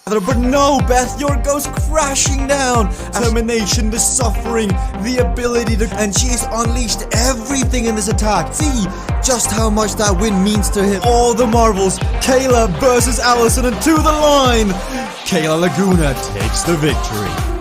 But no, Beth, yours goes crashing down. Determination, the suffering, the ability to... And she's unleashed everything in this attack. See just how much that win means to him. All the marbles. Kayla versus Allison and to the line. Kayla Laguna takes the victory.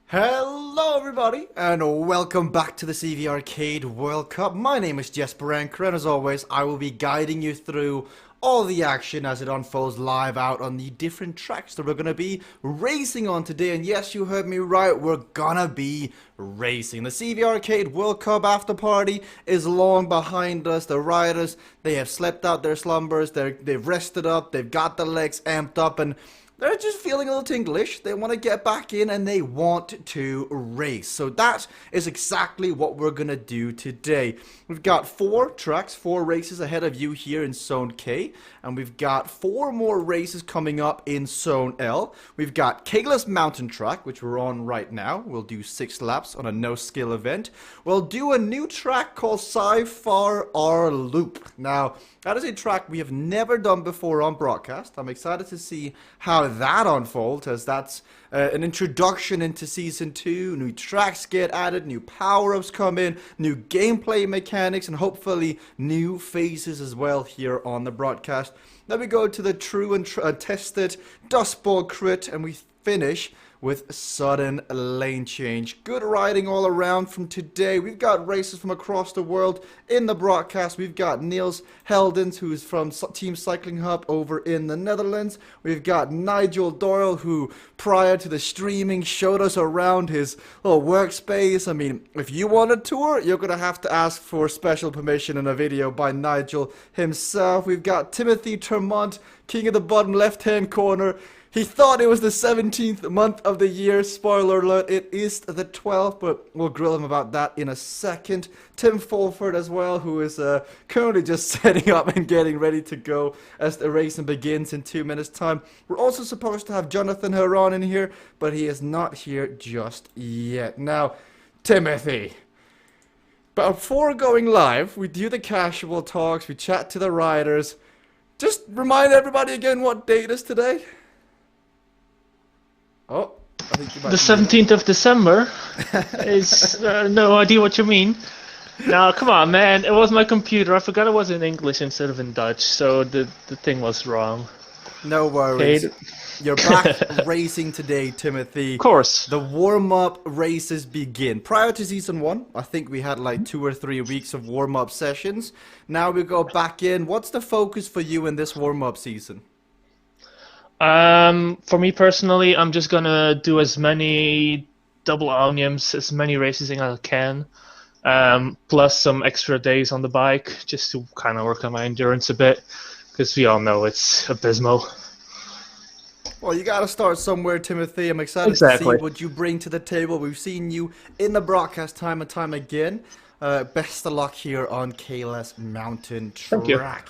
Hello everybody and welcome back to the CVRcade World Cup. My name is Jesper Anker and as always I will be guiding you through all the action as it unfolds live out on the different tracks that we're going to be racing on today. And yes, you heard me right, we're gonna be racing. The CVRcade World Cup after party is long behind us. The riders, they have slept out their slumbers, they've rested up, they've got the legs amped up, and they're just feeling a little tinglish. They want to get back in and they want to race. So that is exactly what we're going to do today. We've got 4 tracks, 4 races ahead of you here in Zone K. And we've got 4 more races coming up in Zone L. We've got Kayla's mountain track, which we're on right now. We'll do 6 laps on a no-skill event. We'll do a new track called CVR Loop. Now, that is a track we have never done before on broadcast. I'm excited to see how that unfolds, as that's an introduction into Season 2. New tracks get added, new power-ups come in, new gameplay mechanics, and hopefully new phases as well here on the broadcast. Then we go to the true and tested Dust Ball Crit, and we finish with sudden lane change. Good riding all around from today. We've got races from across the world in the broadcast. We've got Niels Heldens, who's from Team Cycling Hub over in the Netherlands. We've got Nigel Doyle, who prior to the streaming showed us around his little workspace. I mean, if you want a tour, you're going to have to ask for special permission in a video by Nigel himself. We've got Timothy Termont, king of the bottom left-hand corner. He thought it was the 17th month of the year. Spoiler alert, it is the 12th, but we'll grill him about that in a second. Tim Fulford as well, who is currently just setting up and getting ready to go as the racing begins in 2 minutes' time. We're also supposed to have Jonathan Heron in here, but he is not here just yet. Now, Timothy. But before going live, we do the casual talks, we chat to the riders. Just remind everybody again what date is today. Oh, I think you might the 17th of December is no idea what you mean. No, come on, man. It was my computer. I forgot it was in English instead of in Dutch, so the thing was wrong. No worries. Okay. You're back racing today, Timothy. Of course. The warm-up races begin. Prior to Season 1, I think we had like 2 or 3 weeks of warm-up sessions. Now we go back in. What's the focus for you in this warm-up season? For me personally, I'm just gonna do as many double omniums, as many races as I can, plus some extra days on the bike, just to kind of work on my endurance a bit, because we all know it's abysmal. Well, you got to start somewhere, Timothy. I'm excited to see what you bring to the table. We've seen you in the broadcast time and time again. Best of luck here on Kayla's mountain track.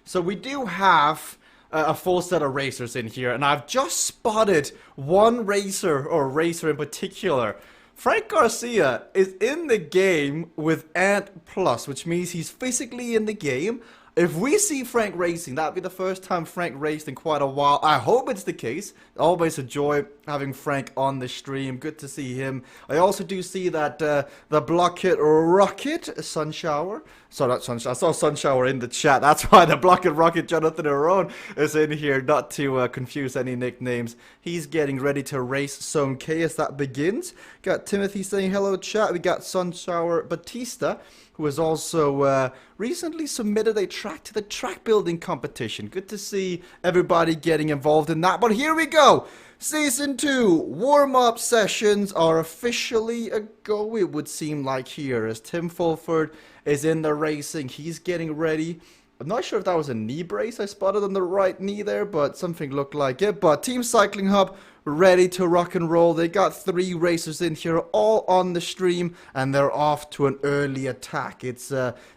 So we do have a full set of racers in here, and I've just spotted one racer, or racer in particular. Frank Garcia is in the game with Ant Plus, which means he's physically in the game. If we see Frank racing, that'd be the first time Frank raced in quite a while. I hope it's the case. Always a joy having Frank on the stream. Good to see him. I also do see that the Blocket Rocket Sunshower. Sorry, not Sunshower. I saw Sunshower in the chat. That's why the Blocket Rocket Jonathan Aron is in here, not to confuse any nicknames. He's getting ready to race Zone K as that begins. Got Timothy saying hello, chat. We got Sunshower Batista, who has also recently submitted a track to the track building competition. Good to see everybody getting involved in that. But here we go. Season 2 warm-up sessions are officially a go, it would seem like, here, as Tim Fulford is in the racing. He's getting ready I'm not sure if that was a knee brace I spotted on the right knee there, but something looked like it. But Team Cycling Hub ready to rock and roll. They got 3 racers in here, all on the stream, and they're off to an early attack. It's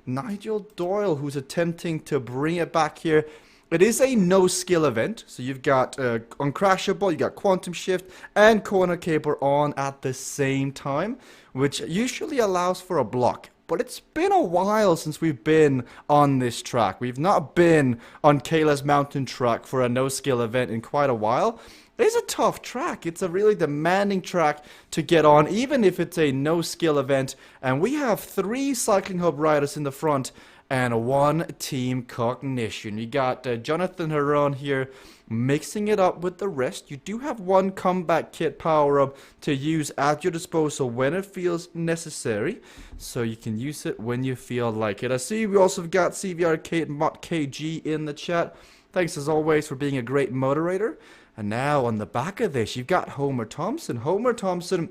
Nigel Doyle who's attempting to bring it back here. It is a no-skill event, so you've got Uncrashable, you got Quantum Shift, and Corner Caper on at the same time, which usually allows for a block. But it's been a while since we've been on this track. We've not been on Kayla's Mountain Track for a no-skill event in quite a while. It's a tough track. It's a really demanding track to get on, even if it's a no-skill event. And we have 3 Cycling Hub riders in the front and 1 Team Cognition. You got Jonathan Heron here mixing it up with the rest. You do have 1 comeback kit power-up to use at your disposal when it feels necessary. So you can use it when you feel like it. I see we also got CVRcade Mod KG in the chat. Thanks as always for being a great moderator. And now on the back of this, you've got Homer Thompson. Homer Thompson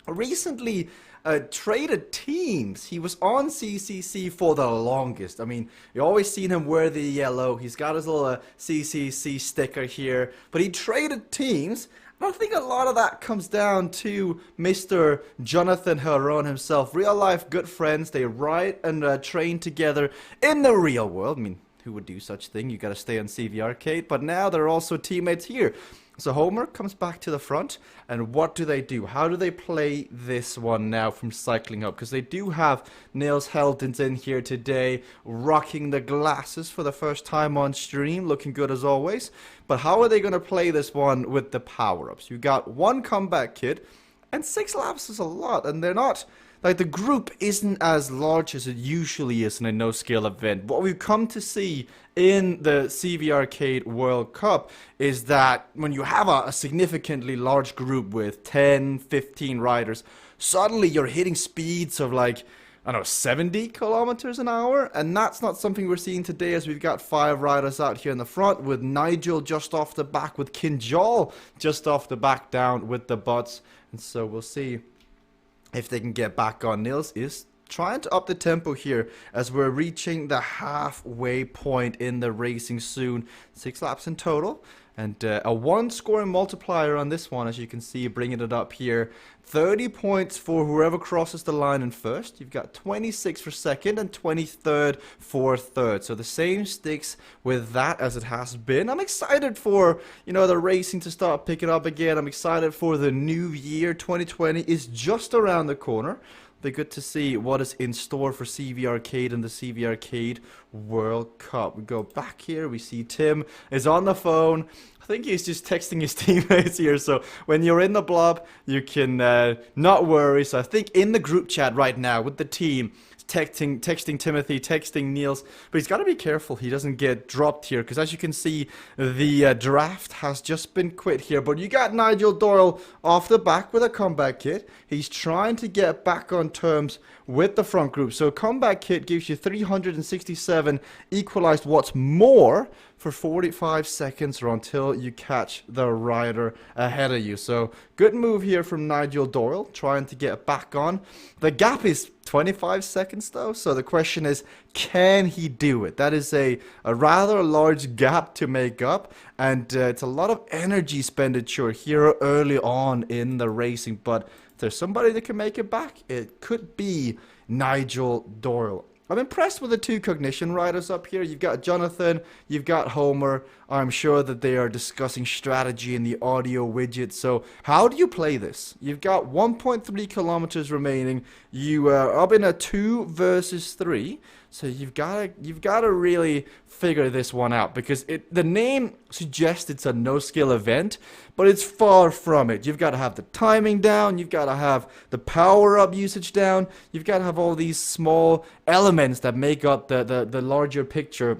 recently traded teams. He was on CCC for the longest. I mean, you always seen him wear the yellow. He's got his little CCC sticker here. But he traded teams. And I think a lot of that comes down to Mr. Jonathan Heron himself. Real life good friends. They ride and train together in the real world. I mean, who would do such thing? You gotta stay on CVRcade. But now they're also teammates here. So Homer comes back to the front, and what do? How do they play this one now from Cycling Hub? Because they do have Nils Heldens in here today, rocking the glasses for the first time on stream, looking good as always. But how are they going to play this one with the power-ups? You got 1 comeback kit, and 6 laps is a lot, and they're not... Like, the group isn't as large as it usually is in a no-skill event. What we've come to see in the CVRcade World Cup is that when you have a significantly large group with 10, 15 riders, suddenly you're hitting speeds of like, I don't know, 70 kilometers an hour, and that's not something we're seeing today as we've got 5 riders out here in the front with Nigel just off the back, with Kinjal just off the back down with the butts, and so we'll see if they can get back on. Nils is trying to up the tempo here as we're reaching the halfway point in the racing soon. 6 laps in total. And a 1 scoring multiplier on this one, as you can see, bringing it up here. 30 points for whoever crosses the line in first. You've got 26 for second and 23rd for third. So the same sticks with that as it has been. I'm excited for, you know, the racing to start picking up again. I'm excited for the new year. 2020 is just around the corner. Be good to see what is in store for CVRcade and the CVRcade World Cup. We go back here, we see Tim is on the phone. I think he's just texting his teammates here, so when you're in the blob, you can not worry. So I think in the group chat right now with the team, texting Timothy, texting Niels, but he's got to be careful he doesn't get dropped here, because as you can see, the draft has just been quit here. But you got Nigel Doyle off the back with a comeback kit. He's trying to get back on terms with the front group. So comeback kit gives you 367 equalized watts more for 45 seconds or until you catch the rider ahead of you. So good move here from Nigel Doyle, trying to get back on. The gap is 25 seconds though, so the question is, can he do it? That is a rather large gap to make up, and it's a lot of energy expenditure here early on in the racing, but if there's somebody that can make it back, it could be Nigel Doyle. I'm impressed with the 2 Cognition riders up here. You've got Jonathan, you've got Homer. I'm sure that they are discussing strategy in the audio widget. So how do you play this? You've got 1.3 kilometers remaining. You are up in a 2 versus 3. So you've got to really figure this one out, because the name suggests it's a no-skill event, but it's far from it. You've got to have the timing down, you've got to have the power-up usage down, you've got to have all these small elements that make up the larger picture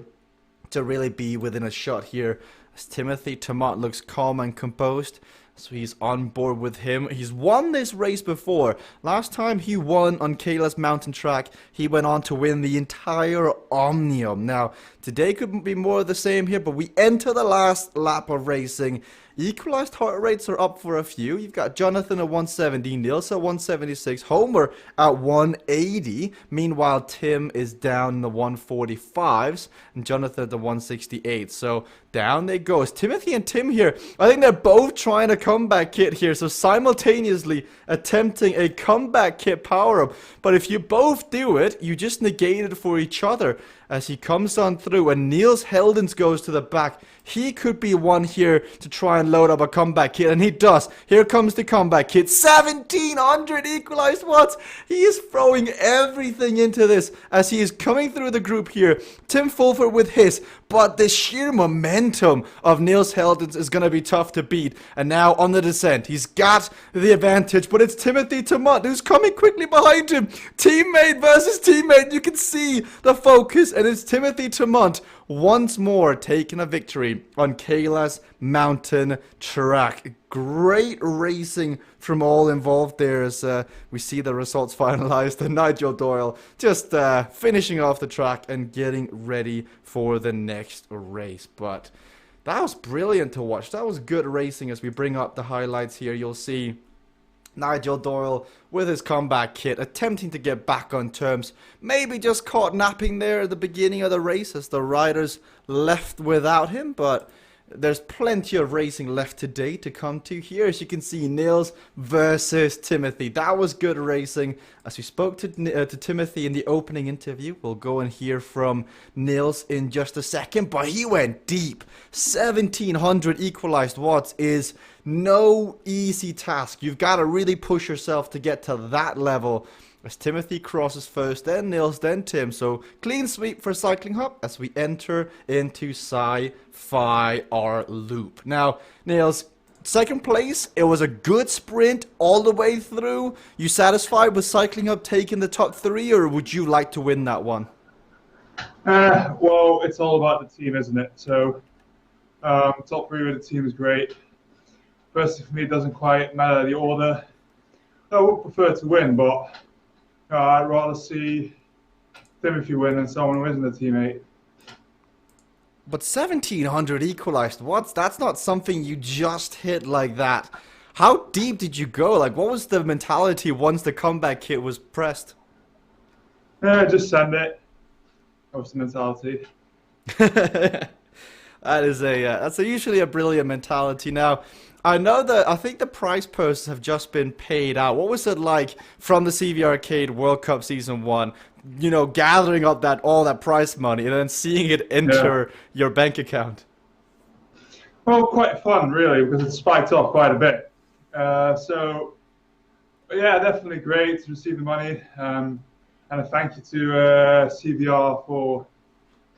to really be within a shot here. As Timothy Tomat looks calm and composed, so he's on board with him. He's won this race before. Last time he won on Kayla's Mountain Track, he went on to win the entire Omnium. Now, today could be more of the same here, but we enter the last lap of racing. Equalized heart rates are up for a few. You've got Jonathan at 170, Niels at 176, Homer at 180. Meanwhile, Tim is down in the 145s, and Jonathan at the 168. So down they go. It's Timothy and Tim here. I think they're both trying a comeback kit here, so simultaneously attempting a comeback kit power-up. But if you both do it, you just negate it for each other as he comes on through, and Niels Heldens goes to the back. He could be one here to try and load up a comeback kit, and he does. Here comes the comeback kit. 1,700 equalized watts. He is throwing everything into this as he is coming through the group here. Tim Fulford with his, but the sheer momentum of Niels Heldens is going to be tough to beat. And now on the descent, he's got the advantage, but it's Timothy Tamont who's coming quickly behind him. Teammate versus teammate. You can see the focus, and it's Timothy Tamont once more taking a victory on Kayla's mountain track. Great racing from all involved there as we see the results finalized, and Nigel Doyle just finishing off the track and getting ready for the next race. But that was brilliant to watch. That was good racing. As we bring up the highlights here, you'll see Nigel Doyle with his comeback kit attempting to get back on terms. Maybe just caught napping there at the beginning of the race as the riders left without him, but there's plenty of racing left today to come to here. As you can see, Niels versus Timothy. That was good racing. As we spoke to Timothy in the opening interview, we'll go and hear from Niels in just a second, but he went deep. 1,700 equalized watts is no easy task. You've got to really push yourself to get to that level. As Timothy crosses first, then Niels, then Tim. So clean sweep for Cycling Hub as we enter into Sci-Fi R Loop. Now, Niels, second place. It was a good sprint all the way through. You satisfied with Cycling Hub taking the top 3, or would you like to win that one? Well, it's all about the team, isn't it? So top 3 with the team is great. Personally, for me, it doesn't quite matter the order. I would prefer to win, but I'd rather see Timothy win than someone who isn't a teammate. But 1,700 equalized watts, that's not something you just hit like that. How deep did you go? Like, what was the mentality once the comeback kit was pressed? Just send it. That was the mentality. That's usually a brilliant mentality. Now, I know that I think the prize purses have just been paid out. What was it like from the CVRcade World Cup Season 1? You know, gathering up all that prize money and then seeing it enter your bank account. Well, quite fun, really, because it spiked off quite a bit. So, yeah, definitely great to receive the money. And a thank you to CVR for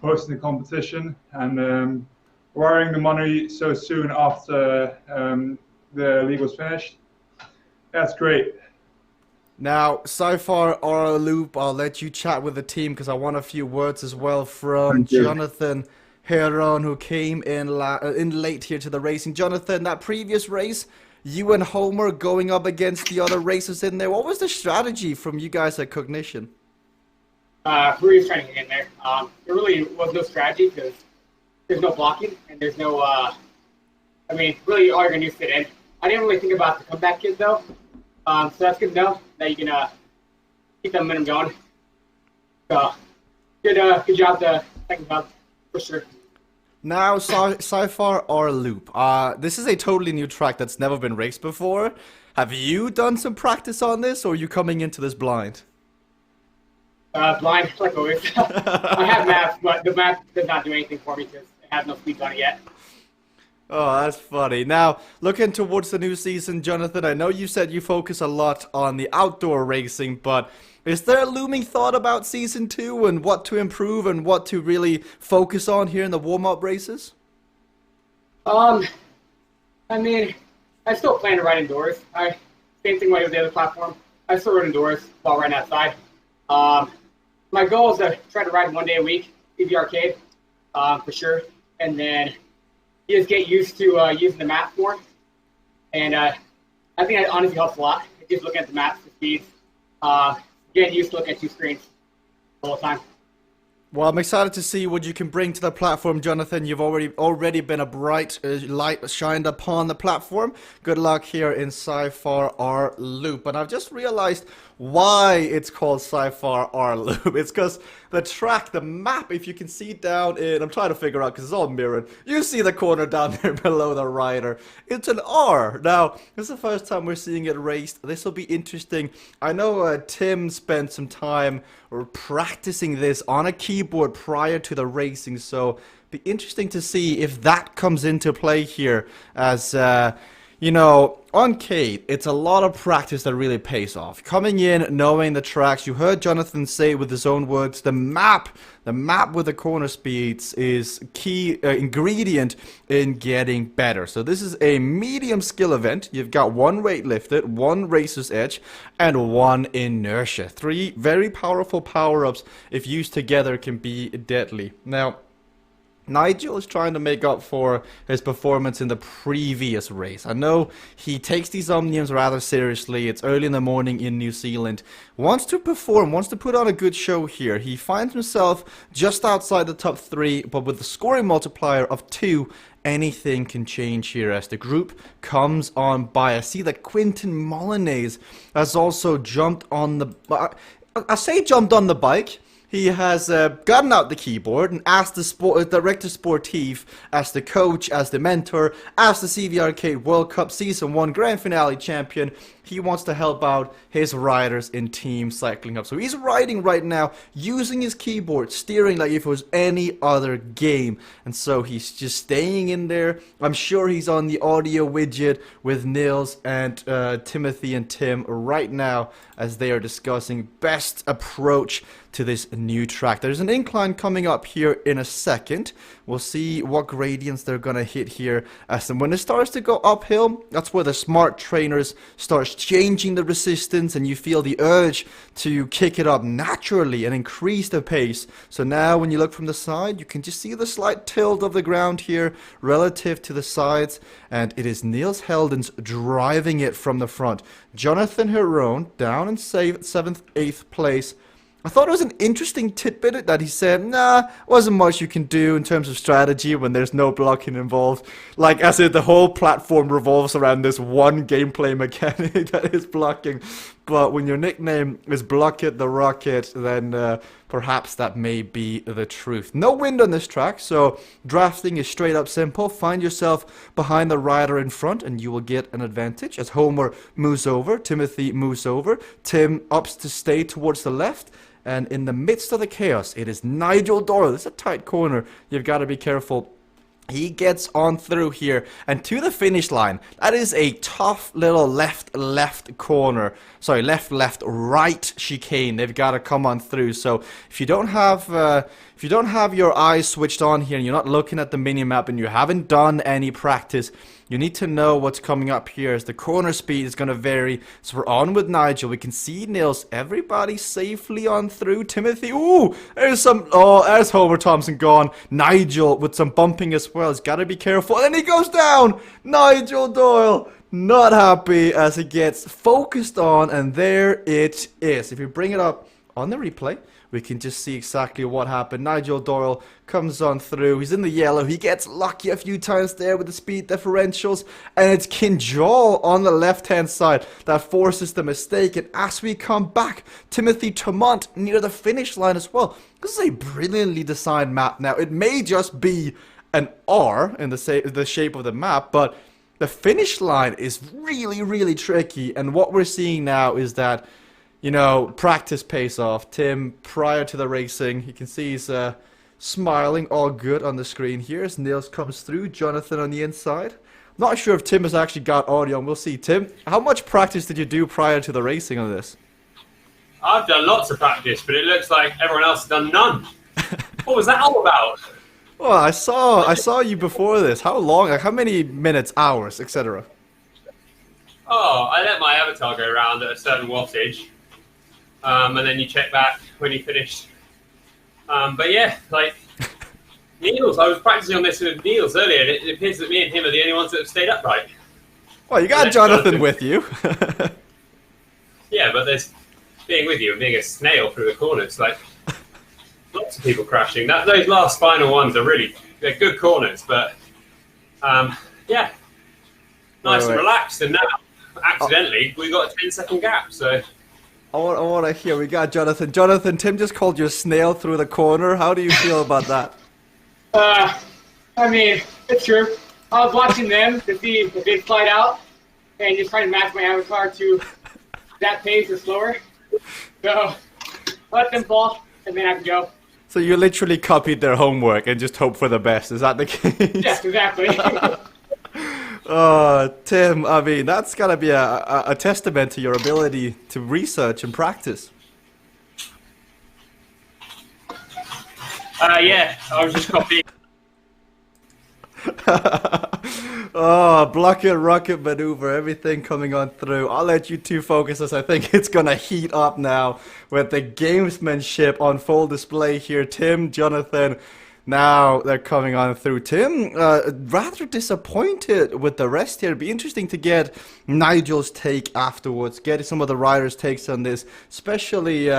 hosting the competition and wiring the money so soon after the league was finished. That's great. Now, so far, our loop, I'll let you chat with the team because I want a few words as well from Jonathan Heron, who came in late here to the racing. Jonathan, that previous race, you and Homer going up against the other racers in there. What was the strategy from you guys at Cognition? We were just trying to get in there. There really was no strategy because there's no blocking and there's no, really all you're going to do is fit in. I didn't really think about the comeback kid though. So that's good to know that you can keep that momentum going. So good job to second up for sure. Now, Sci-Fi R Loop. This is a totally new track that's never been raced before. Have you done some practice on this, or are you coming into this blind? Blind, like always. I have maps, but the map does not do anything for me because I have no speeds on it yet. Oh, that's funny. Now, looking towards the new season, Jonathan, I know you said you focus a lot on the outdoor racing, but is there a looming thought about Season 2 and what to improve and what to really focus on here in the warm-up races? I still plan to ride indoors. Same thing with the other platform. I still ride indoors while riding outside. My goal is to try to ride 1 day a week, CVRcade, for sure, and then you just get used to using the map more. And I think that honestly helps a lot. Just looking at the maps, the speeds, getting used to looking at 2 screens all the time. Well, I'm excited to see what you can bring to the platform, Jonathan. You've already been a bright light shined upon the platform. Good luck here in Sci-Far R Loop. And I've just realized why it's called Sci-Far R Loop. It's because the track, the map, if you can see down in, I'm trying to figure out because it's all mirrored. You see the corner down there below the rider. It's an R. Now, this is the first time we're seeing it raced. This will be interesting. I know Tim spent some time practicing this on a keyboard prior to the racing, so be interesting to see if that comes into play here. As you know, on Cade, it's a lot of practice that really pays off. Coming in, knowing the tracks, you heard Jonathan say with his own words, the map with the corner speeds is key ingredient in getting better. So this is a medium skill event. You've got one weight lifted, one racer's edge, and one inertia. 3 very powerful power-ups, if used together, can be deadly. Now, Nigel is trying to make up for his performance in the previous race. I know he takes these Omniums rather seriously. It's early in the morning in New Zealand. Wants to perform, wants to put on a good show here. He finds himself just outside the top 3, but with the scoring multiplier of 2, anything can change here as the group comes on by. I see that Quinton Molyneux has also jumped on the... I say jumped on the bike. He has gotten out the keyboard and asked the director sportif, as the coach, as the mentor, as the CVRcade World Cup Season 1 Grand Finale champion, he wants to help out his riders in Team Cycling Hub. So he's riding right now, using his keyboard, steering like if it was any other game. And so he's just staying in there. I'm sure he's on the audio widget with Nils and Timothy and Tim right now as they are discussing best approach to this new track. There's an incline coming up here in a second. We'll see what gradients they're gonna hit here. And when it starts to go uphill, that's where the smart trainers starts changing the resistance, and you feel the urge to kick it up naturally and increase the pace. So now when you look from the side, you can just see the slight tilt of the ground here relative to the sides, and it is Niels Heldens driving it from the front. Jonathan Heron down in 7th, 8th place. I thought it was an interesting tidbit that he said, nah, wasn't much you can do in terms of strategy when there's no blocking involved. Like, as if the whole platform revolves around this one gameplay mechanic that is blocking. But when your nickname is Block It the Rocket, then perhaps that may be the truth. No wind on this track, so drafting is straight up simple. Find yourself behind the rider in front and you will get an advantage. As Homer moves over, Timothy moves over, Tim ups to stay towards the left. And in the midst of the chaos, it is Nigel Doyle. This is a tight corner. You've got to be careful. He gets on through here and to the finish line. That is a tough little left corner. Sorry, left right chicane. They've got to come on through. So if you don't have your eyes switched on here and you're not looking at the minimap and you haven't done any practice, you need to know what's coming up here as the corner speed is going to vary. So we're on with Nigel. We can see Nils. Everybody safely on through. Timothy. Ooh, there's there's Homer Thompson gone. Nigel with some bumping as well. He's got to be careful. And then he goes down. Nigel Doyle. Not happy as it gets focused on. And there it is. If you bring it up on the replay, we can just see exactly what happened. Nigel Doyle comes on through. He's in the yellow. He gets lucky a few times there with the speed differentials. And it's Kinjal on the left-hand side that forces the mistake. And as we come back, Timothy Tremont near the finish line as well. This is a brilliantly designed map. Now, it may just be an R in the shape of the map, but the finish line is really, really tricky. And what we're seeing now is that, you know, practice pays off. Tim, prior to the racing, you can see he's smiling, all good on the screen here as Nils comes through. Jonathan on the inside. Not sure if Tim has actually got audio, and we'll see. Tim, how much practice did you do prior to the racing on this? I've done lots of practice, but it looks like everyone else has done none. What was that all about? Well, I saw you before this. How long? Like, how many minutes, hours, etc.? Oh, I let my avatar go around at a certain wattage. And then you check back when you finished. But yeah, like, Niels, I was practicing on this with Niels earlier, and it appears that me and him are the only ones that have stayed upright. Well, you got Jonathan with you. Yeah, but there's being with you and being a snail through the corners, like, lots of people crashing. Those last final ones are they're good corners, but yeah, nice and relaxed. And now, accidentally, we got a 10-second gap. So I want to hear. We got Jonathan. Jonathan, Tim just called you a snail through the corner. How do you feel about that? I mean, it's true. I was watching them to see if they slide out, and just trying to match my avatar to that pace or slower. So let them fall, and then I can go. So you literally copied their homework and just hope for the best. Is that the case? Yes, exactly. Oh, Tim, I mean, that's got to be a testament to your ability to research and practice. yeah, I was just copying. Oh, blocket, rocket maneuver, everything coming on through. I'll let you two focus as I think it's going to heat up now with the gamesmanship on full display here. Tim, Jonathan, now they're coming on through. Tim, rather disappointed with the rest here. It'd be interesting to get Nigel's take afterwards, get some of the riders' takes on this, especially...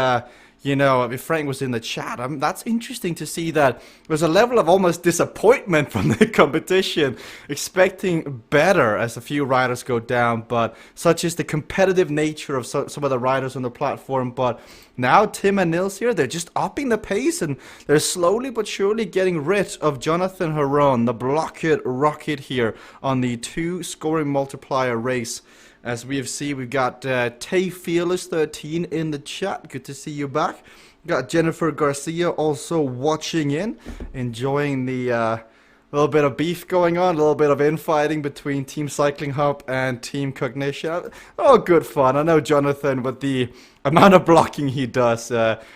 you know, I mean, Frank was in the chat. That's interesting to see that there's a level of almost disappointment from the competition, expecting better as a few riders go down, but such is the competitive nature of some of the riders on the platform. But now Tim and Nils here, they're just upping the pace, and they're slowly but surely getting rid of Jonathan Heron, the blocked rocket here on the 2 scoring multiplier race. As we have seen, we've got Tay Fearless 13 in the chat. Good to see you back. We've got Jennifer Garcia also watching in, enjoying the little bit of beef going on, a little bit of infighting between Team Cycling Hub and Team Cognition. Oh, good fun. I know Jonathan, with the amount of blocking he does,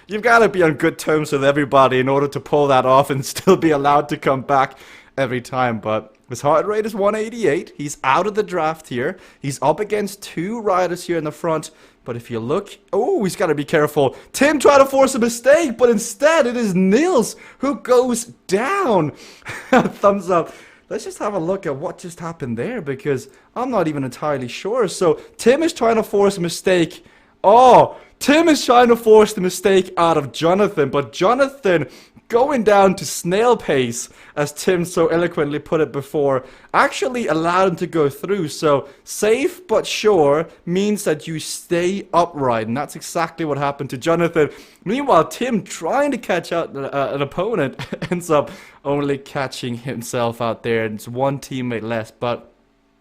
you've got to be on good terms with everybody in order to pull that off and still be allowed to come back every time. But his heart rate is 188. He's out of the draft here. He's up against 2 riders here in the front. But if you look... Oh, he's got to be careful. Tim tried to force a mistake, but instead it is Nils who goes down. Thumbs up. Let's just have a look at what just happened there, because I'm not even entirely sure. So Tim is trying to force a mistake. Oh, Tim is trying to force the mistake out of Jonathan, but Jonathan going down to snail pace, as Tim so eloquently put it before, actually allowed him to go through. So safe but sure means that you stay upright, and that's exactly what happened to Jonathan. Meanwhile, Tim, trying to catch out an opponent, ends up only catching himself out there, and it's 1 teammate less. But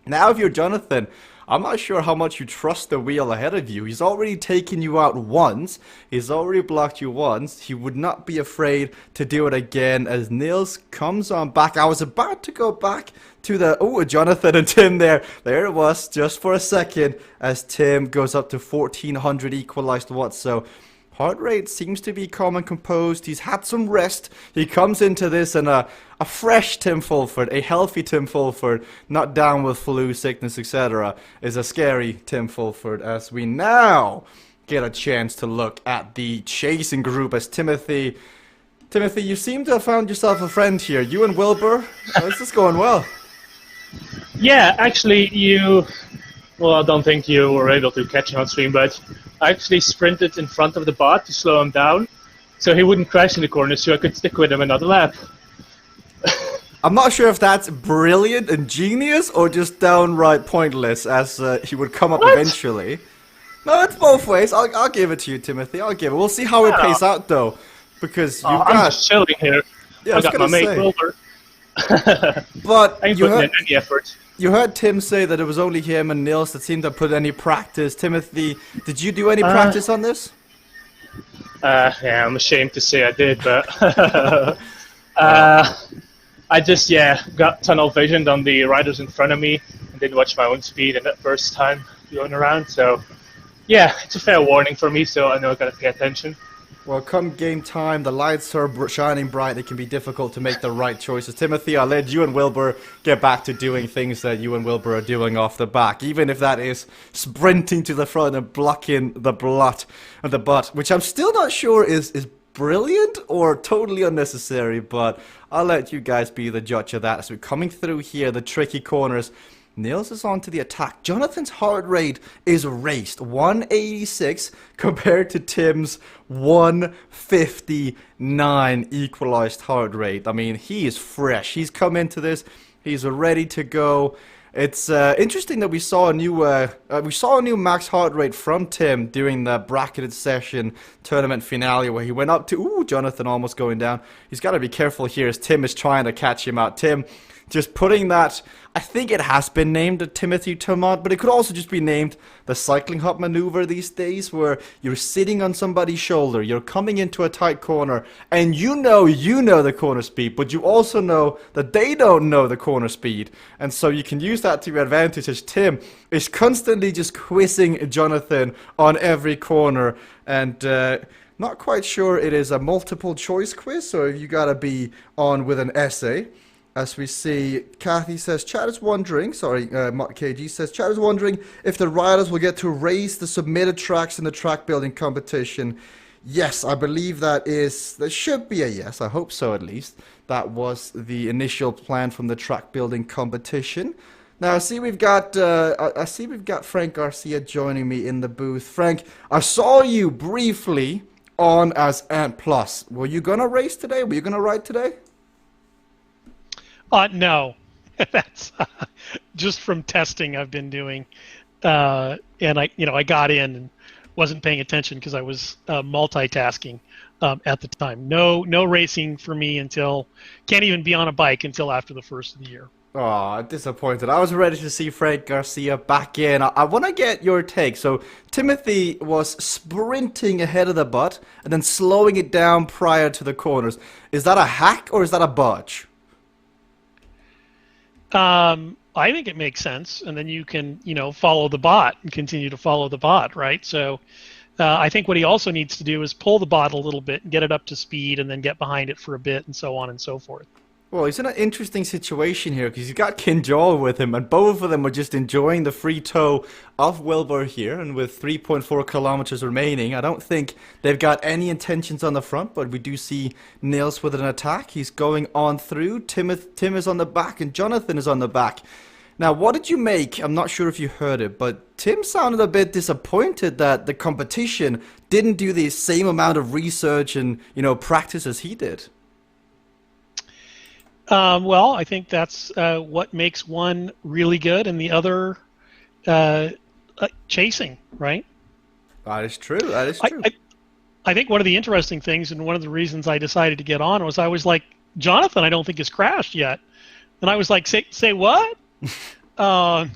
now if you're Jonathan, I'm not sure how much you trust the wheel ahead of you. He's already taken you out once. He's already blocked you once. He would not be afraid to do it again as Nils comes on back. I was about to go back to the... Oh, Jonathan and Tim there. There it was, just for a second, as Tim goes up to 1400 equalized watts. So heart rate seems to be calm and composed. He's had some rest. He comes into this and a fresh Tim Fulford, a healthy Tim Fulford, not down with flu, sickness, etc., is a scary Tim Fulford, as we now get a chance to look at the chasing group as Timothy, you seem to have found yourself a friend here. You and Wilbur, this is going well. Yeah, actually, well, I don't think you were able to catch him on stream, but I actually sprinted in front of the bot to slow him down, so he wouldn't crash in the corner, so I could stick with him another lap. I'm not sure if that's brilliant and genius or just downright pointless, as he would come up eventually. No, it's both ways. I'll give it to you, Timothy. I'll give it. We'll see how it pays out, though, because you've got... I'm just chilling here. Yeah, I got my mate Wilbur. But I ain't putting in any effort. You heard Tim say that it was only him and Nils that seemed to put any practice. Timothy, did you do any practice on this? Yeah, I'm ashamed to say I did, but I just, got tunnel visioned on the riders in front of me and didn't watch my own speed in that first time going around. So, yeah, it's a fair warning for me, so I know I gotta pay attention. Well, come game time, the lights are shining bright. It can be difficult to make the right choices. Timothy, I'll let you and Wilbur get back to doing things that you and Wilbur are doing off the back, even if that is sprinting to the front and blocking the butt, which I'm still not sure is brilliant or totally unnecessary, but I'll let you guys be the judge of that. As we're coming through here, the tricky corners. Niels is on to the attack. Jonathan's heart rate is raced 186 compared to Tim's 159 equalized heart rate. I mean, he is fresh. He's come into this. He's ready to go. It's interesting that we saw a new max heart rate from Tim during the bracketed session tournament finale where he went up to Jonathan almost going down. He's got to be careful here as Tim is trying to catch him out. Tim just putting that, I think it has been named a Timothy Turmont, but it could also just be named the cycling hop maneuver these days, where you're sitting on somebody's shoulder, you're coming into a tight corner, and you know the corner speed, but you also know that they don't know the corner speed, and so you can use that to your advantage as Tim is constantly just quizzing Jonathan on every corner, and not quite sure it is a multiple choice quiz, so you gotta be on with an essay. As we see, Kathy says, Chad is wondering, KG says, Chad is wondering if the riders will get to race the submitted tracks in the track building competition. Yes, I believe there should be a yes. I hope so, at least. That was the initial plan from the track building competition. Now, I see we've got Frank Garcia joining me in the booth. Frank, I saw you briefly on as Ant Plus. Were you going to race today? Were you going to ride today? No, that's just from testing I've been doing, and I got in and wasn't paying attention because I was multitasking at the time. No racing for me can't even be on a bike until after the first of the year. Oh, disappointed. I was ready to see Frank Garcia back in. I want to get your take. So Timothy was sprinting ahead of the butt and then slowing it down prior to the corners. Is that a hack or is that a budge? I think it makes sense, and then you can, follow the bot and continue to follow the bot, right? So I think what he also needs to do is pull the bot a little bit and get it up to speed and then get behind it for a bit and so on and so forth. Well, he's in an interesting situation here because he's got Kinjal with him, and both of them are just enjoying the free toe of Wilbur here, and with 3.4 kilometers remaining, I don't think they've got any intentions on the front, but we do see Niels with an attack. He's going on through. Tim is on the back, and Jonathan is on the back. Now, what did you make? I'm not sure if you heard it, but Tim sounded a bit disappointed that the competition didn't do the same amount of research and, practice as he did. Well, I think that's what makes one really good and the other chasing, right? That is true. That is true. I think one of the interesting things and one of the reasons I decided to get on was I was like, Jonathan, I don't think has crashed yet. And I was like, say what? So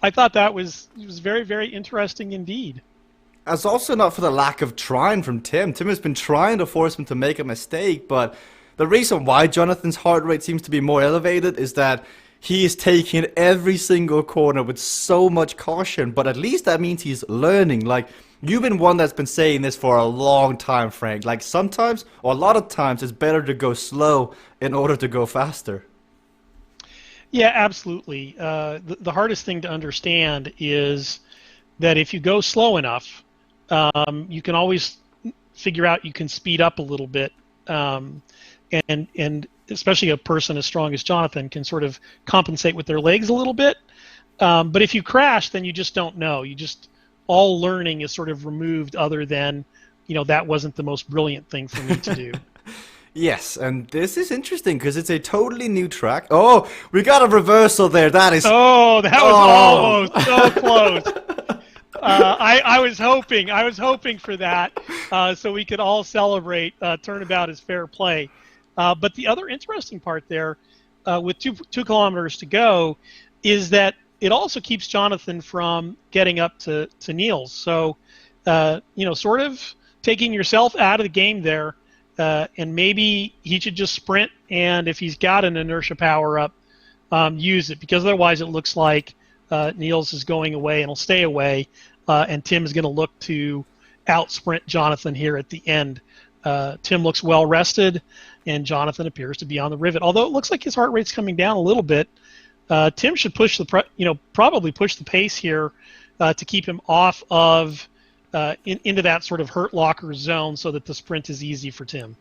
I thought it was very, very interesting indeed. It's also not for the lack of trying from Tim. Tim has been trying to force him to make a mistake, but the reason why Jonathan's heart rate seems to be more elevated is that he is taking every single corner with so much caution, but at least that means he's learning. Like, you've been one that's been saying this for a long time, Frank. Like, sometimes, or a lot of times, it's better to go slow in order to go faster. Yeah, absolutely. The hardest thing to understand is that if you go slow enough, you can always figure out you can speed up a little bit. And especially a person as strong as Jonathan can sort of compensate with their legs a little bit. But if you crash, then you just don't know. All learning is sort of removed other than, that wasn't the most brilliant thing for me to do. Yes, and this is interesting because it's a totally new track. Oh, we got a reversal there. That is... Oh, that was almost so close. I was hoping for that so we could all celebrate turnabout as fair play. But the other interesting part there, with two kilometers to go, is that it also keeps Jonathan from getting up to Niels. So, sort of taking yourself out of the game there, and maybe he should just sprint, and if he's got an inertia power up, use it, because otherwise it looks like Niels is going away and will stay away, and Tim is going to look to out-sprint Jonathan here at the end. Tim looks well rested, and Jonathan appears to be on the rivet. Although it looks like his heart rate's coming down a little bit, Tim should push probably push the pace here to keep him off of into that sort of hurt locker zone, so that the sprint is easy for Tim.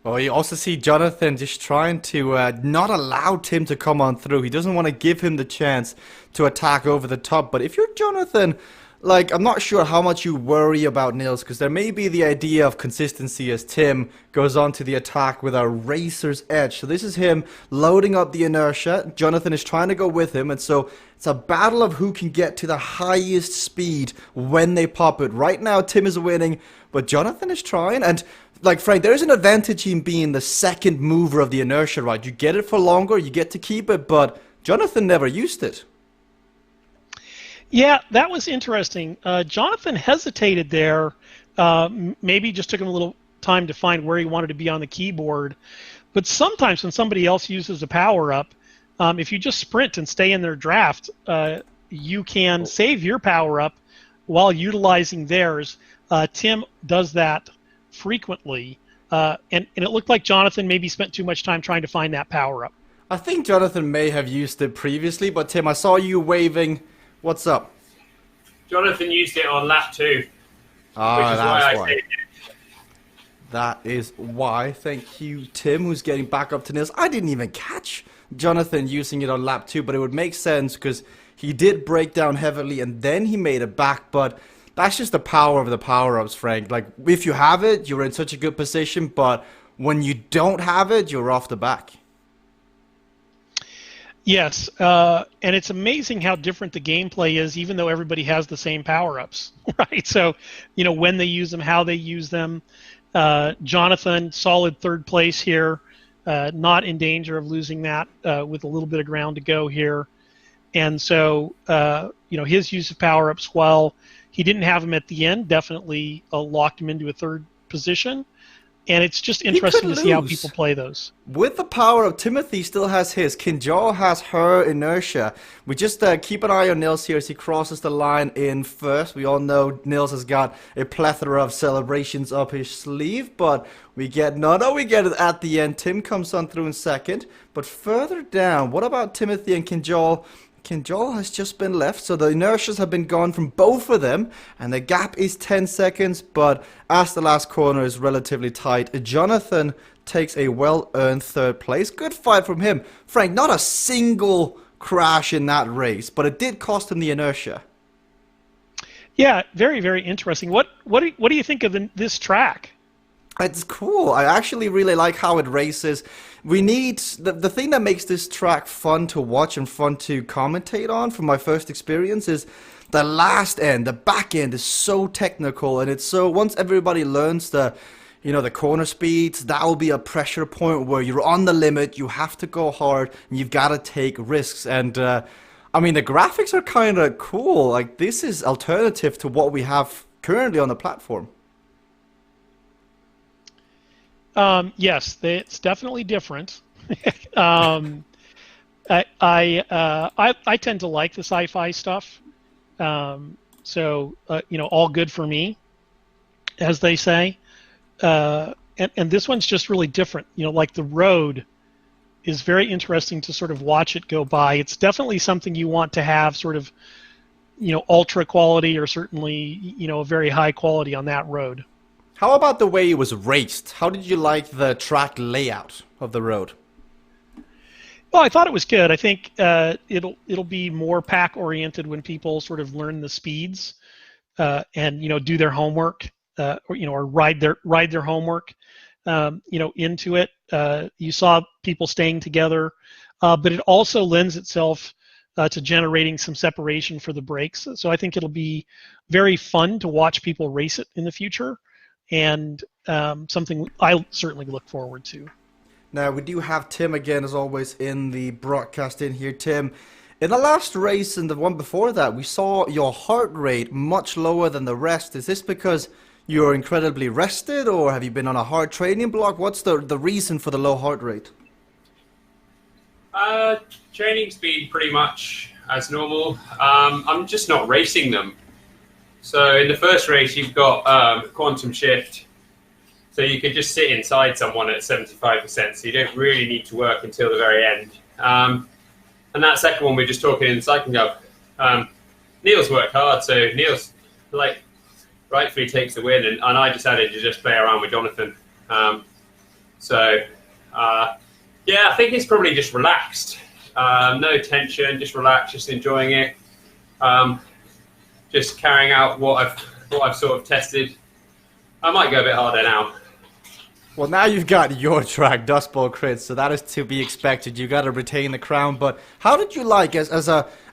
Well, you also see Jonathan just trying to not allow Tim to come on through. He doesn't want to give him the chance to attack over the top. But if you're Jonathan, like, I'm not sure how much you worry about Nils, because there may be the idea of consistency as Tim goes on to the attack with a racer's edge. So this is him loading up the inertia. Jonathan is trying to go with him, and so it's a battle of who can get to the highest speed when they pop it. Right now, Tim is winning, but Jonathan is trying, and like, Frank, there is an advantage in being the second mover of the inertia, right? You get it for longer, you get to keep it, but Jonathan never used it. Yeah, that was interesting. Jonathan hesitated there. Maybe just took him a little time to find where he wanted to be on the keyboard. But sometimes when somebody else uses a power-up, if you just sprint and stay in their draft, you can save your power-up while utilizing theirs. Tim does that frequently, and it looked like Jonathan maybe spent too much time trying to find that power-up. I think Jonathan may have used it previously, but Tim, I saw you waving. What's up? Jonathan used it on lap 2, which is that's why I saved it. That is why. Thank you, Tim, who's getting back up to Nils. I didn't even catch Jonathan using it on lap 2, but it would make sense because he did break down heavily and then he made it back, but that's just the power of the power-ups, Frank. Like, if you have it, you're in such a good position, but when you don't have it, you're off the back. Yes, and it's amazing how different the gameplay is, even though everybody has the same power-ups, right? So, you know, when they use them, how they use them. Jonathan, solid third place here, not in danger of losing that with a little bit of ground to go here. And so, you know, his use of power-ups, while he didn't have them at the end, definitely locked him into a third position. And it's just interesting to see how people play those. With the power of Timothy still has his. Kinjal has her inertia. We just keep an eye on Nils here as he crosses the line in first. We all know Nils has got a plethora of celebrations up his sleeve, but we get we get it at the end. Tim comes on through in second. But further down, what about Timothy and Kinjal? Kinjal has just been left, so the inertias have been gone from both of them, and the gap is 10 seconds, but as the last corner is relatively tight, Jonathan takes a well-earned third place. Good fight from him. Frank, not a single crash in that race, but it did cost him the inertia. Yeah, very, very interesting. What do you think of this track? It's cool. I actually really like how it races. We need the thing that makes this track fun to watch and fun to commentate on from my first experience is the last end. The back end is so technical, and it's so once everybody learns the corner speeds, that will be a pressure point where you're on the limit, you have to go hard, and you've got to take risks. And I mean, the graphics are kind of cool. Like, this is alternative to what we have currently on the platform. Yes, it's definitely different. I tend to like the sci-fi stuff, so you know, all good for me, as they say. And this one's just really different. You know, like the road is very interesting to sort of watch it go by. It's definitely something you want to have sort of, you know, ultra quality or certainly, you know, a very high quality on that road. How about the way it was raced? How did you like the track layout of the road? Well, I thought it was good. I think it'll be more pack oriented when people sort of learn the speeds and, you know, do their homework or ride their homework you know, into it. You saw people staying together, but it also lends itself to generating some separation for the brakes. So I think it'll be very fun to watch people race it in the future. And something I certainly look forward to. Now, we do have Tim again, as always, in the broadcast in here. Tim, in the last race and the one before that, we saw your heart rate much lower than the rest. Is this because you're incredibly rested, or have you been on a hard training block? What's the reason for the low heart rate? Training's been pretty much as normal. I'm just not racing them. So in the first race, you've got quantum shift. So you can just sit inside someone at 75%. So you don't really need to work until the very end. And that second one, we're just talking in the cycling hub. Niels worked hard. So Niels, rightfully takes the win. And I decided to just play around with Jonathan. So, yeah, I think it's probably just relaxed. No tension, just relaxed, just enjoying it. Just carrying out what I've sort of tested. I might go a bit harder now. Well, now you've got your track, Dust Bowl Crit, so that is to be expected. You got to retain the crown. But how did you like, as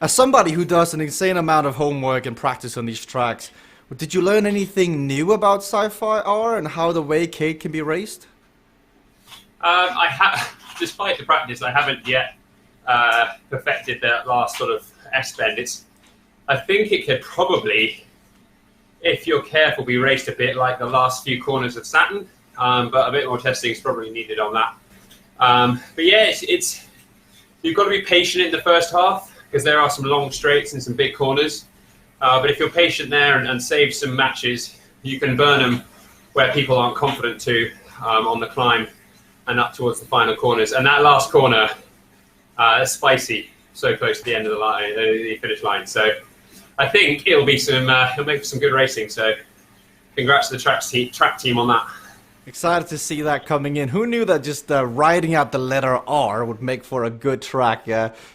somebody who does an insane amount of homework and practice on these tracks, did you learn anything new about Sci-Fi R and how the way Cade can be raced? I have, despite the practice, I haven't yet perfected that last sort of S-bend. I think it could probably, if you're careful, be raced a bit like the last few corners of Saturn. But a bit more testing is probably needed on that. But yeah, it's you've got to be patient in the first half because there are some long straights and some big corners. But if you're patient there and save some matches, you can burn them where people aren't confident to on the climb and up towards the final corners. And that last corner is spicy, so close to the end of the line, the finish line. So I think it'll make for some good racing. So congrats to the track team on that. Excited to see that coming in. Who knew that just writing out the letter R would make for a good track?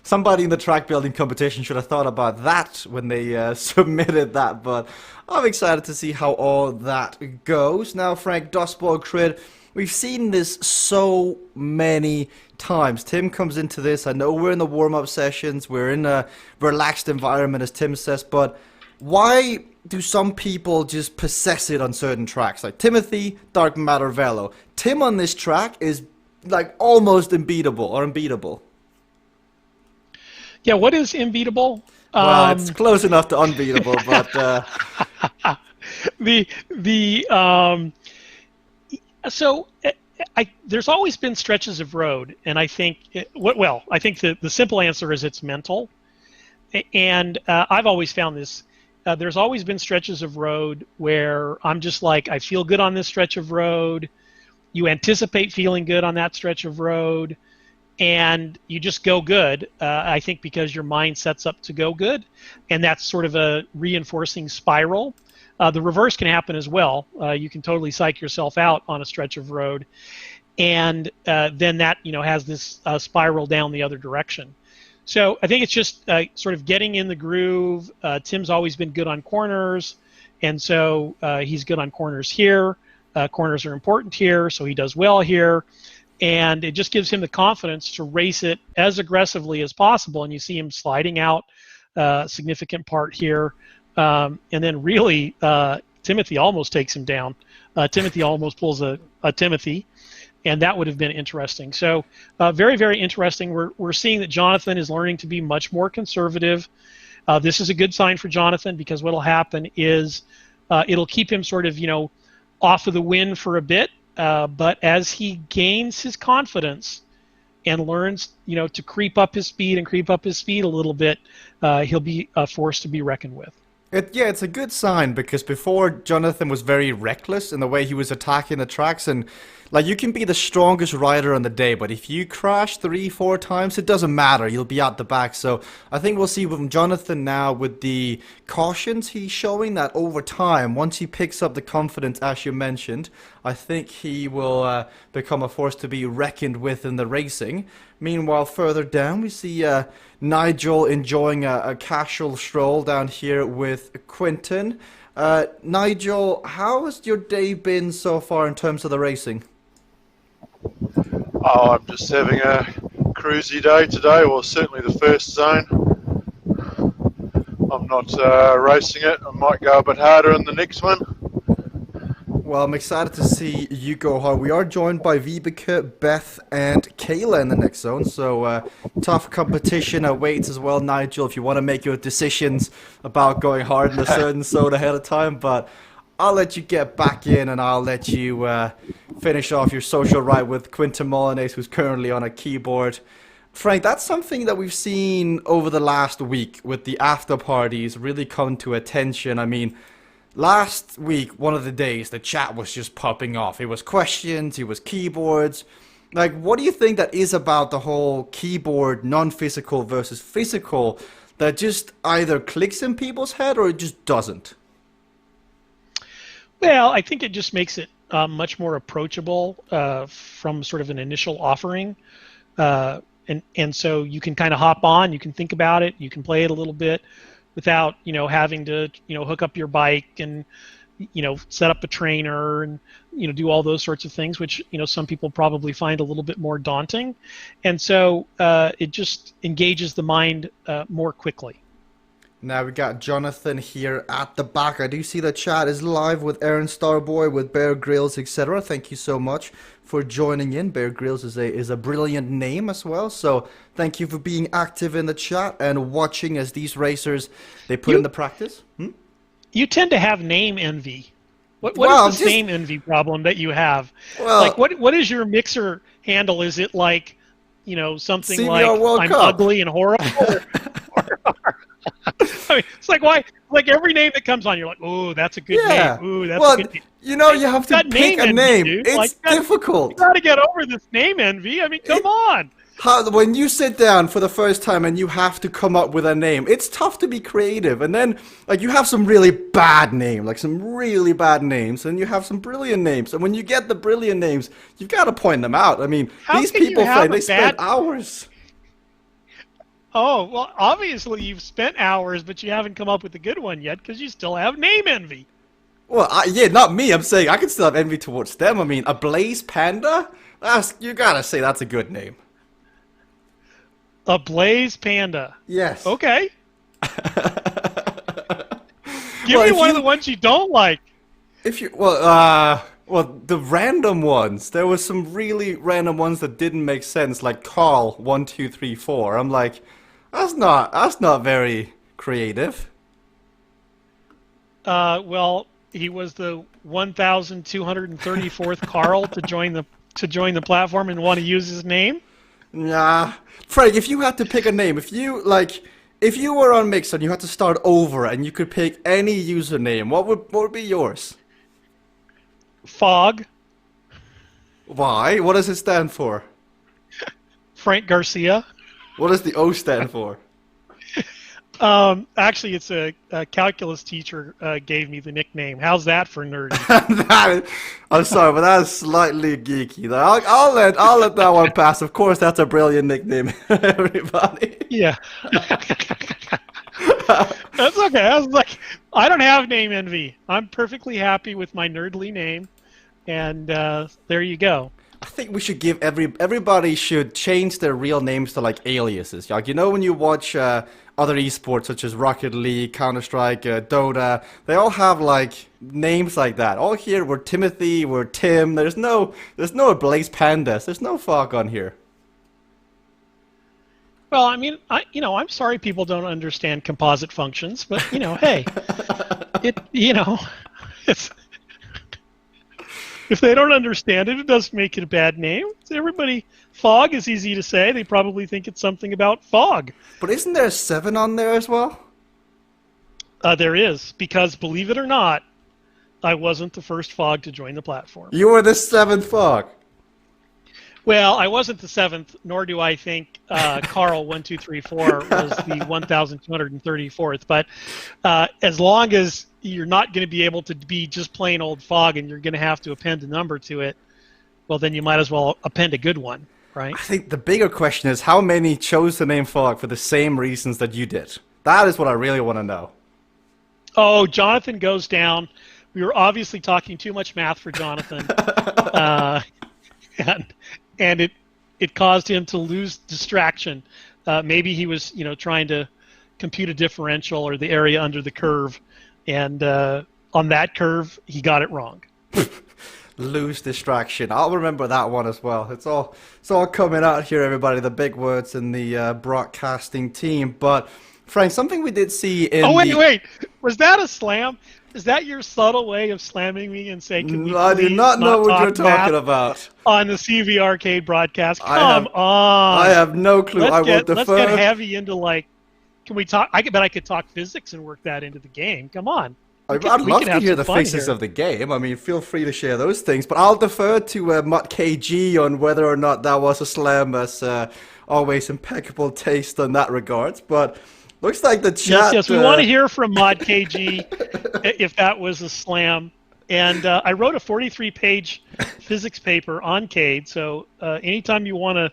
Somebody in the track building competition should have thought about that when they submitted that, but I'm excited to see how all that goes. Now, Frank, Dust Bowl Crit, we've seen this so many times. Tim comes into this. I know we're in the warm-up sessions. We're in a relaxed environment, as Tim says, but why do some people just possess it on certain tracks? Like Timothy, Dark Matter, Velo. Tim on this track is like almost unbeatable. Yeah, what is unbeatable? Well, it's close enough to unbeatable, but there's always been stretches of road, and I think I think the simple answer is it's mental, and I've always found this. There's always been stretches of road where I'm just like, I feel good on this stretch of road. You anticipate feeling good on that stretch of road, and you just go good, I think because your mind sets up to go good, and that's sort of a reinforcing spiral. The reverse can happen as well. You can totally psych yourself out on a stretch of road, and then that has this spiral down the other direction. So I think it's just sort of getting in the groove. Tim's always been good on corners, and so he's good on corners here. Corners are important here, so he does well here. And it just gives him the confidence to race it as aggressively as possible. And you see him sliding out a significant part here. And then really, Timothy almost takes him down. Timothy almost pulls a Timothy. And that would have been interesting. So very, very interesting. We're seeing that Jonathan is learning to be much more conservative. This is a good sign for Jonathan because what will happen is it'll keep him sort of, off of the win for a bit. But as he gains his confidence and learns, to creep up his speed a little bit, he'll be a force to be reckoned with. It's a good sign because before Jonathan was very reckless in the way he was attacking the tracks, and like you can be the strongest rider on the day, but if you crash 3-4 times, it doesn't matter. You'll be out the back. So I think we'll see from Jonathan now with the cautions he's showing that over time, once he picks up the confidence, as you mentioned, I think he will become a force to be reckoned with in the racing. Meanwhile, further down, we see Nigel enjoying a casual stroll down here with Quinton. Nigel, how has your day been so far in terms of the racing? Oh, I'm just having a cruisy day today, or certainly the first zone. I'm not racing it. I might go a bit harder in the next one. Well, I'm excited to see you go hard. We are joined by Vibeke, Beth, and Kayla in the next zone, so tough competition awaits as well, Nigel, if you want to make your decisions about going hard in a certain zone ahead of time, but I'll let you get back in and I'll let you finish off your social ride with Quinton Molinese, who's currently on a keyboard. Frank, that's something that we've seen over the last week with the after parties really come to attention. I mean, last week, one of the days, the chat was just popping off. It was questions, it was keyboards. Like, what do you think that is about the whole keyboard non-physical versus physical that just either clicks in people's head or it just doesn't? Well, I think it just makes it much more approachable from sort of an initial offering. And so you can kind of hop on, you can think about it, you can play it a little bit without, having to, hook up your bike and, set up a trainer and, do all those sorts of things, which, some people probably find a little bit more daunting. And so it just engages the mind more quickly. Now we got Jonathan here at the back. I do see the chat is live with Aaron Starboy, with Bear Grylls, etc. Thank you so much for joining in. Bear Grylls is a brilliant name as well. So thank you for being active in the chat and watching as these racers, they put in the practice. You tend to have name envy. What Well, is this name envy problem that you have? Well, Like what is your mixer handle? Is it like, something CVR like World I'm Cup. ugly and horrible? I mean, it's like every name that comes on, you're like, oh, that's a good yeah. name. Ooh, that's Well, a good name. you have to Got pick name a envy, name. dude. It's Like, difficult. You got to get over this name envy. I mean, come on. When you sit down for the first time and you have to come up with a name, it's tough to be creative. And then, like, you have some really bad names, like some really bad names, and you have some brilliant names. And when you get the brilliant names, you've got to point them out. I mean, How these can you people, have Frank, a they spend bad- hours. Oh, well, obviously you've spent hours, but you haven't come up with a good one yet because you still have name envy. Well, yeah, not me. I'm saying I can still have envy towards them. I mean, a Blaze Panda? You gotta say that's a good name. A Blaze Panda. Yes. Okay. Give Well, me if one of you- the ones you don't like. Well, the random ones. There were some really random ones that didn't make sense, like Carl 1234. I'm like, that's not very creative. Well, he was the 1,234th Carl to join the platform and want to use his name. Nah, Frank, if you had to pick a name, if you were on Mixer and you had to start over and you could pick any username, what would be yours? Fog. Why? What does it stand for? Frank Garcia. What does the O stand for? Actually, it's a calculus teacher gave me the nickname. How's that for nerdy? I'm sorry, but that's slightly geeky. I'll let that one pass. Of course, that's a brilliant nickname, everybody. Yeah. That's okay. I was like, I don't have name envy. I'm perfectly happy with my nerdly name, and there you go. I think we should give everybody should change their real names to like aliases. Like when you watch other esports such as Rocket League, Counter-Strike, Dota, they all have like names like that. All here we're Timothy, we're Tim. There's no Blaze Pandas. There's no Fog on here. Well, I mean, I'm sorry people don't understand composite functions, but hey, it's if they don't understand it, it doesn't make it a bad name. Everybody, Fog is easy to say. They probably think it's something about fog. But isn't there a 7 on there as well? There is, because believe it or not, I wasn't the first Fog to join the platform. You were the 7th Fog. Well, I wasn't the 7th, nor do I think Carl1234 was the 1,234th. But as long as you're not going to be able to be just plain old Fog and you're going to have to append a number to it, well, then you might as well append a good one, right? I think the bigger question is how many chose the name Fog for the same reasons that you did. That is what I really want to know. Oh, Jonathan goes down. We were obviously talking too much math for Jonathan. And it caused him to lose distraction. Maybe he was, trying to compute a differential or the area under the curve, and on that curve, he got it wrong. Lose distraction. I'll remember that one as well. It's all coming out here, everybody. The big words in the broadcasting team. But Frank, something we did see in. Oh wait! Was that a slam? Is that your subtle way of slamming me and saying, "Can we I do please not know what talk you're talking math about on the CVRcade broadcast"? Come on! I have no clue. Let's get heavy into like. Can we talk? I bet I could talk physics and work that into the game. Come on. I'd love to hear the physics of the game. I mean, feel free to share those things. But I'll defer to Mutt KG on whether or not that was a slam, as always impeccable taste on that regards. But looks like the chat... Yes, we want to hear from Mod KG if that was a slam. And I wrote a 43-page physics paper on CADE. So anytime you want to,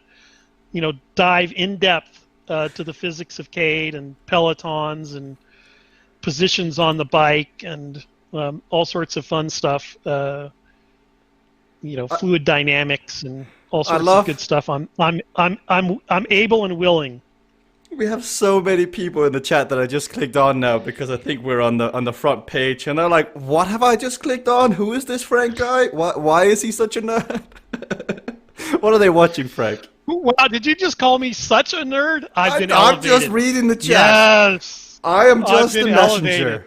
dive in depth to the physics of CADE and pelotons and positions on the bike and all sorts of fun stuff, fluid dynamics and all sorts of good stuff. I'm able and willing. We have so many people in the chat that I just clicked on now because I think we're on the front page, and they're like, "What have I just clicked on? Who is this Frank guy? Why is he such a nerd?" What are they watching, Frank? Wow, did you just call me such a nerd? I'm just reading the chat. Yes. I am just a messenger. Elevated.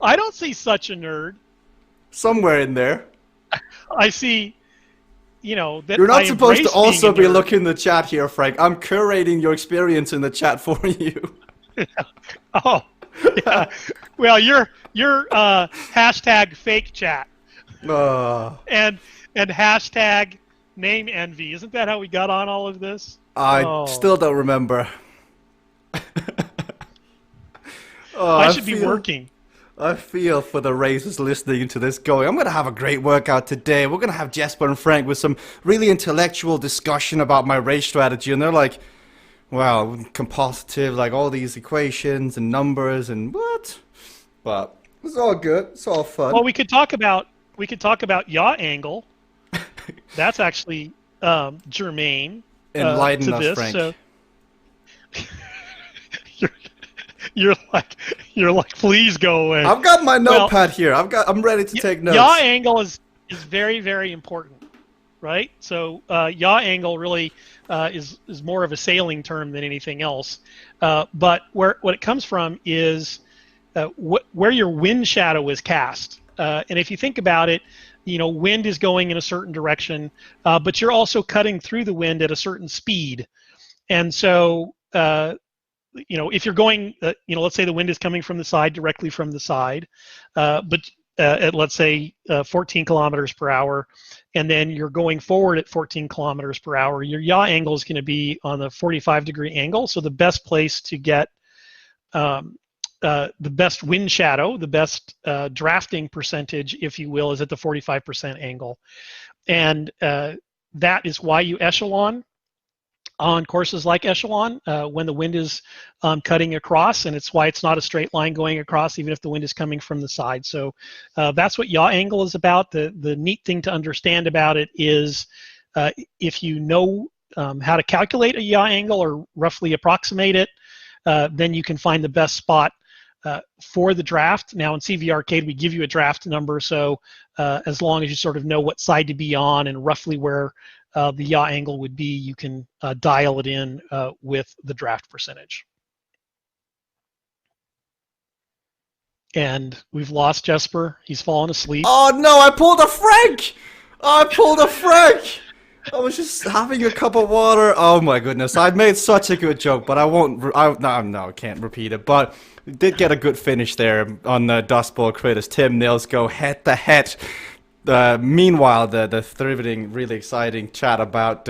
I don't see such a nerd. Somewhere in there. I see, that you're not supposed to also be nerd. looking in the chat here, Frank. I'm curating your experience in the chat for you. Oh, yeah. Well, you're hashtag fake chat. And hashtag name envy. Isn't that how we got on all of this? I still don't remember. I should be working. I feel for the racers listening to this going, I'm going to have a great workout today. We're going to have Jesper and Frank with some really intellectual discussion about my race strategy. And they're like, wow, compositive, like all these equations and numbers and what? But it's all good. It's all fun. Well, we could talk about yaw angle. That's actually germane Enlighten to us, this. Frank. So you're like, please go away. I've got my notepad here. I'm ready to take notes. Yaw angle is very, very important, right? So yaw angle really is more of a sailing term than anything else. But what it comes from is where your wind shadow is cast. And if you think about it, wind is going in a certain direction, but you're also cutting through the wind at a certain speed. And so if you're going, let's say the wind is coming from the side, directly from the side, but at, let's say, 14 kilometers per hour, and then you're going forward at 14 kilometers per hour, your yaw angle is going to be on the 45-degree angle. So the best place to get the best wind shadow, the best drafting percentage, if you will, is at the 45% angle. And that is why you echelon on courses like Echelon when the wind is cutting across, and it's why it's not a straight line going across even if the wind is coming from the side. So that's what yaw angle is about. The neat thing to understand about it is if you know how to calculate a yaw angle or roughly approximate it, then you can find the best spot for the draft. Now in CVRcade we give you a draft number, so as long as you sort of know what side to be on and roughly where the yaw angle would be, you can dial it in with the draft percentage. And we've lost Jesper. He's fallen asleep. Oh no, I pulled a Frank! I was just having a cup of water. Oh my goodness, I made such a good joke, but I won't. I can't repeat it. But we did get a good finish there on the Dust Bowl Critters. Tim Nils go head to head. Meanwhile, the riveting, really exciting chat about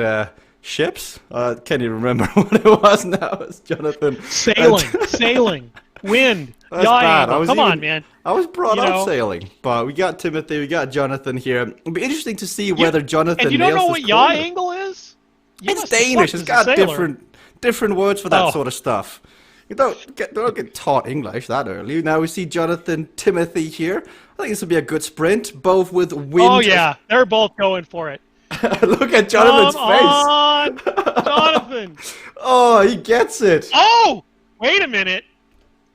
ships. Can't even remember what it was now. It's Jonathan. Sailing, wind, yaw angle. Come on, man. I was brought up sailing, but we got Timothy, we got Jonathan here. It'll be interesting to see whether Jonathan. And you don't know what yaw angle is? It's Danish. It's got different words for that sort of stuff. You don't get taught English that early. Now we see Jonathan, Timothy here. I think this will be a good sprint, both with wind. Oh yeah, they're both going for it. Look at Jonathan's face. Come on, Jonathan. Oh, he gets it. Oh, wait a minute.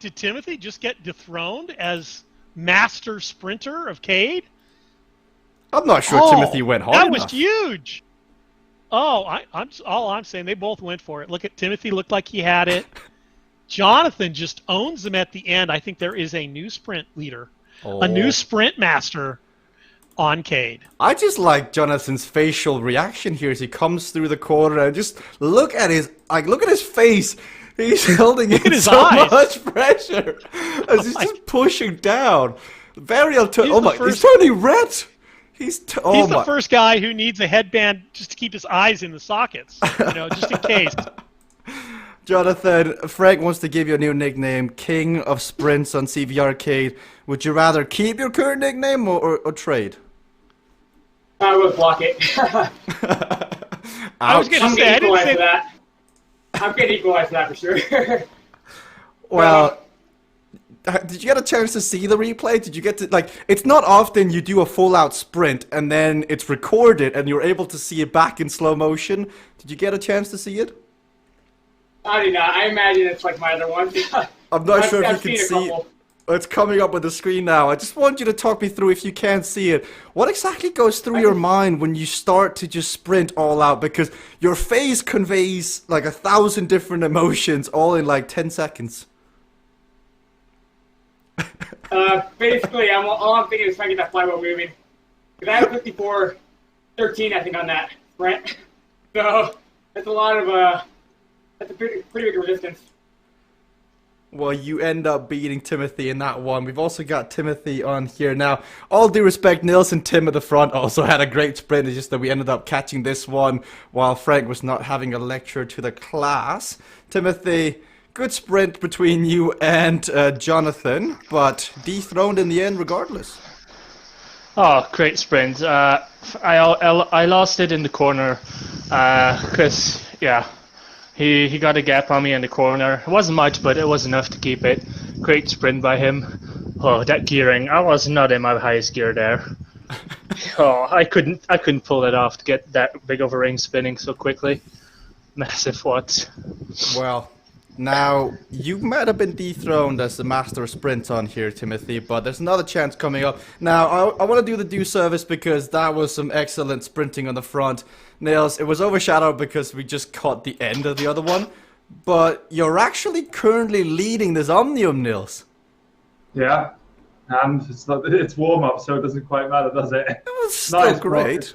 Did Timothy just get dethroned as master sprinter of CADE? I'm not sure Timothy went hard enough. That was huge. Oh, I'm saying they both went for it. Look at Timothy, looked like he had it. Jonathan just owns them at the end. I think there is a new sprint leader, a new sprint master on CADE. I just like Jonathan's facial reaction here as he comes through the corner and just look at his face. He's holding in so much pressure as he's just pushing down. Very he's turning red. He's the first guy who needs a headband just to keep his eyes in the sockets, just in case. Jonathan, Frank wants to give you a new nickname, King of Sprints on CVRcade. Would you rather keep your current nickname or trade? I would block it. I was going to I'm say, I getting didn't equalized say for that. I'm getting equalized for that for sure. Well, did you get a chance to see the replay? Did you get to, like, it's not often you do a full-out sprint and then it's recorded and you're able to see it back in slow motion. Did you get a chance to see it? I do not. I imagine it's like my other one. I'm not sure if I've you can seen a see it. couple. It's coming up on the screen now. I just want you to talk me through, if you can't see it, what exactly goes through your mind when you start to just sprint all out? Because your face conveys like 1,000 different emotions all in like 10 seconds. Basically, all I'm thinking is trying to get that flywheel moving. Because I have 54.13, I think, on that sprint. So that's a lot of that's a pretty big resistance. Well, you end up beating Timothy in that one. We've also got Timothy on here now. All due respect, Nils and Tim at the front also had a great sprint. It's just that we ended up catching this one while Frank was not having a lecture to the class. Timothy, good sprint between you and Jonathan, but dethroned in the end regardless. Oh, great sprint. I lost it in the corner because, yeah, he got a gap on me in the corner. It wasn't much, but it was enough to keep it. Great sprint by him. Oh, that gearing. I was not in my highest gear there. Oh, I couldn't pull it off to get that big of a ring spinning so quickly. Massive watts. Well, now, you might have been dethroned as the master of sprints on here, Timothy, but there's another chance coming up. Now, I want to do the due service because that was some excellent sprinting on the front. Nils, it was overshadowed because we just caught the end of the other one, but you're actually currently leading this Omnium, Nils. Yeah, and it's warm-up, so it doesn't quite matter, does it? It was still great.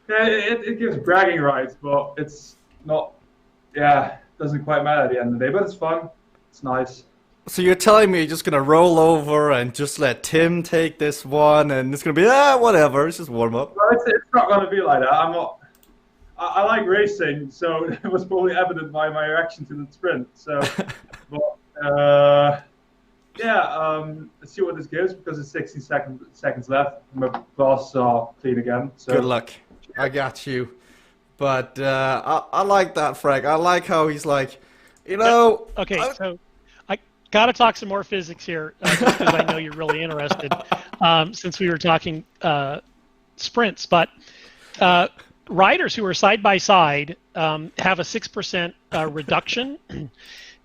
Yeah, it gives bragging rights, but it's not, yeah, doesn't quite matter at the end of the day, but it's fun. It's nice. So you're telling me you're just going to roll over and just let Tim take this one, and it's going to be, whatever, it's just warm-up? Well, it's not going to be like that. I like racing, so it was probably evident by my reaction to the sprint. So, but, let's see what this gives, because it's 60 seconds left. My glasses are clean again. So. Good luck. I got you. But I like that, Frank. I like how he's like, Okay, so I got to talk some more physics here, just because I know you're really interested, since we were talking sprints. But riders who are side by side have a 6% reduction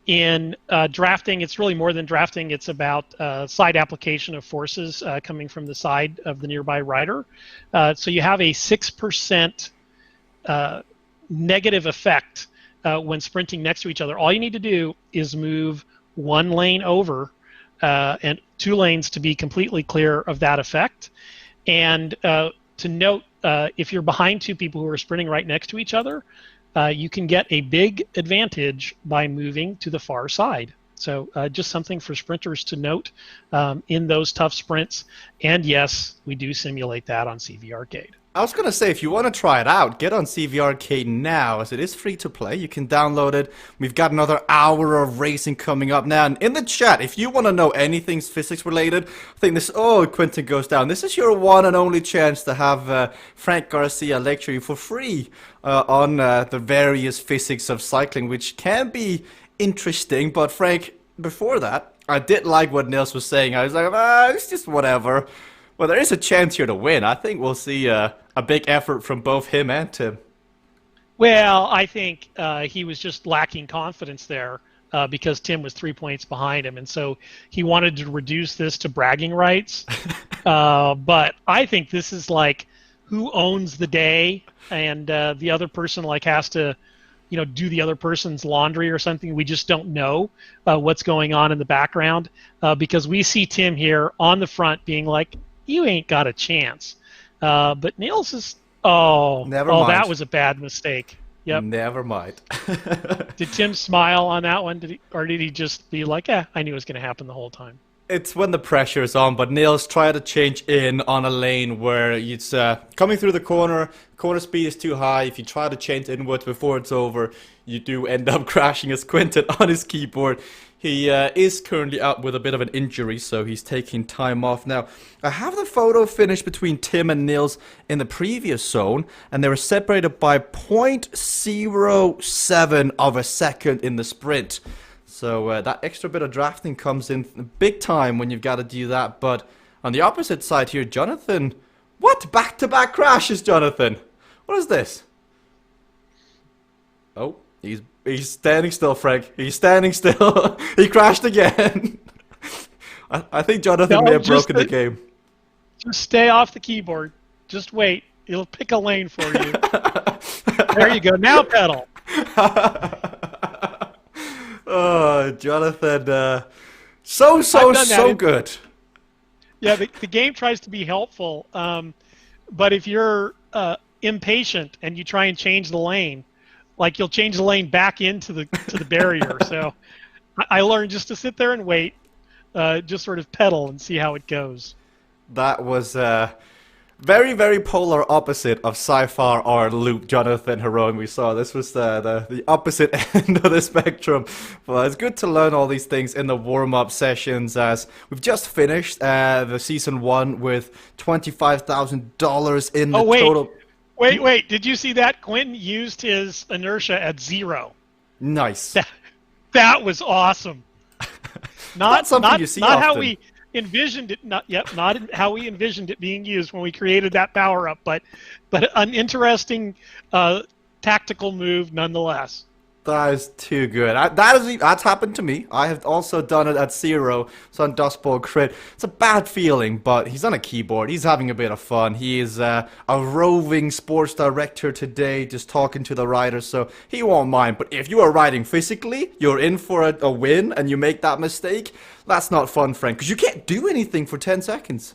in drafting. It's really more than drafting. It's about side application of forces coming from the side of the nearby rider. So you have a 6% negative effect when sprinting next to each other. All you need to do is move one lane over and 2 lanes to be completely clear of that effect. And to note, if you're behind 2 people who are sprinting right next to each other, you can get a big advantage by moving to the far side. So just something for sprinters to note in those tough sprints. And yes, we do simulate that on CVRcade. I was going to say, if you want to try it out, get on CVRcade now, as it is free to play. You can download it. We've got another hour of racing coming up now. And in the chat, if you want to know anything physics related, I think this, Quentin goes down. This is your one and only chance to have Frank Garcia lecture you for free on the various physics of cycling, which can be interesting. But Frank, before that, I did like what Nils was saying. I was like, it's just whatever. Well, there is a chance here to win. I think we'll see a big effort from both him and Tim. Well, I think he was just lacking confidence there because Tim was 3 points behind him. And so he wanted to reduce this to bragging rights. But I think this is like who owns the day, and the other person like has to do the other person's laundry or something. We just don't know what's going on in the background because we see Tim here on the front being like, you ain't got a chance. But Nils is, Never mind. That was a bad mistake. Yep. Never mind. Did Tim smile on that one? Did he just be like, I knew it was going to happen the whole time? It's when the pressure's on, but Niels try to change in on a lane where it's coming through the corner speed is too high. If you try to change inwards before it's over, you do end up crashing as Quinton on his keyboard. He is currently out with a bit of an injury, so he's taking time off now. I have the photo finish between Tim and Niels in the previous zone, and they were separated by 0.07 of a second in the sprint. So that extra bit of drafting comes in big time when you've got to do that. But on the opposite side here, Jonathan... What? Back-to-back crashes, Jonathan? What is this? Oh, he's standing still, Frank. He's standing still. He crashed again. I think Jonathan may have broken the game. Just stay off the keyboard. Just wait. It'll pick a lane for you. There you go. Now pedal. Oh, Jonathan, so good. Yeah, the game tries to be helpful, but if you're impatient and you try and change the lane, like you'll change the lane back into the barrier. So I learned just to sit there and wait, just sort of pedal and see how it goes. That was very, very polar opposite of Sci-Fi or Loop Jonathan Heroin we saw. This was the opposite end of the spectrum. But it's good to learn all these things in the warm-up sessions, as we've just finished the Season 1 with $25,000 in the total. Wait, did you see that? Quentin used his inertia at 0. Nice. That was awesome. Not something you see not often. How we envisioned it, not how we envisioned it being used when we created that power up, but an interesting tactical move nonetheless. That is too good. That's happened to me. I have also done it at 0, so on Dust Bowl Crit. It's a bad feeling, but he's on a keyboard. He's having a bit of fun. He is a roving sports director today, just talking to the riders, so he won't mind. But if you are riding physically, you're in for a win, and you make that mistake, that's not fun, Frank, because you can't do anything for 10 seconds.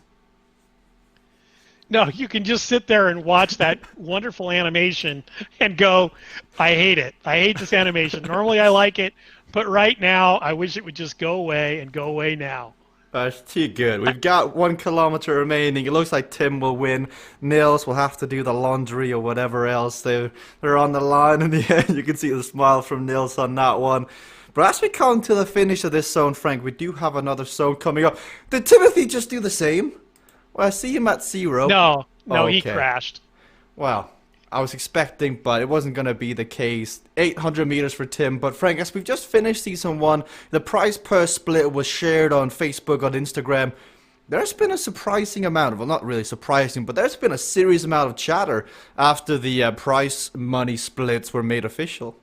No, you can just sit there and watch that wonderful animation and go, I hate it. I hate this animation. Normally I like it, but right now I wish it would just go away and go away now. That's too good. We've got 1 kilometer remaining. It looks like Tim will win. Niels will have to do the laundry or whatever else. They're on the line in the end. You can see the smile from Niels on that one. But as we come to the finish of this zone, Frank, we do have another zone coming up. Did Timothy just do the same? Well, I see him at 0. No, okay. He crashed. Well, I was expecting, but it wasn't going to be the case. 800 meters for Tim. But Frank, as we've just finished Season 1, the prize per split was shared on Facebook, on Instagram. There's been a surprising amount of, well, not really surprising, but there's been a serious amount of chatter after the prize money splits were made official.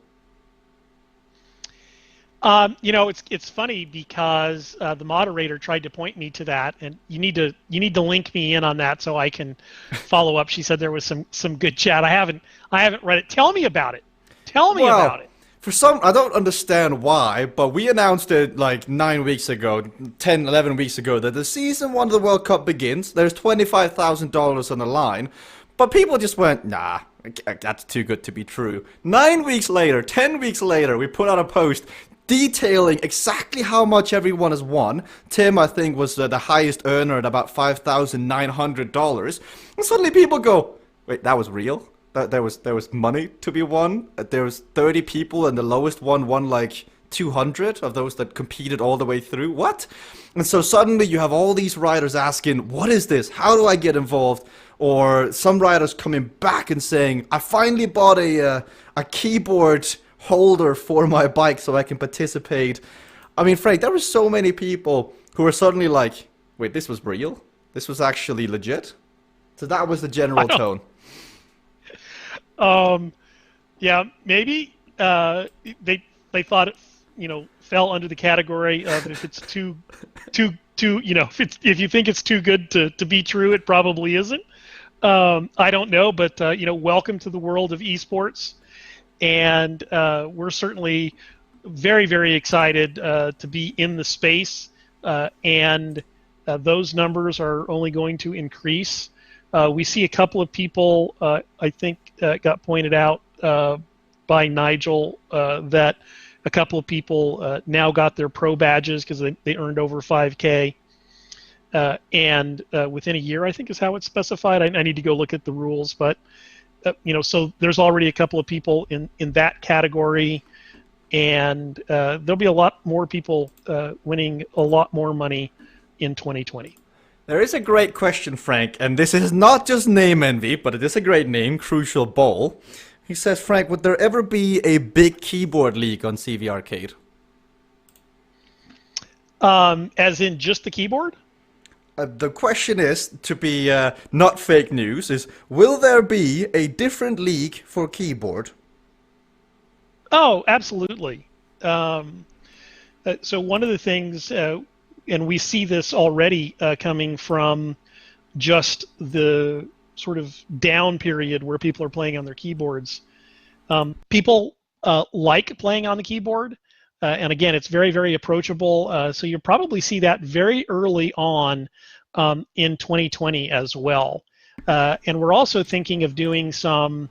It's funny because the moderator tried to point me to that, and you need to link me in on that so I can follow up. She said there was some good chat. I haven't read it. Tell me about it. About it. For some, I don't understand why, but we announced it like 9 weeks ago, 10, 11 weeks ago, that the Season 1 of the World Cup begins. There's $25,000 on the line, but people just went, nah, that's too good to be true. 9 weeks later, 10 weeks later, we put out a post detailing exactly how much everyone has won. Tim, I think, was the highest earner at about $5,900. And suddenly people go, wait, that was real? There was money to be won? There was 30 people and the lowest one won like 200 of those that competed all the way through? What? And so suddenly you have all these riders asking, what is this? How do I get involved? Or some riders coming back and saying, I finally bought a keyboard holder for my bike so I can participate. I mean, Frank, there were so many people who were suddenly like, wait, this was real? This was actually legit? So that was the general tone. Yeah, maybe they thought it, fell under the category of if it's too, if you think it's too good to be true, it probably isn't. I don't know, but welcome to the world of esports. And we're certainly very, very excited to be in the space, and those numbers are only going to increase. We see a couple of people, I think got pointed out by Nigel, that a couple of people now got their pro badges because they earned over 5K. and within a year, I think is how it's specified. I need to go look at the rules, but so there's already a couple of people in that category, and there'll be a lot more people winning a lot more money in 2020. There is a great question, Frank, and this is not just name envy, but it is a great name, Crucial Bowl. He says, Frank, would there ever be a big keyboard league on CVRcade? As in just the keyboard? The question is, to be not fake news, is will there be a different league for keyboard? Oh, absolutely. So one of the things, and we see this already coming from just the sort of down period where people are playing on their keyboards. People like playing on the keyboard, and again, it's very, very approachable. So you'll probably see that very early on in 2020 as well. And we're also thinking of doing some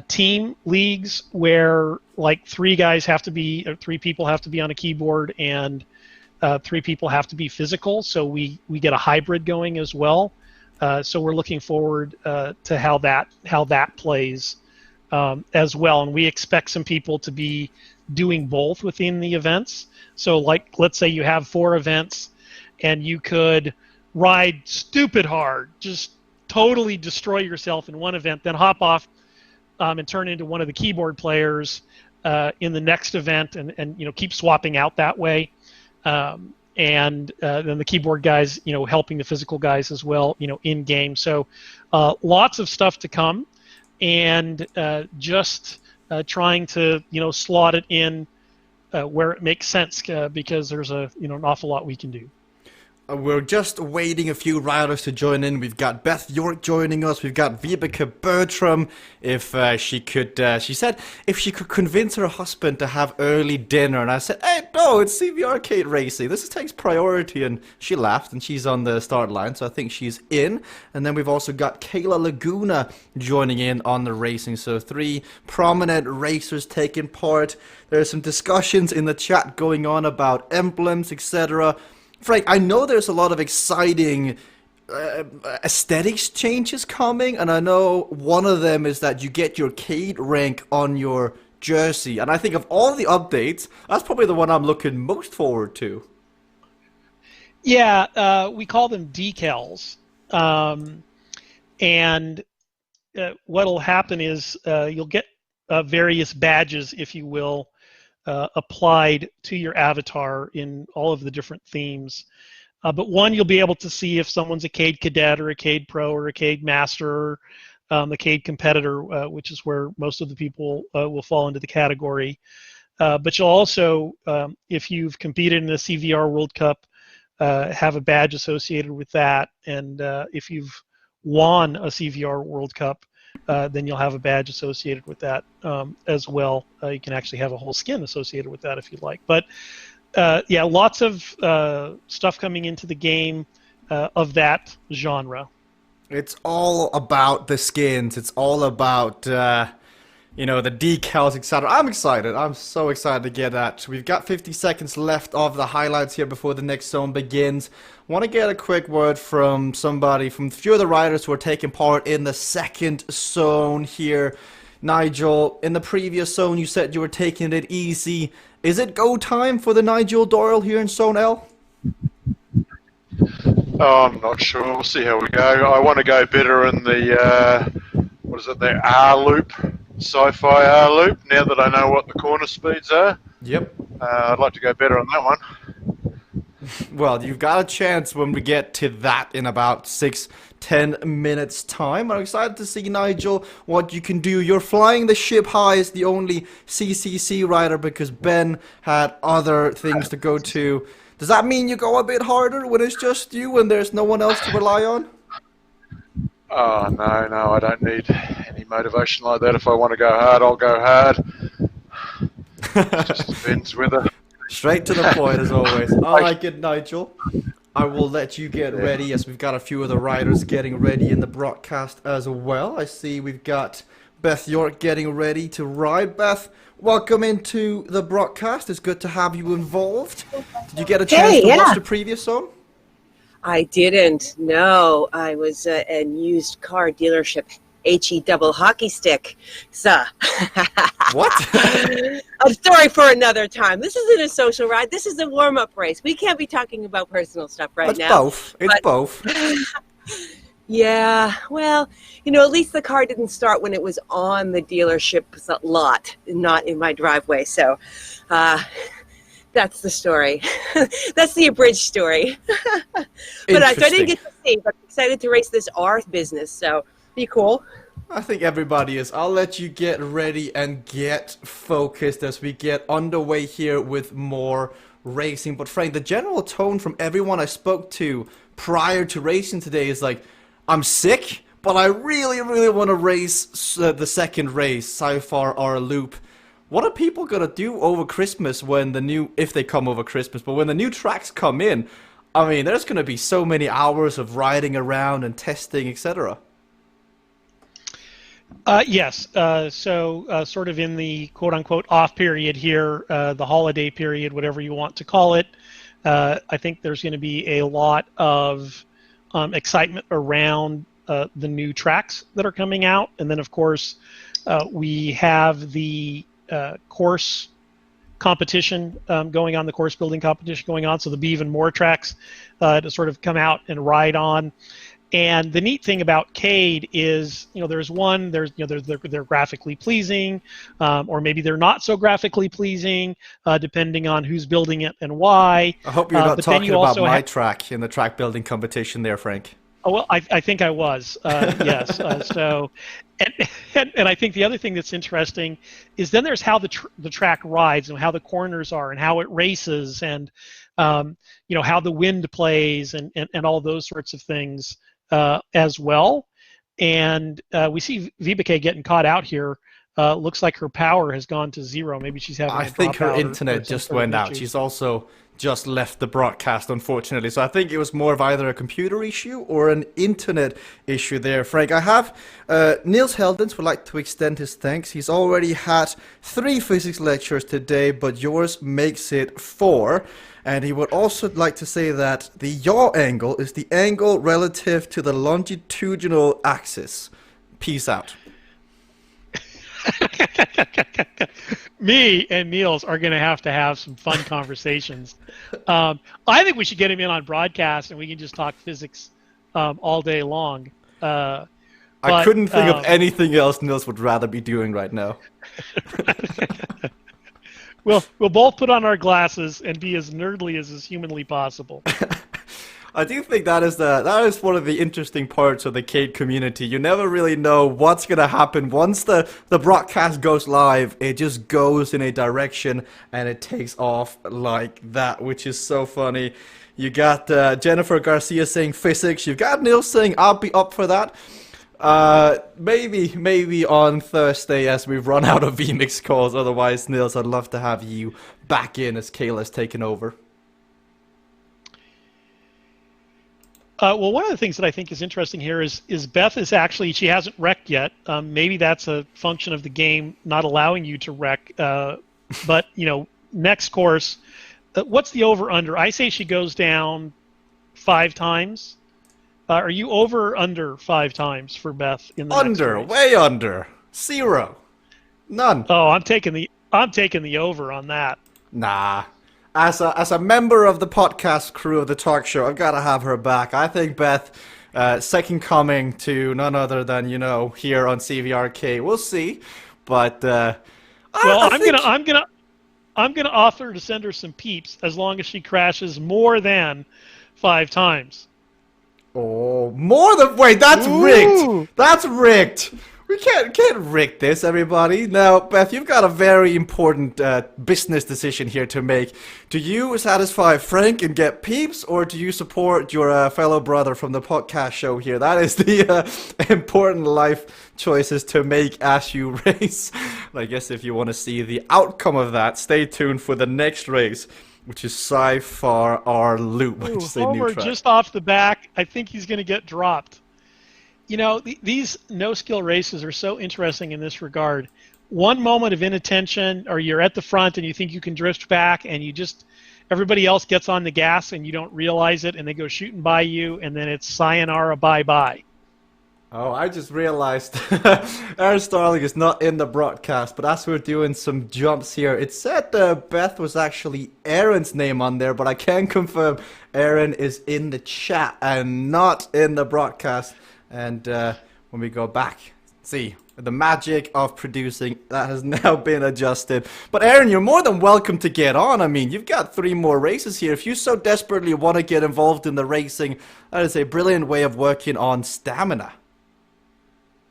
team leagues where like three people have to be on a keyboard, and 3 people have to be physical. So we get a hybrid going as well. So we're looking forward to how that plays as well. And we expect some people to be doing both within the events. So like, let's say you have 4 events and you could ride stupid hard, just totally destroy yourself in one event, then hop off and turn into one of the keyboard players in the next event, and keep swapping out that way. And then the keyboard guys, helping the physical guys as well, in game. So lots of stuff to come, and just trying to, slot it in where it makes sense, because there's an awful lot we can do. We're just waiting a few riders to join in. We've got Beth York joining us. We've got Vibeke Bertram. She said if she could convince her husband to have early dinner. And I said, hey, no, it's CVRcade racing. This takes priority. And she laughed, and she's on the start line. So I think she's in. And then we've also got Kayla Laguna joining in on the racing. So 3 prominent racers taking part. There's some discussions in the chat going on about emblems, etc. Frank, I know there's a lot of exciting aesthetics changes coming, and I know one of them is that you get your Cade rank on your jersey. And I think of all the updates, that's probably the one I'm looking most forward to. Yeah, we call them decals. And what'll happen is you'll get various badges, if you will, applied to your avatar in all of the different themes. But one, you'll be able to see if someone's a Cade Cadet or a Cade Pro or a Cade Master or a Cade Competitor, which is where most of the people will fall into the category. But you'll also, if you've competed in a CVR World Cup, have a badge associated with that. And if you've won a CVR World Cup, then you'll have a badge associated with that as well. You can actually have a whole skin associated with that if you'd like. But yeah, lots of stuff coming into the game of that genre. It's all about the skins. It's all about the decals, etc. I'm excited. I'm so excited to get that. We've got 50 seconds left of the highlights here before the next zone begins. Want to get a quick word from somebody, from a few of the riders who are taking part in the second zone here. Nigel, in the previous zone, you said you were taking it easy. Is it go time for the Nigel Doyle here in Zone L? Oh, I'm not sure. We'll see how we go. I want to go better in the, the R loop, sci-fi R loop, now that I know what the corner speeds are. Yep. I'd like to go better on that one. Well, you've got a chance when we get to that in about 6-10 minutes time. I'm excited to see, Nigel, what you can do. You're flying the ship high as the only CCC rider because Ben had other things to go to. Does that mean you go a bit harder when it's just you and there's no one else to rely on? Oh, no, I don't need any motivation like that. If I want to go hard, I'll go hard. It just depends whether... Straight to the point, as always. I like it, Nigel. I will let you get ready, as we've got a few of the riders getting ready in the broadcast as well. I see we've got Beth York getting ready to ride. Beth, welcome into the broadcast. It's good to have you involved. Did you get a chance to watch the previous zone? I didn't. No, I was a used car dealership. HE double hockey stick. So, What? a story for another time. This isn't a social ride. This is a warm-up race. We can't be talking about personal stuff right It's now. both. It's but- both. Yeah, well, at least the car didn't start when it was on the dealership lot, not in my driveway. So, that's the story. That's the abridged story. But so I didn't get to see, but I'm excited to race this Arth business. So, be cool. I think everybody is. I'll let you get ready and get focused as we get underway here with more racing. But Frank, the general tone from everyone I spoke to prior to racing today is like, I'm sick, but I really, really want to race the second race, Sci-Fi or Loop. What are people going to do over Christmas when if they come over Christmas, but when the new tracks come in? I mean, there's going to be so many hours of riding around and testing, etc. Yes. So sort of in the quote-unquote off period here, the holiday period, whatever you want to call it, I think there's going to be a lot of excitement around the new tracks that are coming out. And then, of course, we have the course competition going on, the course building competition going on. So there'll be even more tracks to sort of come out and ride on. And the neat thing about CADE is, they're graphically pleasing, or maybe they're not so graphically pleasing, depending on who's building it and why. I hope you're not talking about my track in the track building competition there, Frank. Oh, well, I think I was, yes. And I think the other thing that's interesting is then there's how the track rides and how the corners are and how it races and, how the wind plays and all those sorts of things. As well, and we see CVRcade getting caught out here. Looks like her power has gone to zero. Maybe she's having. I think her internet just went out. She's also just left the broadcast, unfortunately. So I think it was more of either a computer issue or an internet issue there, Frank. I have Niels Heldens would like to extend his thanks. He's already had 3 physics lectures today, but yours makes it 4. And he would also like to say that the yaw angle is the angle relative to the longitudinal axis. Peace out. Me and Niels are going to have some fun conversations. I think we should get him in on broadcast and we can just talk physics all day long. I couldn't think of anything else Niels would rather be doing right now. We'll both put on our glasses and be as nerdly as is humanly possible. I do think that is one of the interesting parts of the CADE community. You never really know what's going to happen. Once the broadcast goes live, it just goes in a direction and it takes off like that, which is so funny. You got Jennifer Garcia saying physics. You've got Neil saying I'll be up for that. Maybe on Thursday as we've run out of VMix calls. Otherwise, Nils, I'd love to have you back in as Kayla's taken over. Well, one of the things that I think is interesting here is Beth is actually, she hasn't wrecked yet. Maybe that's a function of the game not allowing you to wreck. But, next course, what's the over-under? I say she goes down 5 times. Are you over or under 5 times for Beth in the next race? Way under. 0. None. Oh, I'm taking the over on that. Nah. As a member of the podcast crew of the talk show, I've got to have her back. I think Beth, second coming to none other than here on CVRcade. We'll see, but I'm gonna offer to send her some peeps as long as she crashes more than 5 times. Oh, more than wait, that's rigged. That's rigged. We can't rig this, everybody. Now, Beth, you've got a very important business decision here to make. Do you satisfy Frank and get peeps, or do you support your fellow brother from the podcast show here? That is the important life choices to make as you race. I guess if you want to see the outcome of that, stay tuned for the next race, which is Sci-Fi or Loop, which is a new track. Just off the back, I think he's going to get dropped. These no-skill races are so interesting in this regard. One moment of inattention, or you're at the front and you think you can drift back, and you just everybody else gets on the gas and you don't realize it, and they go shooting by you, and then it's sayonara, bye-bye. Oh, I just realized Aaron Starling is not in the broadcast, but as we're doing some jumps here, it said Beth was actually Aaron's name on there, but I can confirm Aaron is in the chat and not in the broadcast. And when we go back, see, the magic of producing, that has now been adjusted. But Aaron, you're more than welcome to get on. I mean, you've got 3 more races here. If you so desperately want to get involved in the racing, that is a brilliant way of working on stamina.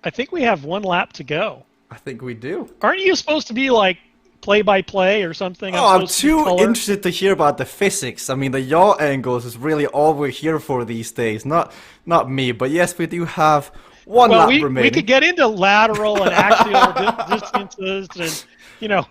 I think we have 1 lap to go. I think we do. Aren't you supposed to be like play-by-play or something? Oh, I'm too interested to hear about the physics. I mean, the yaw angles is really all we're here for these days. Not me, but yes, we do have 1 lap remaining. We could get into lateral and axial distances, and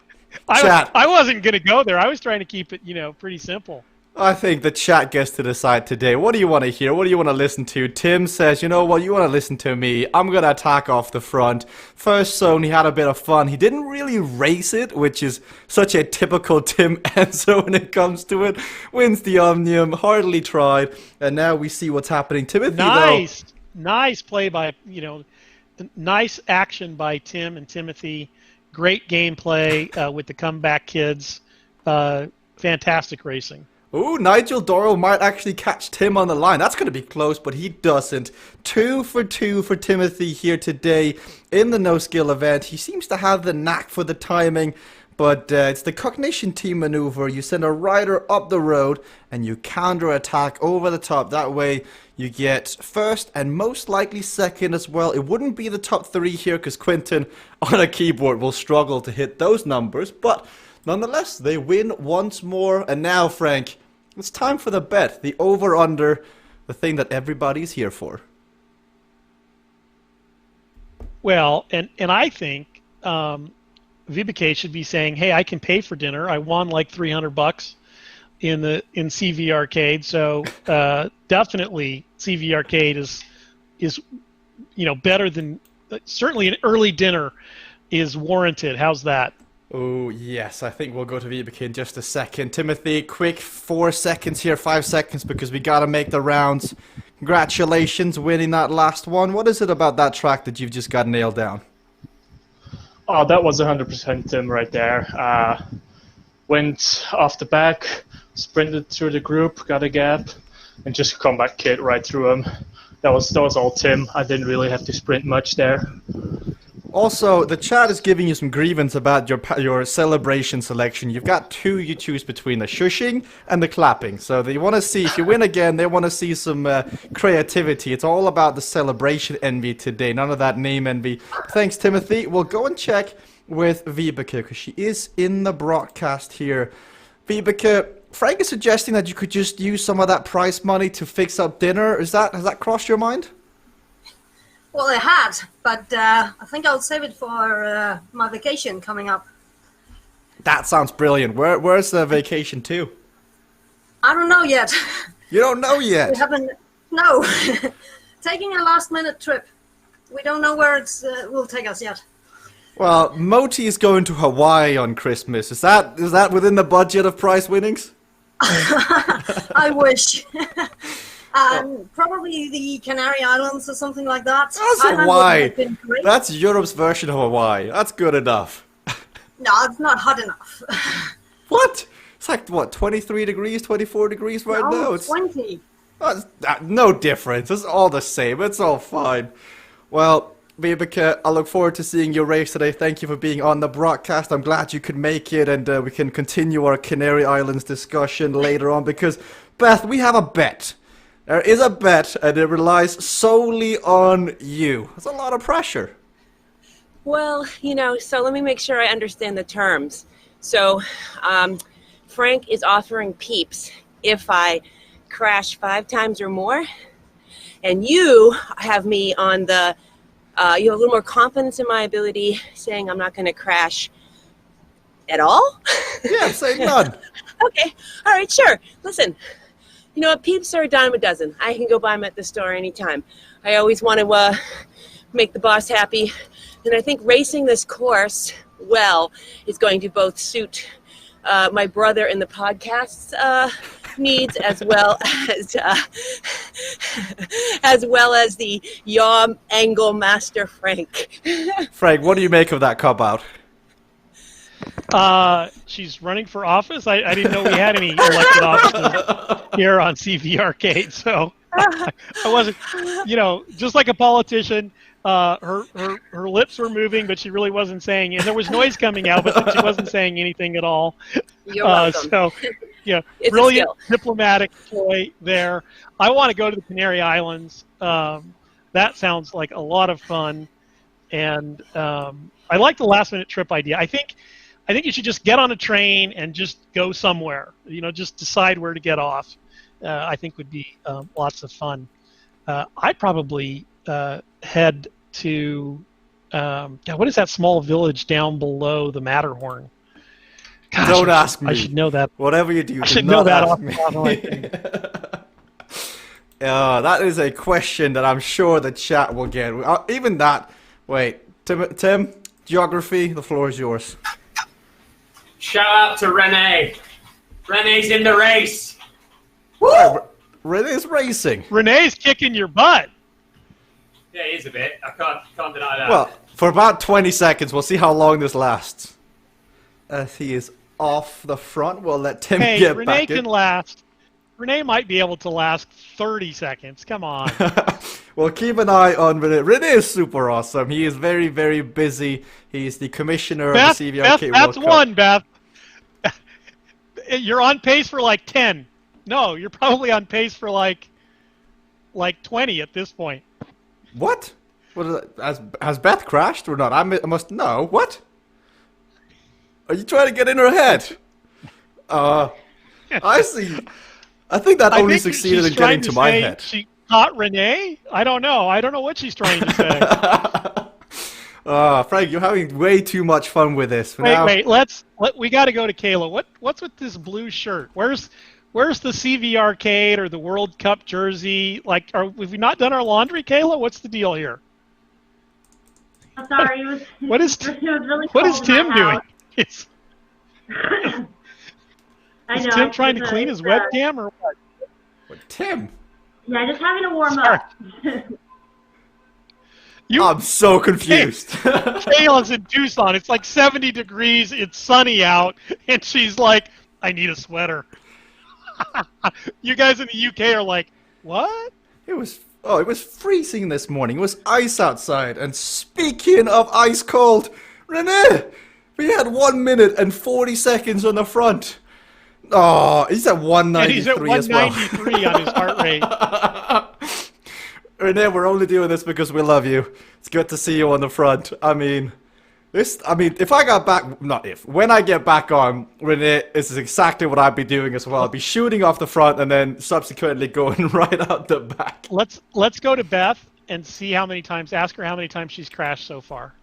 I wasn't going to go there. I was trying to keep it, pretty simple. I think the chat gets to decide today. What do you want to hear? What do you want to listen to? Tim says, you know what, you want to listen to me. I'm going to attack off the front. First zone, he had a bit of fun. He didn't really race it, which is such a typical Tim answer when it comes to it. Wins the Omnium, hardly tried. And now we see what's happening. Timothy, Nice play by, nice action by Tim and Timothy. Great gameplay with the comeback kids. Fantastic racing. Ooh, Nigel Doyle might actually catch Tim on the line. That's going to be close, but he doesn't. 2 for 2 for Timothy here today in the no-skill event. He seems to have the knack for the timing, but it's the cognition team maneuver. You send a rider up the road, and you counter-attack over the top. That way, you get first and most likely second as well. It wouldn't be the top 3 here, because Quentin on a keyboard will struggle to hit those numbers, but nonetheless, they win once more. And now, Frank, it's time for the bet, the over-under, the thing that everybody's here for. Well, and I think Vibeke should be saying, "Hey, I can pay for dinner. I won like $300 in CVRcade, so definitely CVRcade is better than certainly an early dinner is warranted." How's that? Oh, yes, I think we'll go to Vibeke in just a second. Timothy, quick 4 seconds here, 5 seconds, because we got to make the rounds. Congratulations winning that last one. What is it about that track that you've just got nailed down? Oh, that was 100% Tim right there. Went off the back, sprinted through the group, got a gap, and just comeback kit right through him. That was all Tim. I didn't really have to sprint much there. Also, the chat is giving you some grievance about your celebration selection. You've got 2 you choose between, the shushing and the clapping. So they want to see, if you win again, they want to see some creativity. It's all about the celebration envy today, none of that name envy. Thanks, Timothy. We'll go and check with Vibeke, because she is in the broadcast here. Vibeke, Frank is suggesting that you could just use some of that prize money to fix up dinner. Has that crossed your mind? Well, it had, but I think I'll save it for my vacation coming up. That sounds brilliant. Where's the vacation to? I don't know yet. You don't know yet? We haven't. No. Taking a last-minute trip. We don't know where it will take us yet. Well, Moti is going to Hawaii on Christmas. Is that within the budget of prize winnings? I wish. Probably the Canary Islands or something like that. That's Hawaii. That's Europe's version of Hawaii. That's good enough. No, it's not hot enough. What? It's like, what, 23 degrees, 24 degrees right now? It's 20. No difference. It's all the same. It's all fine. Well, Vibeke, I look forward to seeing your race today. Thank you for being on the broadcast. I'm glad you could make it, and we can continue our Canary Islands discussion later on, because, Beth, we have a bet. There is a bet, and it relies solely on you. That's a lot of pressure. Well, so let me make sure I understand the terms. So, Frank is offering peeps if I crash 5 times or more, and you have me on the, you have a little more confidence in my ability, saying I'm not going to crash at all? Yeah, say none. Okay, all right, sure. Listen. You know what, peeps are a dime a dozen. I can go buy them at the store anytime. I always want to make the boss happy. And I think racing this course well is going to both suit my brother in the podcast's needs, as well as the yaw angle master Frank. Frank, what do you make of that cop out? She's running for office. I didn't know we had any elected offices here on CVRcade, so I wasn't, just like a politician. Her lips were moving, but she really wasn't saying, and there was noise coming out, but she wasn't saying anything at all. You're welcome. So, It's brilliant diplomatic ploy there. I want to go to the Canary Islands. That sounds like a lot of fun, and I like the last minute trip idea. I think you should just get on a train and just go somewhere. Just decide where to get off. I think would be lots of fun. I'd probably head to what is that small village down below the Matterhorn? Gosh, Don't ask me. I should know that. Whatever you do, I should do know not that ask off me. the top of my head. That is a question that I'm sure the chat will get. Even that. Wait, Tim, geography. The floor is yours. Shout out to Renee. Renee's in the race. Woo! Renee's racing. Renee's kicking your butt. Yeah, he is a bit. I can't deny that. Well, for about 20 seconds, we'll see how long this lasts. As he is off the front, we'll let Tim get Renee back can in. last. Renee might be able to last 30 seconds. Come on. Well, keep an eye on Renee. Renee is super awesome. He is very, very busy. He's the commissioner of the CVRcade World That's Cup. one, Beth. You're on pace for like 10. No, you're probably on pace for like 20 at this point. What? What is that? Has Beth crashed or not? I must know. What? Are you trying to get in her head? I see. I think that only think succeeded she's in getting trying to my say head. She caught Renee? I don't know. I don't know what she's trying to say. Frank, you're having way too much fun with this. Wait. We got to go to Kayla. What's with this blue shirt? Where's the CVRcade or the World Cup jersey? Have we not done our laundry, Kayla? What's the deal here? I'm sorry. It was really What is cold in Tim my doing? house. Is I know. Tim trying to it's, clean his it's, webcam or what? Tim? Yeah, just having to warm Sorry. up. I'm so confused. Kayla's in Tucson. It's like 70 degrees. It's sunny out, and she's like, "I need a sweater." You guys in the UK are like, "What?" It was freezing this morning. It was ice outside. And speaking of ice cold, Renee, we had 1 minute and 40 seconds on the front. Oh, he's at 193 And he's at as well. 193 on his heart rate. Renee, we're only doing this because we love you. It's good to see you on the front. When I get back on, Renee, this is exactly what I'd be doing as well. I'd be shooting off the front and then subsequently going right out the back. Let's go to Beth and see how many times. Ask her how many times she's crashed so far.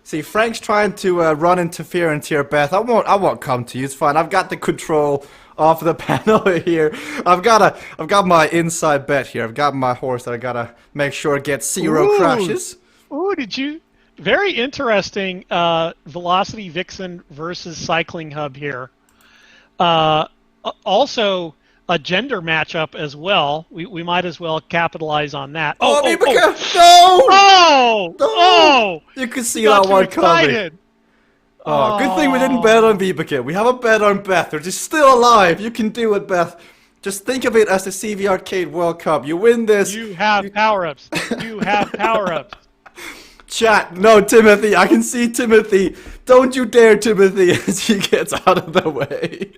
See, Frank's trying to run interference here, Beth. I won't come to you. It's fine. I've got the control of the panel here. I've got my inside bet here. I've got my horse that I gotta make sure it gets zero crashes. Ooh, did you? Very interesting. Velocity Vixen versus Cycling Hub here. Also, a gender matchup as well. We might as well capitalize on that. No! Oh! You can see Got that too one coming. excited. Good thing we didn't bet on Vibeke. We have a bet on Beth. They're just still alive. You can do it, Beth. Just think of it as the CVRcade World Cup. You win this. You have power-ups. You have power-ups. Chat, no, Timothy. I can see Timothy. Don't you dare, Timothy, as he gets out of the way.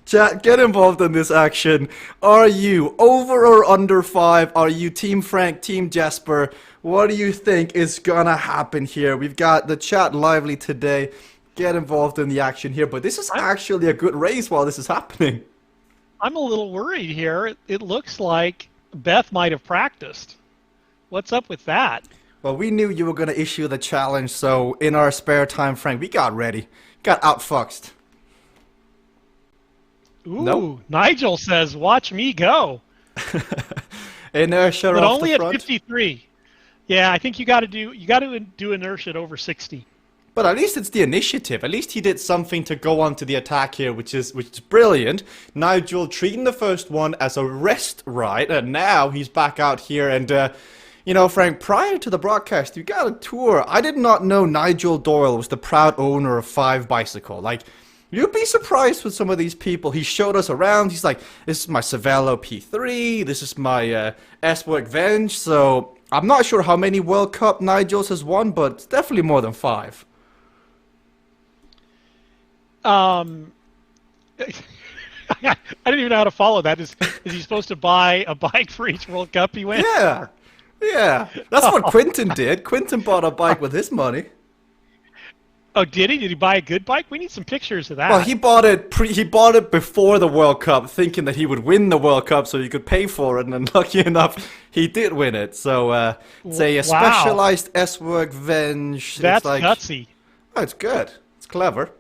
Chat, get involved in this action. Are you over or under 5? Are you Team Frank, Team Jasper? What do you think is gonna happen here? We've got the chat lively today. Get involved in the action here. But this is actually a good race while this is happening. I'm a little worried here. It looks like Beth might have practiced. What's up with that? Well, we knew you were gonna issue the challenge, so in our spare time, Frank, we got ready. Got outfoxed. Ooh, Nope. Nigel says, "Watch me go." Inertia But off only the at front. 53. Yeah, I think you got to do inertia at over 60. But at least it's the initiative. At least he did something to go on to the attack here, which is brilliant. Nigel treating the first one as a rest ride, and now he's back out here. And, you know, Frank, prior to the broadcast, you got a tour. I did not know Nigel Doyle was the proud owner of 5 Bicycle. Like, you'd be surprised with some of these people. He showed us around. He's like, this is my Cervelo P3. This is my S-Work Venge. So I'm not sure how many World Cup Nigels has won, but it's definitely more than 5. I didn't even know how to follow that. Is he supposed to buy a bike for each World Cup he wins? Yeah. Yeah. That's what Quinton did. Quinton bought a bike with his money. Oh, did he? Did he buy a good bike? We need some pictures of that. Well, he bought it before the World Cup, thinking that he would win the World Cup so he could pay for it, and then lucky enough, he did win it. So, it's a specialized S-Work Venge. That's it's like, gutsy. Oh, it's good. It's clever.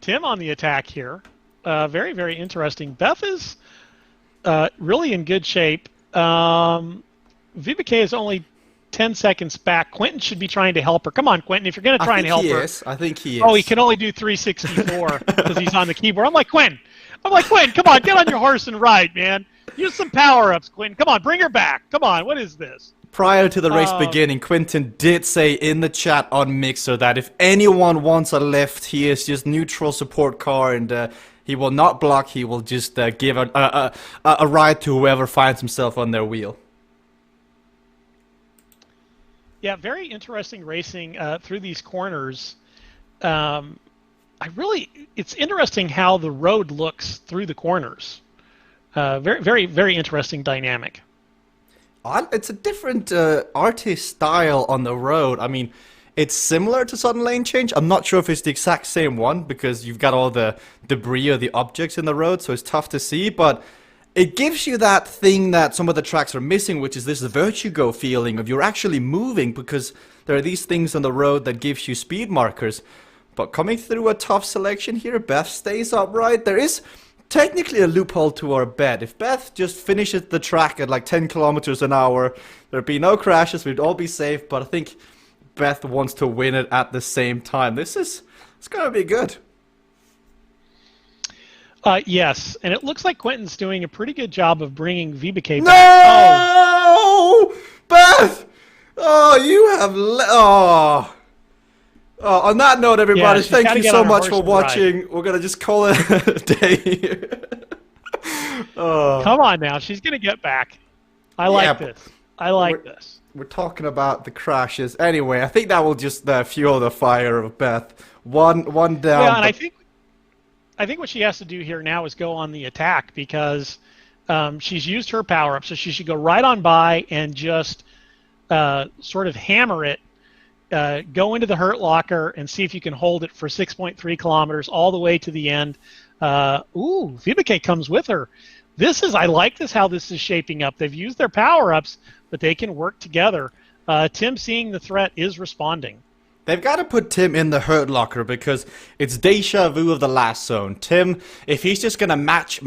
Tim on the attack here. Very, very interesting. Beth is really in good shape. Vibeke is only 10 seconds back. Quentin should be trying to help her. Come on, Quentin, if you're going to try and help her. I think he is. Oh, he can only do 364 because he's on the keyboard. I'm like, Quentin, come on, get on your horse and ride, man. Use some power-ups, Quentin. Come on, bring her back. Come on, what is this? Prior to the race beginning, Quinton did say in the chat on Mixer that if anyone wants a lift, he is just neutral support car, and he will not block. He will just give a ride to whoever finds himself on their wheel. Yeah, very interesting racing through these corners. It's interesting how the road looks through the corners. Very, very, very interesting dynamic. It's a different artist style on the road. I mean, it's similar to Sudden Lane Change. I'm not sure if it's the exact same one because you've got all the debris or the objects in the road, so it's tough to see. But it gives you that thing that some of the tracks are missing, which is this vertigo feeling of you're actually moving because there are these things on the road that gives you speed markers. But coming through a tough selection here, Beth stays upright. There is technically a loophole to our bet. If Beth just finishes the track at like 10 kilometers an hour, there'd be no crashes, we'd all be safe, but I think Beth wants to win it at the same time. It's gonna be good. Yes, and it looks like Quentin's doing a pretty good job of bringing Vibeke back. No! Beth! Oh, you have... on that note, everybody, thank you so much for watching. We're going to just call it a day here. Come on now. She's going to get back. I like this. We're talking about the crashes. Anyway, I think that will just fuel the fire of Beth. One down. Yeah, and I think what she has to do here now is go on the attack because she's used her power-up, so she should go right on by and just sort of hammer it. Go into the hurt locker and see if you can hold it for 6.3 kilometers all the way to the end. Vibeke comes with her. I like this, how this is shaping up. They've used their power-ups, but they can work together. Tim, seeing the threat, is responding. They've got to put Tim in the hurt locker because it's deja vu of the last zone. Tim, if he's just going to match,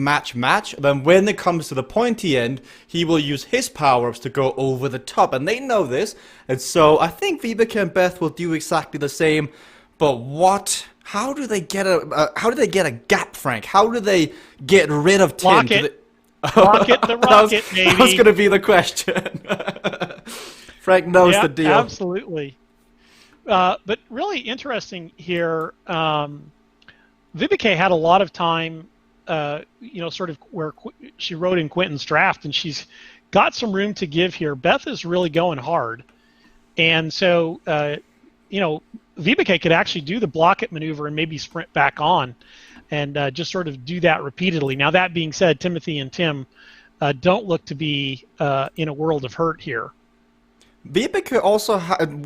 then when it comes to the pointy end, he will use his power-ups to go over the top. And they know this. And so I think Vibeke and Beth will do exactly the same. But how do they get a gap, Frank? How do they get rid of Tim? Rocket the rocket, baby. That was going to be the question. Frank knows the deal. Absolutely. But really interesting here, Vibeke had a lot of time, sort of where she rode in Quentin's draft, and she's got some room to give here. Beth is really going hard. And so, Vibeke could actually do the block it maneuver and maybe sprint back on and just sort of do that repeatedly. Now, that being said, Timothy and Tim don't look to be in a world of hurt here. Vibeke also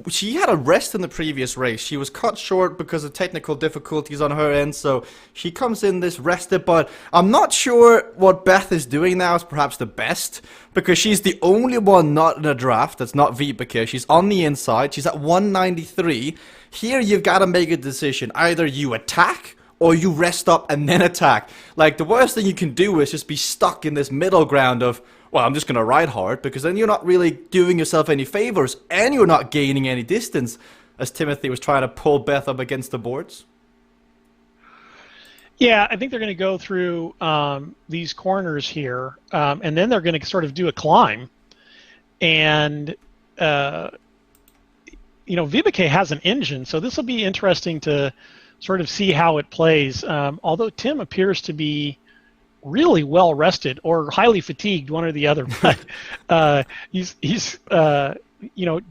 she had a rest in the previous race. She was cut short because of technical difficulties on her end, so she comes in this rested, but I'm not sure what Beth is doing now is perhaps the best, because she's the only one not in a draft that's not Vibeke. She's on the inside, she's at 193. Here you've got to make a decision. Either you attack or you rest up and then attack. Like, the worst thing you can do is just be stuck in this middle ground of, well, I'm just going to ride hard, because then you're not really doing yourself any favors, and you're not gaining any distance. as Timothy was trying to pull Beth up against the boards? Yeah, I think they're going to go through these corners here, and then they're going to sort of do a climb. And, Vibeke has an engine, so this will be interesting to sort of see how it plays. Although Tim appears to be really well rested or highly fatigued, one or the other, but he's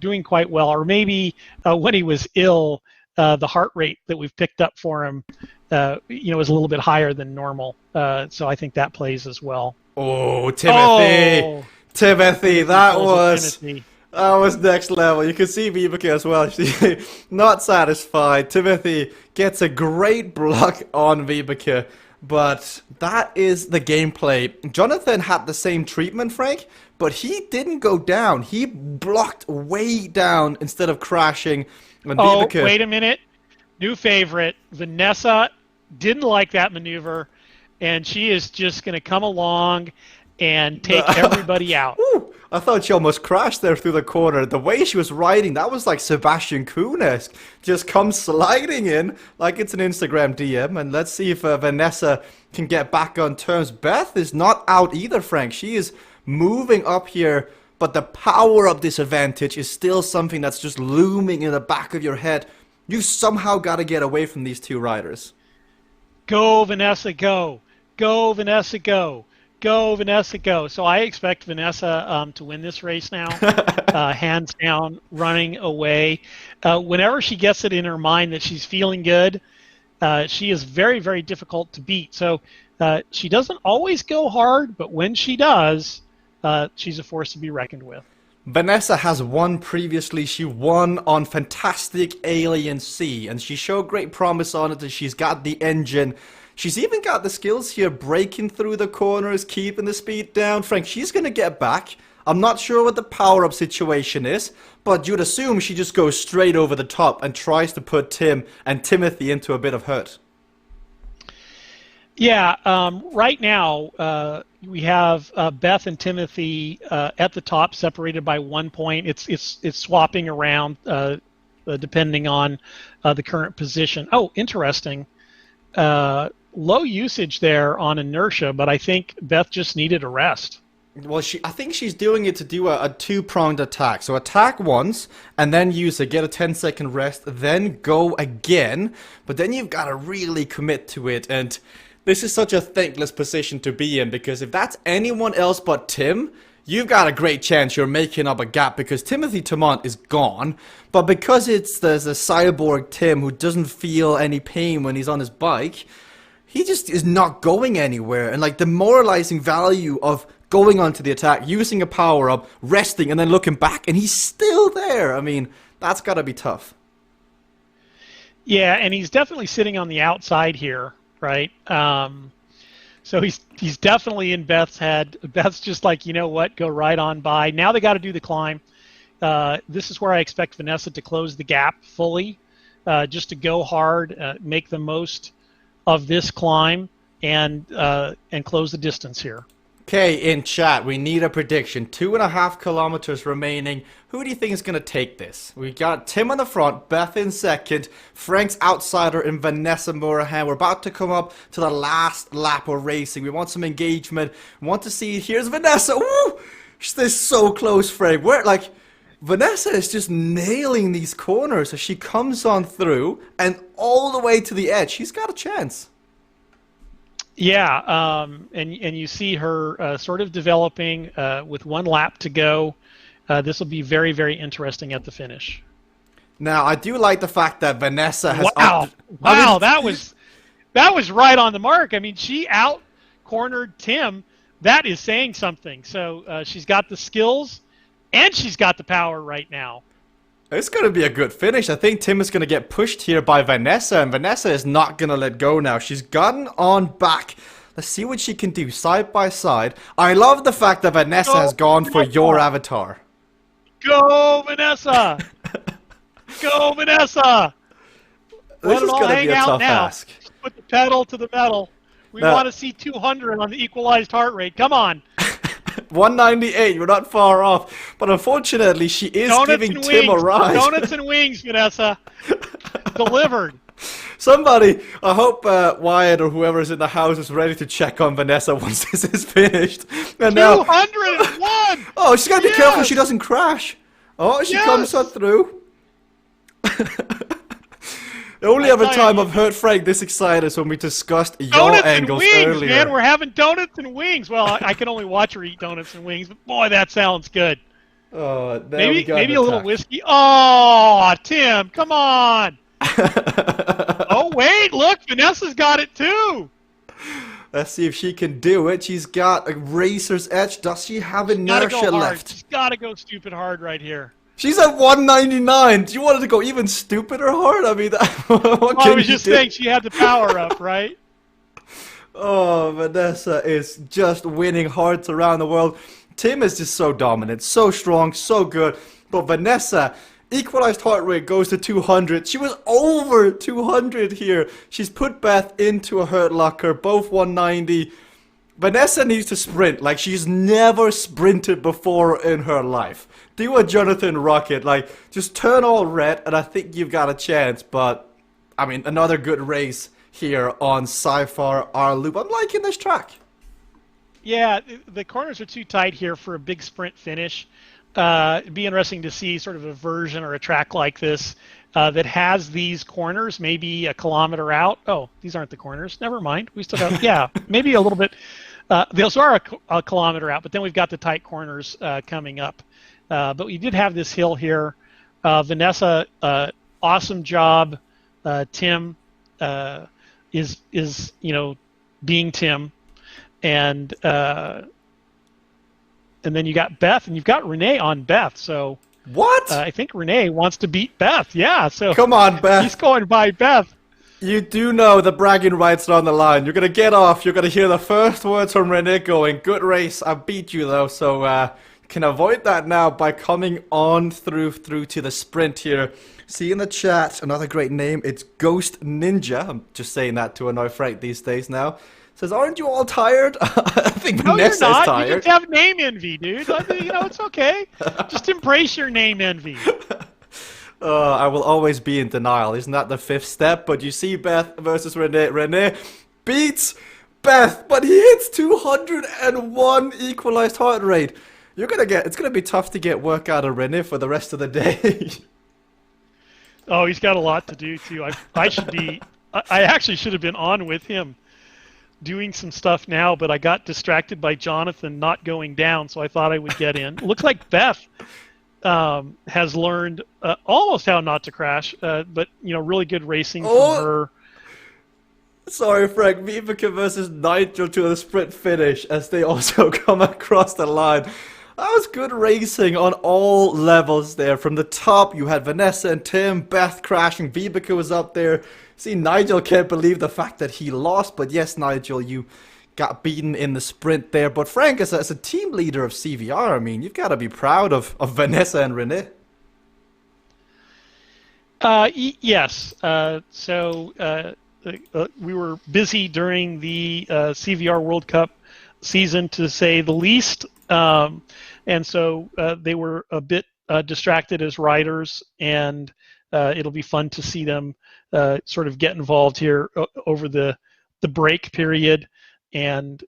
doing quite well. Or maybe when he was ill, the heart rate that we've picked up for him, is a little bit higher than normal. So I think that plays as well. Oh, Timothy! Oh, Timothy, that was Timothy. that was next level. You can see Vibeke as well. She not satisfied. Timothy gets a great block on Vibeke, but that is the gameplay. Jonathan had the same treatment, Frank, but he didn't go down. He blocked way down instead of crashing. When Vibeke... wait a minute. New favorite. Vanessa didn't like that maneuver, and she is just going to come along and take everybody out. Ooh, I thought she almost crashed there through the corner. The way she was riding, that was like Sebastian Kuhn-esque. Just comes sliding in like it's an Instagram DM. And let's see if Vanessa can get back on terms. Beth is not out either, Frank. She is moving up here, but the power-up disadvantage is still something that's just looming in the back of your head. You somehow got to get away from these two riders. Go, Vanessa, go. Go, Vanessa, go. Go, Vanessa, go. So I expect Vanessa to win this race now, hands down, running away. Whenever she gets it in her mind that she's feeling good, she is very, very difficult to beat. So she doesn't always go hard, but when she does, she's a force to be reckoned with. Vanessa has won previously. She won on Fantastic Alien Sea, and she showed great promise on it, and she's got the engine. She's even got the skills here, breaking through the corners, keeping the speed down. Frank, she's going to get back. I'm not sure what the power-up situation is, but you'd assume she just goes straight over the top and tries to put Tim and Timothy into a bit of hurt. Yeah, right now we have Beth and Timothy at the top, separated by 1 point. It's swapping around depending on the current position. Oh, interesting. Low usage there on inertia, but I think Beth just needed a rest. Well, I think she's doing it to do a two-pronged attack. So attack once, and then use it, get a 10-second rest, then go again. But then you've got to really commit to it, and this is such a thankless position to be in, because if that's anyone else but Tim, you've got a great chance you're making up a gap, because Timothy Tamont is gone. But because there's a cyborg Tim who doesn't feel any pain when he's on his bike, he just is not going anywhere. And like the moralizing value of going onto the attack, using a power-up, resting, and then looking back, and he's still there. I mean, that's got to be tough. Yeah, and he's definitely sitting on the outside here, right? So he's definitely in Beth's head. Beth's just like, you know what, go right on by. Now they got to do the climb. This is where I expect Vanessa to close the gap fully, just to go hard, make the most of this climb, and close the distance here. Okay, in chat, we need a prediction. 2.5 kilometers remaining. Who do you think is going to take this? We got Tim on the front, Beth in second, Frank's outsider, and Vanessa Morahan. We're about to come up to the last lap of racing. We want some engagement. We want to see. Here's Vanessa. Woo! She's so close, Frank. Vanessa is just nailing these corners as she comes on through and all the way to the edge. She's got a chance. Yeah, and you see her sort of developing with 1 lap to go. This will be very, very interesting at the finish. Now, I do like the fact that Vanessa has... Wow, that was right on the mark. I mean, she out-cornered Tim. That is saying something. So she's got the skills, and she's got the power right now. It's going to be a good finish. I think Tim is going to get pushed here by Vanessa, and Vanessa is not going to let go now. She's gotten on back. Let's see what she can do side by side. I love the fact that Vanessa has gone for your avatar. Go, Vanessa! Go, Vanessa! This is going to be a tough ask. Put the pedal to the metal. We want to see 200 on the equalized heart rate. Come on. 198, you're not far off. But unfortunately, she is giving Tim a ride. Donuts and wings, Vanessa. Delivered. Somebody, I hope Wyatt or whoever's in the house is ready to check on Vanessa once this is finished. And now, 201! oh, she's got to be careful she doesn't crash. Oh, she comes on through. The only other time I've heard Frank this excited is when we discussed your angles and wings, earlier. Man, we're having donuts and wings. Well, I can only watch her eat donuts and wings, but boy, that sounds good. Oh, maybe a little whiskey. Oh, Tim, come on. Oh, wait, look, Vanessa's got it too. Let's see if she can do it. She's got a racer's edge. Does she have inertia left? She's got to go stupid hard right here. She's at 199. Do you want her to go even stupider hard? I mean, what I was just saying she had the power up, right? Oh, Vanessa is just winning hearts around the world. Tim is just so dominant, so strong, so good. But Vanessa, equalized heart rate goes to 200. She was over 200 here. She's put Beth into a hurt locker, both 190. Vanessa needs to sprint like she's never sprinted before in her life. Do a Jonathan Rocket, like just turn all red and I think you've got a chance. But, I mean, another good race here on CVR Loop. I'm liking this track. Yeah, the corners are too tight here for a big sprint finish. It'd be interesting to see sort of a version or a track like this that has these corners maybe a kilometer out. Oh, these aren't the corners. Never mind. We still got, yeah, maybe a little bit. Those are a kilometer out, but then we've got the tight corners coming up. But we did have this hill here. Vanessa, awesome job. Tim is being Tim, and then you got Beth, and you've got Renee on Beth. So what? I think Renee wants to beat Beth. Yeah. So come on, Beth. He's going by Beth. You do know the bragging rights are on the line. You're gonna get off. You're gonna hear the first words from Renee going, "Good race. I beat you though." So you can avoid that now by coming on through to the sprint here. See in the chat another great name. It's Ghost Ninja. I'm just saying that to annoy Frank these days now. Says, aren't you all tired? I think Vanessa's you're not. tired. You just have name envy, dude. It's okay. Just embrace your name envy. I will always be in denial. Isn't that the fifth step? But you see Beth versus Renee. Renee beats Beth, but he hits 201 equalized heart rate. It's gonna be tough to get work out of Renee for the rest of the day. Oh, he's got a lot to do too. I actually should have been on with him doing some stuff now, but I got distracted by Jonathan not going down, so I thought I would get in. Looks like Beth has learned almost how not to crash, but really good racing from her. Sorry, Frank. Viveka versus Nigel to the sprint finish as they also come across the line. That was good racing on all levels there. From the top, you had Vanessa and Tim, Beth crashing. Viveka was up there. See, Nigel can't believe the fact that he lost. But yes, Nigel, you got beaten in the sprint there. But Frank, as a team leader of CVR, I mean, you've got to be proud of Vanessa and Renee. Yes. We were busy during the CVR World Cup season, to say the least. And so they were a bit distracted as riders, and it'll be fun to see them sort of get involved here over the break period and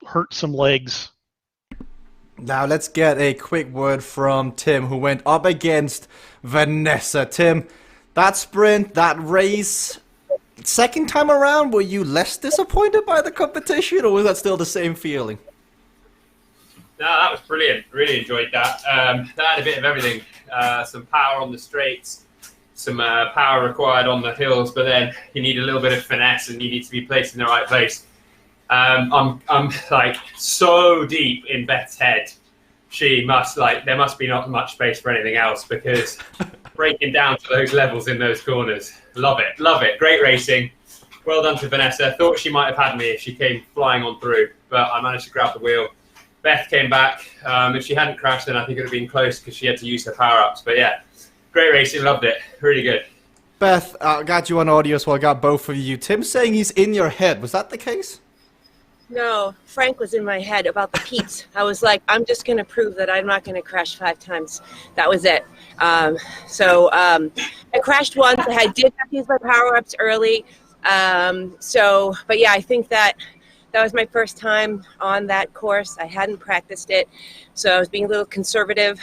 hurt some legs. Now let's get a quick word from Tim, who went up against Vanessa. Tim, that sprint, that race, second time around, were you less disappointed by the competition, or was that still the same feeling? No, that was brilliant. Really enjoyed that. That had a bit of everything. Some power on the straights, some power required on the hills, but then you need a little bit of finesse and you need to be placed in the right place. I'm like so deep in Beth's head. She must there must be not much space for anything else, because breaking down to those levels in those corners. Love it. Love it. Great racing. Well done to Vanessa. Thought she might have had me if she came flying on through, but I managed to grab the wheel. Beth came back. If she hadn't crashed, then I think it would have been close because she had to use her power-ups. But yeah, great racing. Loved it. Really good. Beth, I got you on audio, so I got both of you. Tim's saying he's in your head. Was that the case? No, Frank was in my head about the peeps. I was like, I'm just going to prove that I'm not going to crash 5 times. That was it. I crashed once. I did have to use my power-ups early. But yeah, I think that was my first time on that course. I hadn't practiced it, so I was being a little conservative,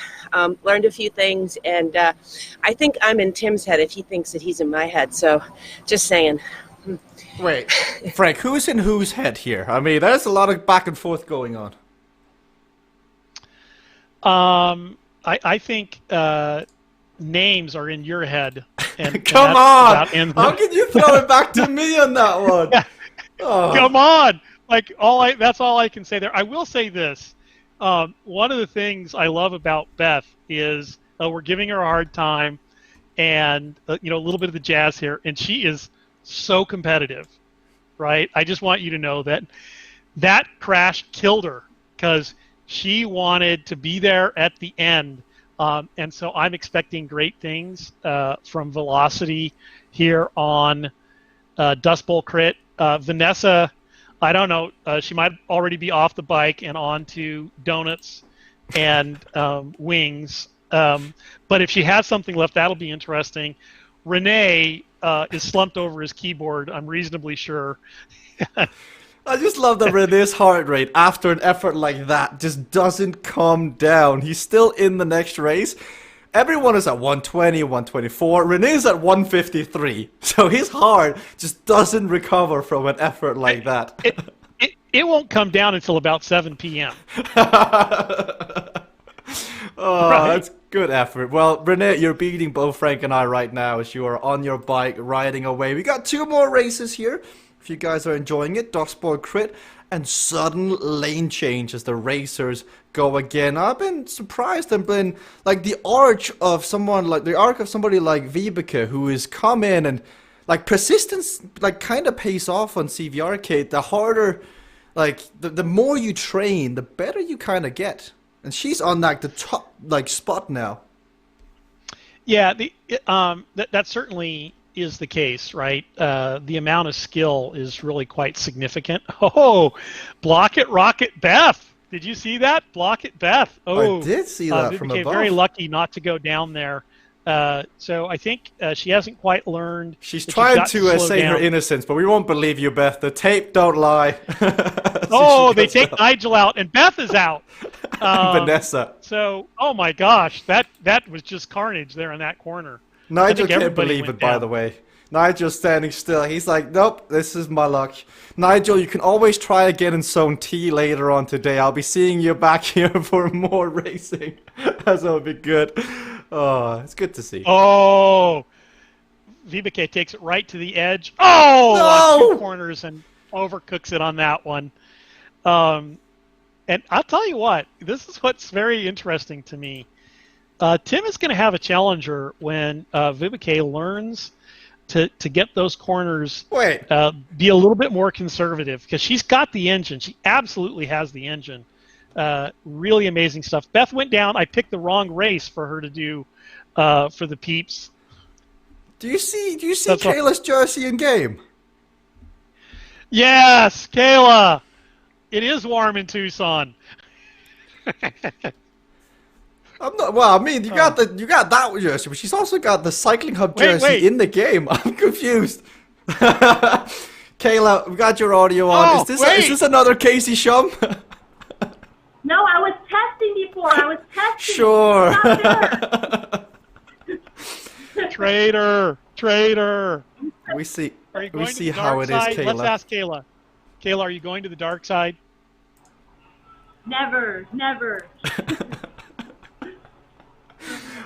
learned a few things, and I think I'm in Tim's head if he thinks that he's in my head. So just saying. Wait, Frank, who's in whose head here? I mean, there's a lot of back and forth going on. I think names are in your head. And, Come on! How can you throw it back to me on that one? Oh. Come on! That's all I can say there. I will say this. One of the things I love about Beth is we're giving her a hard time, and a little bit of the jazz here, and she is so competitive, right? I just want you to know that crash killed her because she wanted to be there at the end, and so I'm expecting great things from Velocity here on Dust Bowl Crit. Vanessa, I don't know, she might already be off the bike and on to donuts and wings, but if she has something left, that'll be interesting. Renee is slumped over his keyboard, I'm reasonably sure. I just love that Renee's heart rate after an effort like that just doesn't calm down. He's still in the next race. Everyone is at 120, 124. Renee's at 153. So his heart just doesn't recover from an effort like that. It won't come down until about 7 p.m. Oh, right. That's good effort. Well, Renee, you're beating both Frank and I right now as you are on your bike riding away. We got 2 more races here. If you guys are enjoying it, Dustboard Crit and sudden lane change as the racers go again. I've been surprised and been like the arc of somebody like Vibeke, who has come in and like persistence like kind of pays off on CVRcade. The harder, like the more you train, the better you kind of get. And she's on like the top like spot now. Yeah, that certainly is the case, right? The amount of skill is really quite significant. Oh, block it, Rocket Beth. Did you see that? Block it, Beth. Oh, I did see that from above. Very lucky not to go down there. So I think she hasn't quite learned. She's trying to say her innocence, but we won't believe you, Beth. The tape don't lie. Oh, they take Nigel out, and Beth is out. Vanessa. So, oh my gosh, that was just carnage there in that corner. Nigel can't believe it, by the way. Nigel's standing still. He's like, nope, this is my luck. Nigel, you can always try again in Zone T later on today. I'll be seeing you back here for more racing. That'll be good. Oh, it's good to see. Oh, Vibeke takes it right to the edge. Oh, no! On 2 corners and overcooks it on that one. And I'll tell you what, this is what's very interesting to me. Tim is going to have a challenger when Vibeke learns to get those corners, be a little bit more conservative, because she's got the engine. She absolutely has the engine. Really amazing stuff. Beth went down. I picked the wrong race for her to do for the peeps. Do you see Kayla's jersey in game? Yes, Kayla. It is warm in Tucson. I'm not. Well, I mean, you got that jersey, but she's also got the Cycling Hub jersey in the game. I'm confused. Kayla, we got your audio on. Is this another Casey Shum? No, I was testing before. I was testing. Sure. Traitor. We see how it is, Kayla. Let's ask Kayla. Kayla, are you going to the dark side? Never.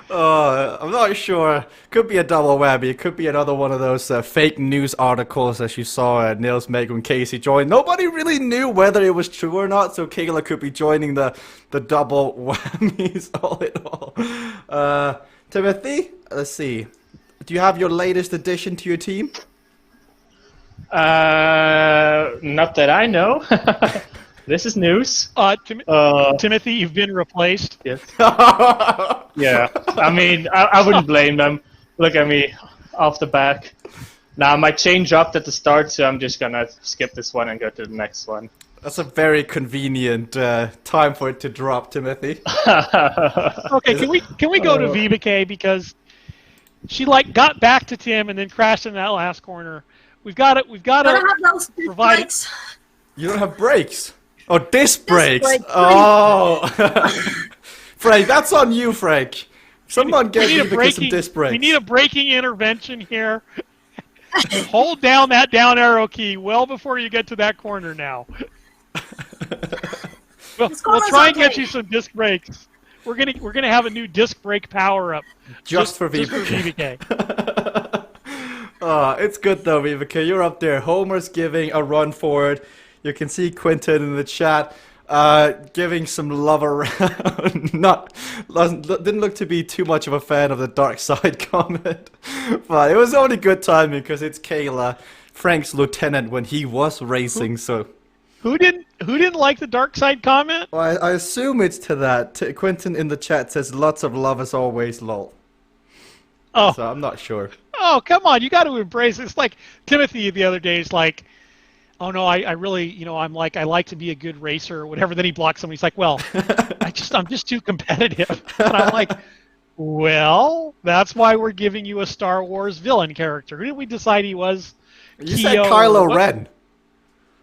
I'm not sure. Could be a double whammy. It could be another one of those fake news articles as you saw Nils make when Casey joined. Nobody really knew whether it was true or not, so Kayla could be joining the double whammies all in all. Timothy, let's see. Do you have your latest addition to your team? Not that I know. This is news. Timothy, you've been replaced. Yes. Yeah. I mean, I wouldn't blame them. Look at me off the back. Now, my chain dropped at the start, so I'm just going to skip this one and go to the next one. That's a very convenient time for it to drop, Timothy. Okay, can we go to CVRcade because she got back to Tim and then crashed in that last corner. We've got to Gotta have those provide brakes. You don't have brakes. Oh, disc brakes. brakes. Oh, Frank, that's on you, Frank. Someone get we need you some disc brakes. We need a braking intervention here. Hold down that down arrow key well before you get to that corner now. We'll try and get you some disc brakes. We're gonna have a new disc brake power up just for VVK. Oh, it's good though, VVK. You're up there. Homer's giving a run forward. You can see Quinton in the chat giving some love around. Didn't look to be too much of a fan of the dark side comment, but it was only good timing because it's Kayla, Frank's lieutenant when he was racing. So who didn't like the dark side comment? Well, I assume it's to that. Quentin in the chat says lots of love as always, lol. Oh, so I'm not sure. Oh, come on, you got to embrace it. It's like Timothy the other day is like, oh no, I really, I like to be a good racer or whatever. Then he blocks someone. He's like, well, I'm just too competitive. And I'm like, well, that's why we're giving you a Star Wars villain character. Who did we decide he was? You said Kylo Ren.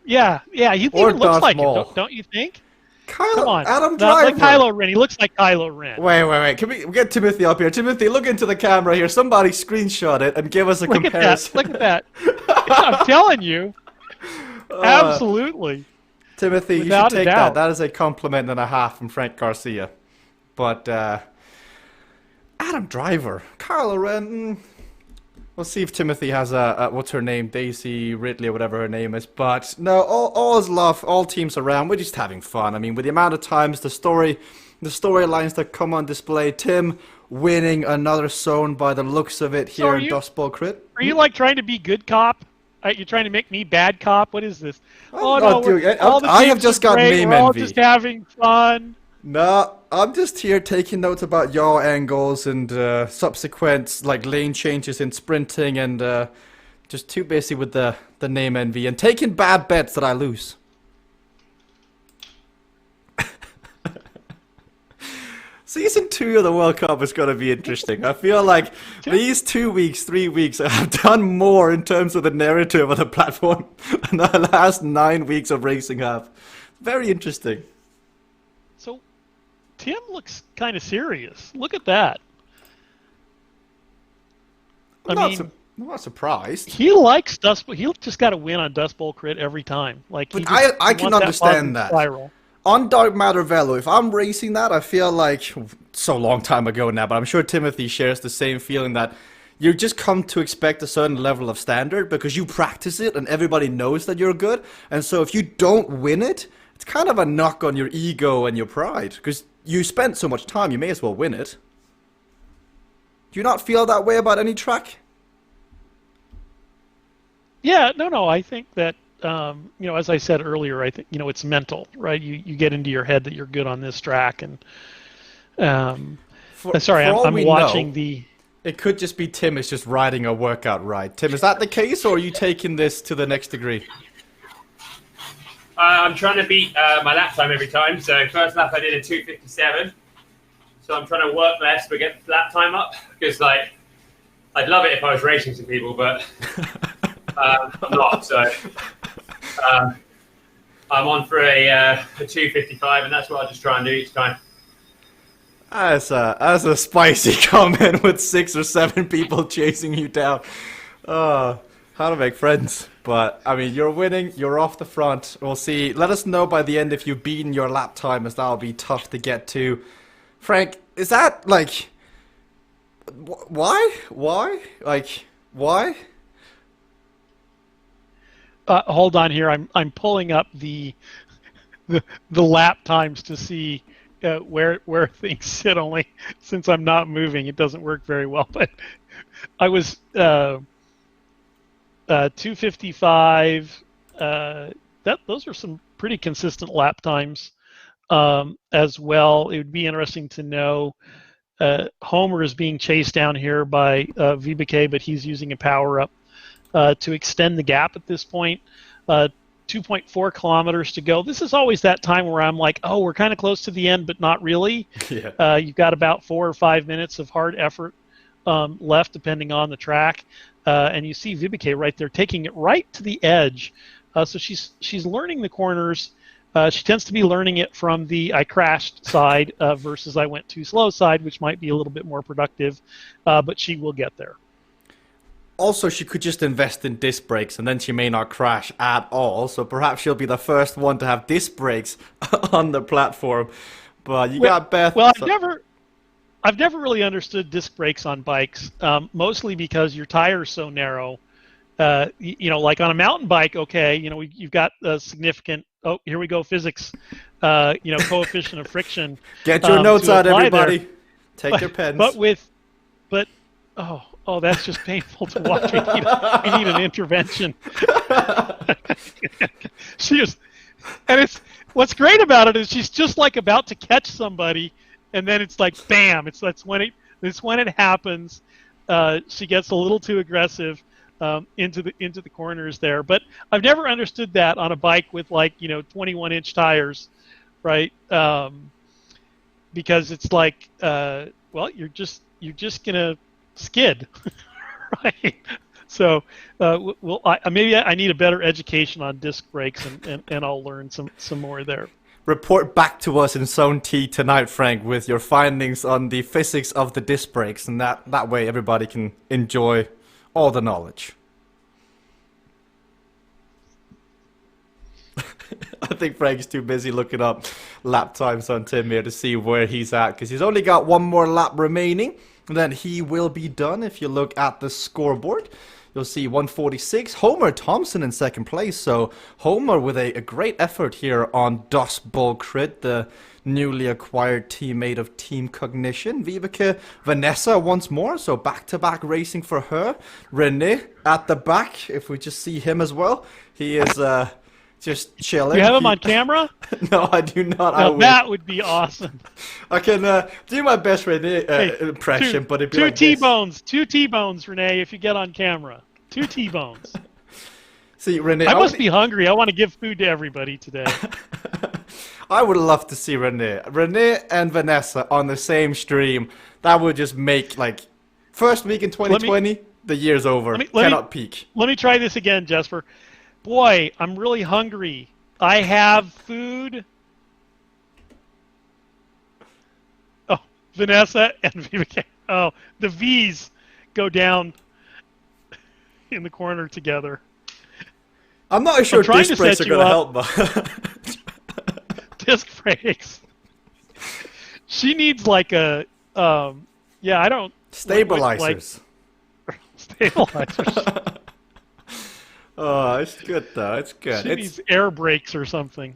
Yeah, he even looks like him, don't you think? Come on, Adam not Driver. like Kylo Ren. He looks like Kylo Ren. Wait. Can we get Timothy up here? Timothy, look into the camera here. Somebody screenshot it and give us a comparison. Look at that. I'm telling you. Absolutely. Timothy, Without you should take a doubt. that. That is a compliment and a half from Frank Garcia. But Adam Driver, Kylo Ren. We'll see if Timothy has a what's her name, Daisy Ridley or whatever her name is. But no, all is love. All teams around. We're just having fun. I mean, with the amount of times the storylines that come on display. Tim winning another zone by the looks of it here in Dust Bowl Crit. Are you like trying to be good cop? You're trying to make me bad cop? What is this? I have just got meme We're all envy. just having fun. No, I'm just here taking notes about yaw angles and subsequent lane changes in sprinting and just too busy with the name envy and taking bad bets that I lose. Season 2 of the World Cup is going to be interesting. I feel like these 2 weeks, 3 weeks, I've done more in terms of the narrative of the platform than the last 9 weeks of racing have. Very interesting. So, Tim looks kind of serious. Look at that. I'm not surprised. He likes Dust Bowl. He'll just got to win on Dust Bowl Crit every time. Like, I can understand that. Spiral. On Dark Matter Velo, if I'm racing that, I feel like, so long time ago now, but I'm sure Timothy shares the same feeling that you just come to expect a certain level of standard because you practice it and everybody knows that you're good. And so if you don't win it, it's kind of a knock on your ego and your pride because you spent so much time, you may as well win it. Do you not feel that way about any track? Yeah, no, I think that, as I said earlier, I think, it's mental, right? You get into your head that you're good on this track, and I'm watching the. It could just be Tim is just riding a workout ride. Tim, is that the case, or are you taking this to the next degree? I'm trying to beat my lap time every time. So first lap I did a 2:57. So I'm trying to work less but get the lap time up because I'd love it if I was racing some people, but I'm not. So. I'm on for a 2:55, and that's what I just try and do each time. That's a spicy comment with 6 or 7 people chasing you down. How to make friends. But, I mean, you're winning. You're off the front. We'll see. Let us know by the end if you've beaten your lap time, as that'll be tough to get to. Frank, is that, why? Why? Why? Hold on here. I'm pulling up the lap times to see where things sit. Only since I'm not moving, it doesn't work very well. But I was 2:55. Those are some pretty consistent lap times as well. It would be interesting to know. Homer is being chased down here by VBK, but he's using a power up to extend the gap at this point. 2.4 kilometers to go. This is always that time where I'm like, oh, we're kind of close to the end, but not really. Yeah. You've got about 4 or 5 minutes of hard effort left, depending on the track. And you see Vibeke right there taking it right to the edge. So she's learning the corners. She tends to be learning it from the I crashed side versus I went too slow side, which might be a little bit more productive, but she will get there. Also, she could just invest in disc brakes, and then she may not crash at all. So perhaps she'll be the first one to have disc brakes on the platform. But you got Beth. Well, I've never really understood disc brakes on bikes, mostly because your tire's so narrow. Like on a mountain bike, okay, you've got a significant. Oh, here we go, physics. Coefficient of friction. Get your notes out, everybody. There. Take your pens. Oh, that's just painful to watch. We need an intervention. What's great about it is she's just like about to catch somebody, and then it's like bam! That's when it happens. She gets a little too aggressive into the corners there. But I've never understood that on a bike with 21-inch tires, right? Because it's like, you're just gonna skid, right? So maybe I need a better education on disc brakes, and I'll learn some more there. Report back to us in Zone T tonight, Frank, with your findings on the physics of the disc brakes, and that way everybody can enjoy all the knowledge. I think Frank's too busy looking up lap times on Tim here to see where he's at, because he's only got one more lap remaining, and then he will be done. If you look at the scoreboard, you'll see 146. Homer Thompson in second place. So Homer with a great effort here on Dust Bowl Crit, the newly acquired teammate of Team Cognition. Vibeke Vanessa once more. So back-to-back racing for her. Rene at the back. If we just see him as well. He is just chilling. You have him on camera? No, I do not. No, that would be awesome. I can do my best Rene impression, but it'd be like T-bones. 2 T-bones, Rene, if you get on camera. 2 T-bones. See, Rene, I must be hungry. I want to give food to everybody today. I would love to see Rene and Vanessa on the same stream. That would just make, first week in 2020, the year's over. Cannot peak. Let me try this again, Jesper. Boy, I'm really hungry. I have food. Oh, Vanessa and Vibeke. Oh, the V's go down in the corner together. I'm not sure disc brakes are going to help, but disc brakes. She needs I don't. Stabilizers. Stabilizers. Oh, it's good though. It's good. She needs air brakes or something.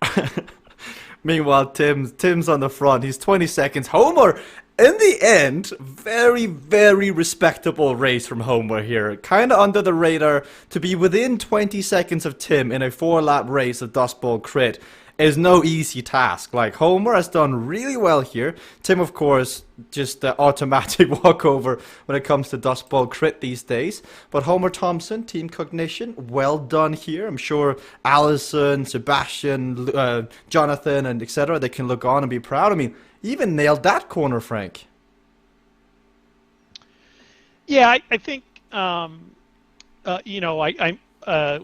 Meanwhile, Tim's on the front. He's 20 seconds. Homer, in the end, very, very respectable race from Homer here. Kind of under the radar. To be within 20 seconds of Tim in a 4-lap race of Dust Bowl Crit is no easy task. Homer has done really well here. Tim, of course, just the automatic walkover when it comes to Dust Bowl Crit these days. But Homer Thompson, Team Cognition, well done here. I'm sure Allison, Sebastian, Jonathan, and etc. they can look on and be proud. I mean, even nailed that corner, Frank. Yeah, I think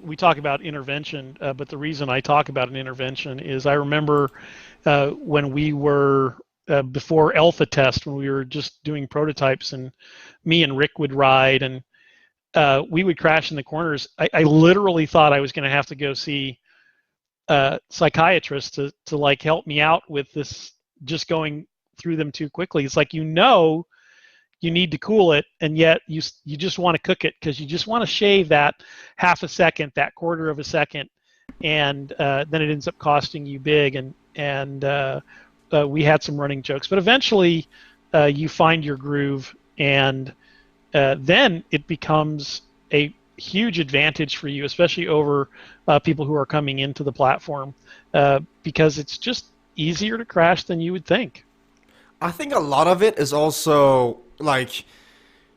we talk about intervention, but the reason I talk about an intervention is I remember when we were before Alpha Test, when we were just doing prototypes, and me and Rick would ride, and we would crash in the corners. I literally thought I was going to have to go see a psychiatrist to help me out with this, just going through them too quickly. It's like, you need to cool it, and yet you just want to cook it, because you just want to shave that half a second, that quarter of a second, and then it ends up costing you big. And we had some running jokes, but eventually you find your groove, and then it becomes a huge advantage for you, especially over people who are coming into the platform, because it's just easier to crash than you would think. I think a lot of it is also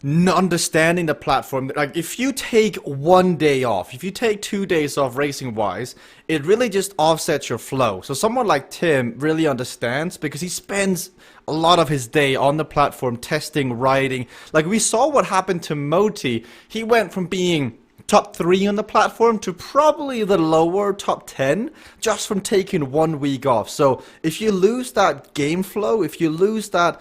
understanding the platform. Like, if you take one day off, if you take 2 days off racing wise, it really just offsets your flow. So someone like Tim really understands, because he spends a lot of his day on the platform testing, riding. Like, we saw what happened to Moti. He went from being top 3 on the platform to probably the lower top 10 just from taking 1 week off. So if you lose that game flow, if you lose that,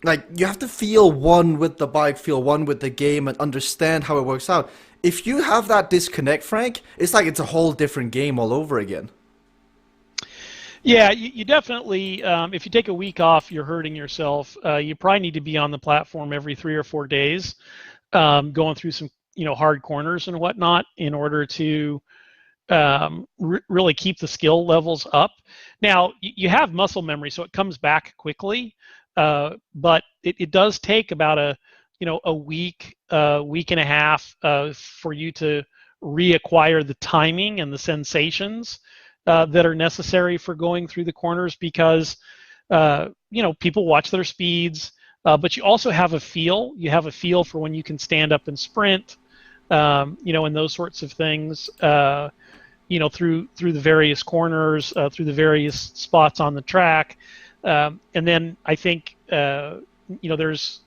like, you have to feel one with the bike, feel one with the game, and understand how it works out. If you have that disconnect, Frank, it's like it's a whole different game all over again. Yeah, you definitely, if you take a week off, you're hurting yourself. You probably need to be on the platform every 3 or 4 days, going through some, hard corners and whatnot in order to really keep the skill levels up. Now, you have muscle memory, so it comes back quickly, but it does take about a week, week and a half for you to reacquire the timing and the sensations that are necessary for going through the corners, because people watch their speeds, but you also have a feel. You have a feel for when you can stand up and sprint, and those sorts of things. Through the various corners, through the various spots on the track, and then I think there's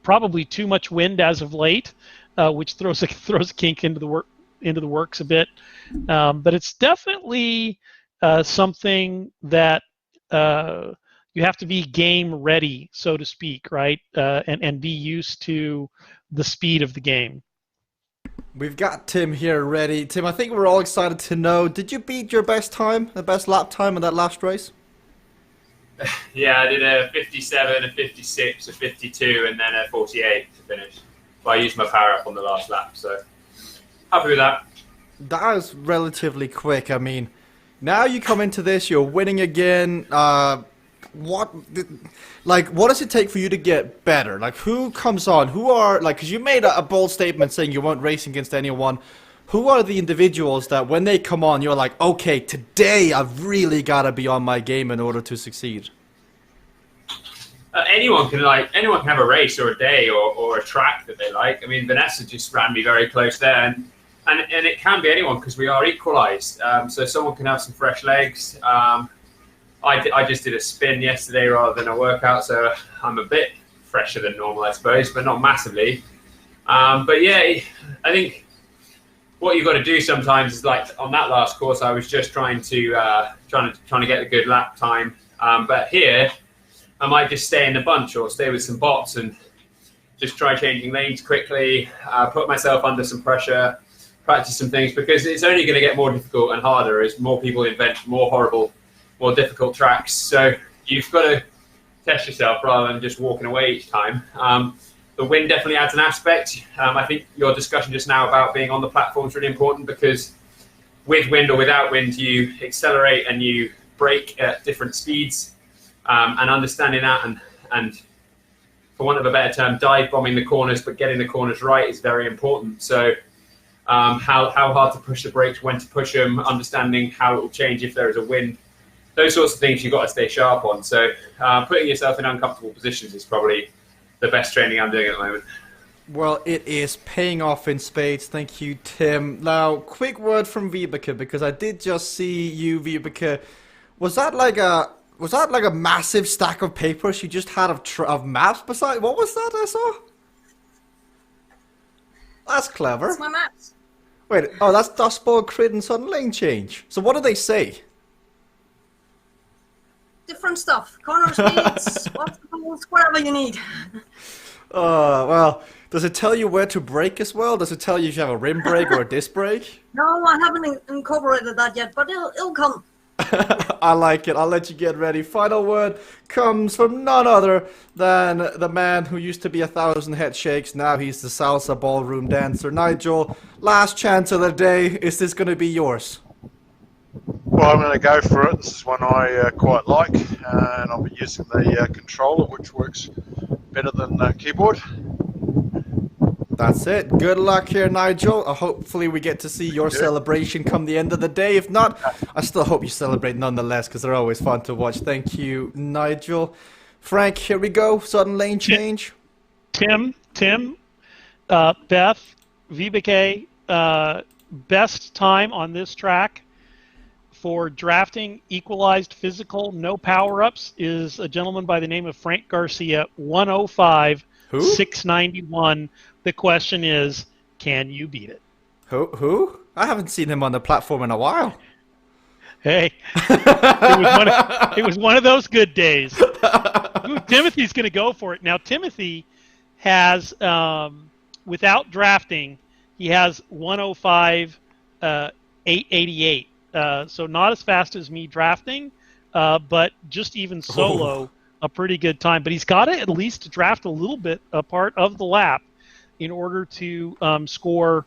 probably too much wind as of late, which throws a kink into the works a bit. But it's definitely something that you have to be game ready, so to speak, right? And be used to the speed of the game. We've got Tim here ready. Tim, I think we're all excited to know, did you beat your best time, the best lap time in that last race? Yeah, I did a 57, a 56, a 52, and then a 48 to finish. But I used my power up on the last lap, so happy with that. That was relatively quick. I mean, now you come into this, you're winning again. What does it take for you to get better? Like, who comes on? Who are, like, because you made a bold statement saying you weren't racing against anyone. Who are the individuals that when they come on, you're like, okay, today I've really got to be on my game in order to succeed? Anyone can have a race or a day or a track that they like. I mean, Vanessa just ran me very close there, and it can be anyone because we are equalised. So someone can have some fresh legs. I just did a spin yesterday rather than a workout, so I'm a bit fresher than normal, I suppose, but not massively. But yeah, I think what you've got to do sometimes is, like on that last course, I was just trying to get a good lap time. But here, I might just stay in the bunch or stay with some bots and just try changing lanes quickly, put myself under some pressure, practice some things, because it's only going to get more difficult and harder as more people invent more horrible, more difficult tracks. So you've got to test yourself rather than just walking away each time. The wind definitely adds an aspect. I think your discussion just now about being on the platform is really important, because with wind or without wind, you accelerate and you brake at different speeds, and understanding that and for want of a better term, dive bombing the corners, but getting the corners right is very important. So how hard to push the brakes, when to push them, understanding how it will change if there is a wind. Those sorts of things you've got to stay sharp on. So putting yourself in uncomfortable positions is probably the best training I'm doing at the moment. Well, it is paying off in spades. Thank you, Tim. Now, quick word from Vibeke, because I did just see you, Vibeke. Was that like a massive stack of papers you just had of maps beside? What was that I saw? That's clever. That's my maps. Wait, that's Dustball, Crit, and Sudden Lane Change. So what do they say? Different stuff. Corner speeds, obstacles, whatever you need. Well, does it tell you where to brake as well? Does it tell you if you have a rim brake or a disc brake? No, I haven't incorporated that yet, but it'll come. I like it. I'll let you get ready. Final word comes from none other than the man who used to be 1,000 head shakes. Now he's the salsa ballroom dancer. Nigel, last chance of the day. Is this going to be yours? Well, I'm going to go for it. This is one I quite like, and I'll be using the controller, which works better than keyboard. That's it. Good luck here, Nigel. Hopefully we get to see your celebration come the end of the day. If not, I still hope you celebrate nonetheless, because they're always fun to watch. Thank you, Nigel. Frank, here we go. Sudden lane change. Tim, Beth, VBK, best time on this track for drafting equalized physical, no power-ups is a gentleman by the name of Frank Garcia, 105, Who? 691. The question is, can you beat it? Who? I haven't seen him on the platform in a while. Hey, it was one of those good days. Ooh, Timothy's going to go for it. Now, Timothy has, without drafting, he has 105, 888. So not as fast as me drafting, but just even solo, a pretty good time. But he's got to at least draft a little bit a part of the lap in order to score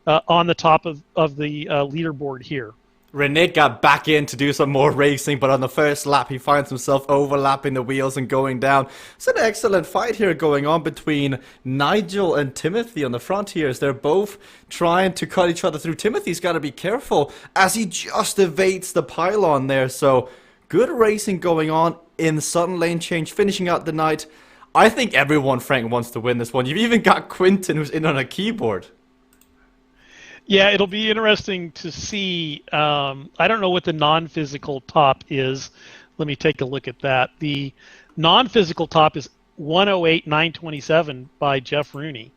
on the top of the leaderboard here. Rene got back in to do some more racing, but on the first lap he finds himself overlapping the wheels and going down. It's an excellent fight here going on between Nigel and Timothy on the frontiers. They're both trying to cut each other through. Timothy's got to be careful as he just evades the pylon there. So good racing going on in sudden lane change, finishing out the night. I think everyone, Frank, wants to win this one. You've even got Quinton who's in on a keyboard. Yeah, it'll be interesting to see. I don't know what the non-physical top is. Let me take a look at that. The non-physical top is 108,927 by Jeff Rooney.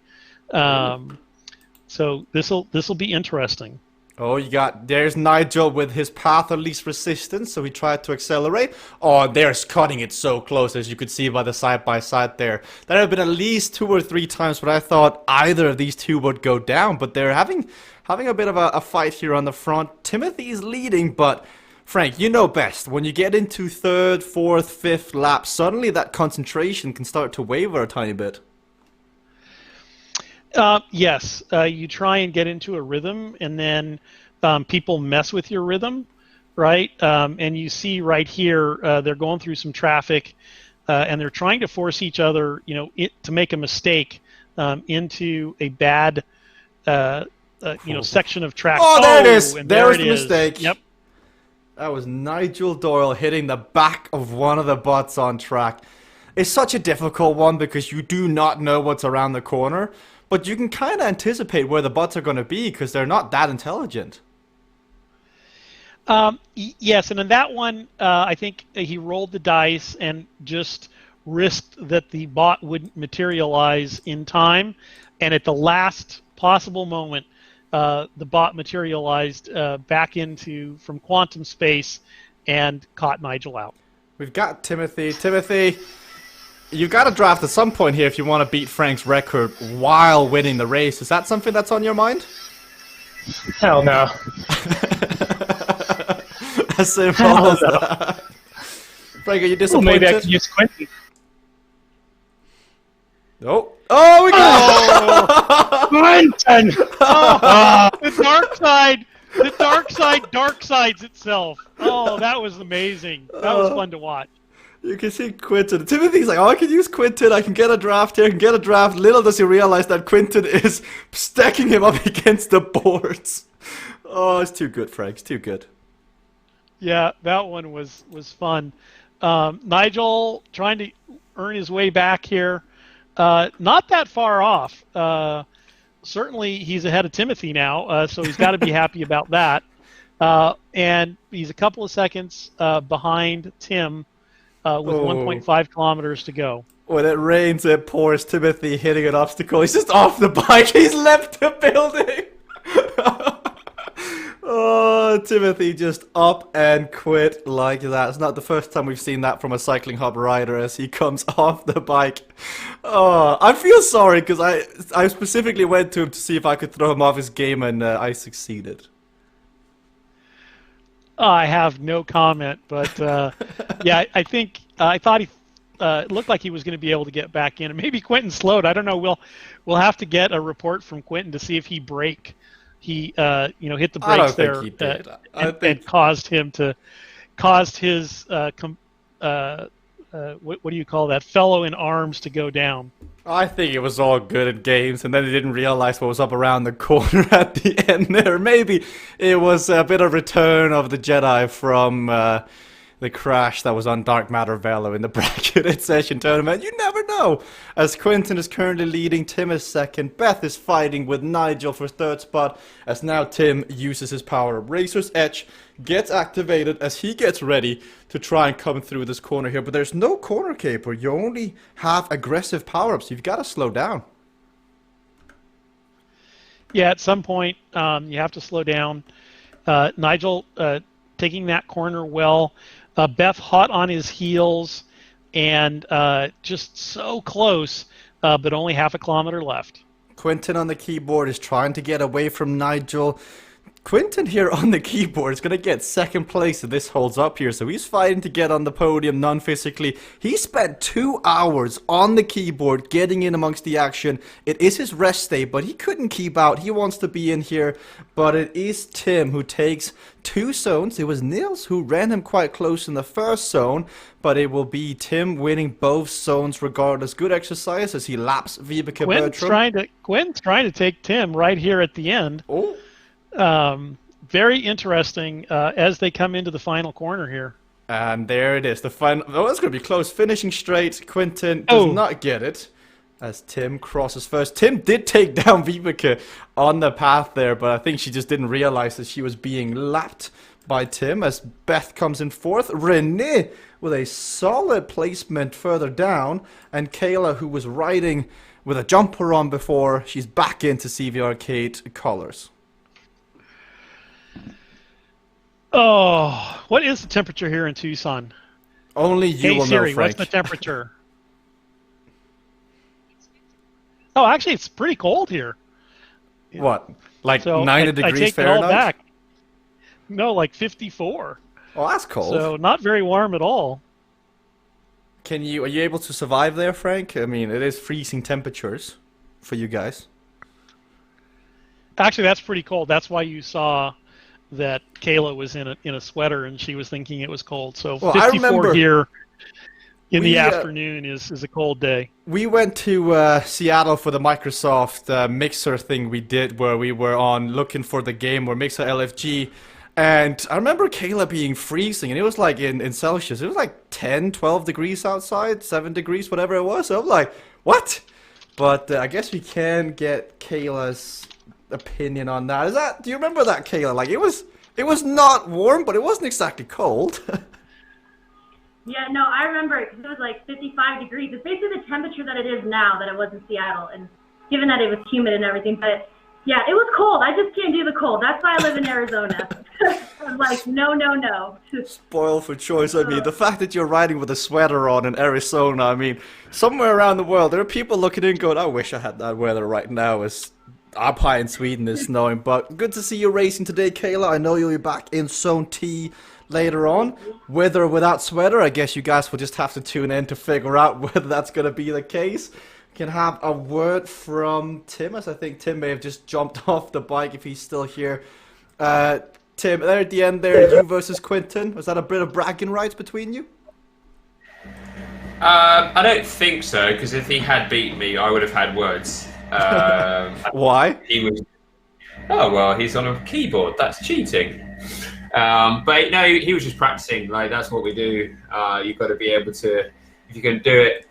So this'll be interesting. Oh, there's Nigel with his path of least resistance, so he tried to accelerate. Oh, there's cutting it so close, as you could see by the side-by-side there. There have been at least 2 or 3 times where I thought either of these two would go down, but they're having a bit of a fight here on the front. Timothy's leading, but Frank, you know best. When you get into 3rd, 4th, 5th lap, suddenly that concentration can start to waver a tiny bit. Yes, you try and get into a rhythm, and then people mess with your rhythm, right? And you see right here, they're going through some traffic, and they're trying to force each other, to make a mistake into a bad, section of track. Oh, there it is. There was it the is. mistake. Yep. That was Nigel Doyle hitting the back of one of the butts on track. It's such a difficult one because you do not know what's around the corner. But you can kind of anticipate where the butts are going to be because they're not that intelligent. Yes, and in that one, I think he rolled the dice and just risked that the bot wouldn't materialize in time. And at the last possible moment, the bot materialized back from quantum space and caught Nigel out. We've got Timothy. Timothy, you've got to draft at some point here if you want to beat Frank's record while winning the race. Is that something that's on your mind? Hell no. As simple as that. Frank, are you disappointed? Well, maybe I could use Quinton. Oh, we got Quinton! The dark sides itself. Oh, that was amazing. That was fun to watch. You can see Quinton. Timothy's like, I can use Quinton. I can get a draft here. I can get a draft. Little does he realize that Quinton is stacking him up against the boards. Oh, it's too good, Frank. It's too good. Yeah, that one was fun. Nigel trying to earn his way back here. Not that far off. Certainly, he's ahead of Timothy now, so he's got to be happy about that. And he's a couple of seconds behind Tim with 1.5 kilometers to go. When it rains, it pours. Timothy hitting an obstacle. He's just off the bike. He's left the building. Oh, Timothy just up and quit like that. It's not the first time we've seen that from a Cycling Hub rider as he comes off the bike. Oh, I feel sorry because I specifically went to him to see if I could throw him off his game, and I succeeded. I have no comment, but yeah, I think I thought he it looked like he was going to be able to get back in, and maybe Quentin slowed. I don't know. We'll have to get a report from Quentin to see if he braked. He hit the brakes there and caused his what do you call that, fellow in arms to go down. I think it was all good at games, and then he didn't realize what was up around the corner at the end there. Maybe it was a bit of Return of the Jedi from the crash that was on Dark Matter Velo in the bracketed session tournament. You never know. As Quinten is currently leading, Tim is second. Beth is fighting with Nigel for third spot. As now Tim uses his power up. Razor's Edge gets activated as he gets ready to try and come through this corner here. But there's no corner caper. You only have aggressive power-ups. You've got to slow down. Yeah, at some point you have to slow down. Nigel taking that corner well. Beth hot on his heels and just so close, but only half a kilometer left. Quinten on the keyboard is trying to get away from Nigel. Quinten here on the keyboard is going to get second place if this holds up here. So he's fighting to get on the podium non-physically. He spent 2 hours on the keyboard getting in amongst the action. It is his rest day, but he couldn't keep out. He wants to be in here. But it is Tim who takes 2 zones. It was Nils who ran him quite close in the first zone. But it will be Tim winning both zones regardless. Good exercise as he laps Vibeke Bertram. Quinn's trying to take Tim right here at the end. Oh. Very interesting as they come into the final corner here. And there it is. The final. Oh, that's going to be close. Finishing straight. Quinten does not get it as Tim crosses first. Tim did take down Vibeke on the path there, but I think she just didn't realize that she was being lapped by Tim as Beth comes in fourth. Renee with a solid placement further down. And Kayla, who was riding with a jumper on before, she's back into CVRcade colors. Oh, what is the temperature here in Tucson? Only you will Siri, know, Frank. what's the temperature? Oh, actually, it's pretty cold here. What? Like so 90 degrees I take Fahrenheit? it all back. No, like 54. Oh, that's cold. So not very warm at all. Are you able to survive there, Frank? I mean, it is freezing temperatures for you guys. Actually, that's pretty cold. That's why you saw that Kayla was in a sweater and she was thinking it was cold. So well, 54 here in the afternoon is a cold day. We went to Seattle for the Microsoft Mixer thing we did where we were on looking for the game or Mixer LFG. And I remember Kayla being freezing, and it was like in Celsius. It was like 10, 12 degrees outside, 7 degrees, whatever it was. So I'm like, what? But I guess we can get Kayla's opinion on that. Do you remember that, Kayla? Like it was not warm, but it wasn't exactly cold. Yeah, no, I remember it because it was like 55 degrees. It's basically the temperature that it is now that it was in Seattle, and given that it was humid and everything. But yeah, it was cold. I just can't do the cold. That's why I live in Arizona. I was like, no. Spoiled for choice. I mean, the fact that you're riding with a sweater on in Arizona, I mean, somewhere around the world, there are people looking in going, I wish I had that weather right now. It's up high in Sweden is snowing. But good to see you racing today, Kayla. I know you'll be back in Zone T later on. With or without sweater, I guess you guys will just have to tune in to figure out whether that's going to be the case. Can have a word from Tim, as I think Tim may have just jumped off the bike if he's still here. Tim, there at the end there, you versus Quinten. Was that a bit of bragging rights between you? I don't think so, because if he had beaten me, I would have had words. Why? Oh, well, he's on a keyboard. That's cheating. But no, he was just practicing. Like, that's what we do. You've got to be able to, if you can do it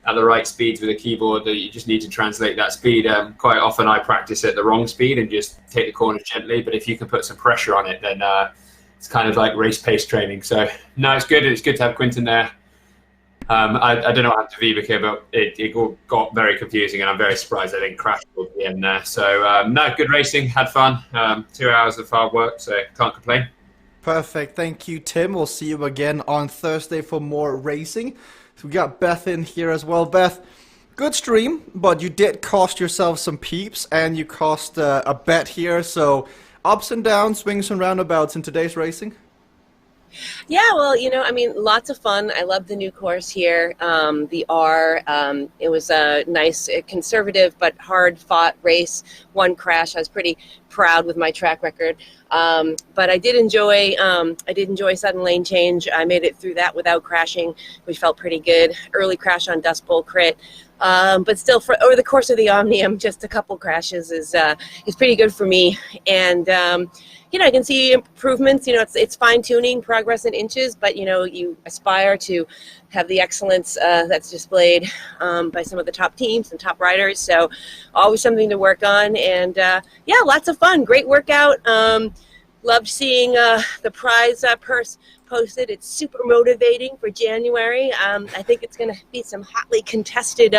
at the right speeds with a keyboard, that you just need to translate that speed. Quite often I practice at the wrong speed and just take the corners gently, but if you can put some pressure on it, then it's kind of like race pace training. So no, it's good to have Quinten there. I don't know what happened to Vibeke, but it all got very confusing, and I'm very surprised I didn't crash at the end there. So no, good racing, had fun, 2 hours of hard work, so can't complain. Perfect, thank you, Tim. We'll see you again on Thursday for more racing. So we got Beth in here as well. Beth, good stream, but you did cost yourself some peeps, and you cost a bet here. So ups and downs, swings and roundabouts in today's racing. Yeah, well, I mean, lots of fun. I love the new course here. The R, it was a nice, conservative but hard-fought race. One crash. I was pretty proud with my track record. But I did enjoy sudden lane change. I made it through that without crashing, which felt pretty good. Early crash on Dust Bowl crit. But still, for over the course of the Omnium, just a couple crashes is pretty good for me. And I can see improvements. It's fine tuning, progress in inches, but you aspire to have the excellence that's displayed by some of the top teams and top riders. So always something to work on. And lots of fun. Great workout. Loved seeing the prize purse posted. It's super motivating for January. I think it's going to be some hotly contested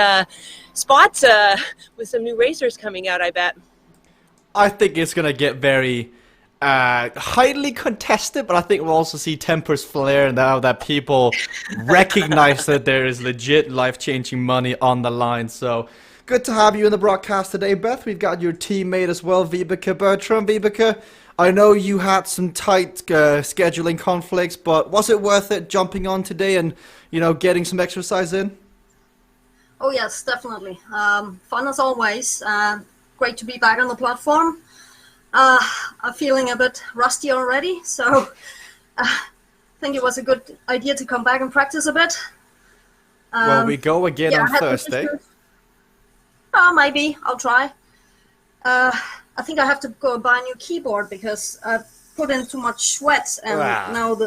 spots with some new racers coming out, I bet. I think it's going to get very highly contested, but I think we'll also see tempers flare now that people recognize that there is legit life-changing money on the line. So good to have you in the broadcast today, Beth. We've got your teammate as well, Vibeke Bertram. Vibeke, I know you had some tight scheduling conflicts, but was it worth it jumping on today and, getting some exercise in? Oh, yes, definitely. Fun as always. Great to be back on the platform. I'm feeling a bit rusty already, so I think it was a good idea to come back and practice a bit. Well, we go again on Thursday. Maybe. I'll try. I think I have to go buy a new keyboard because I've put in too much sweat and now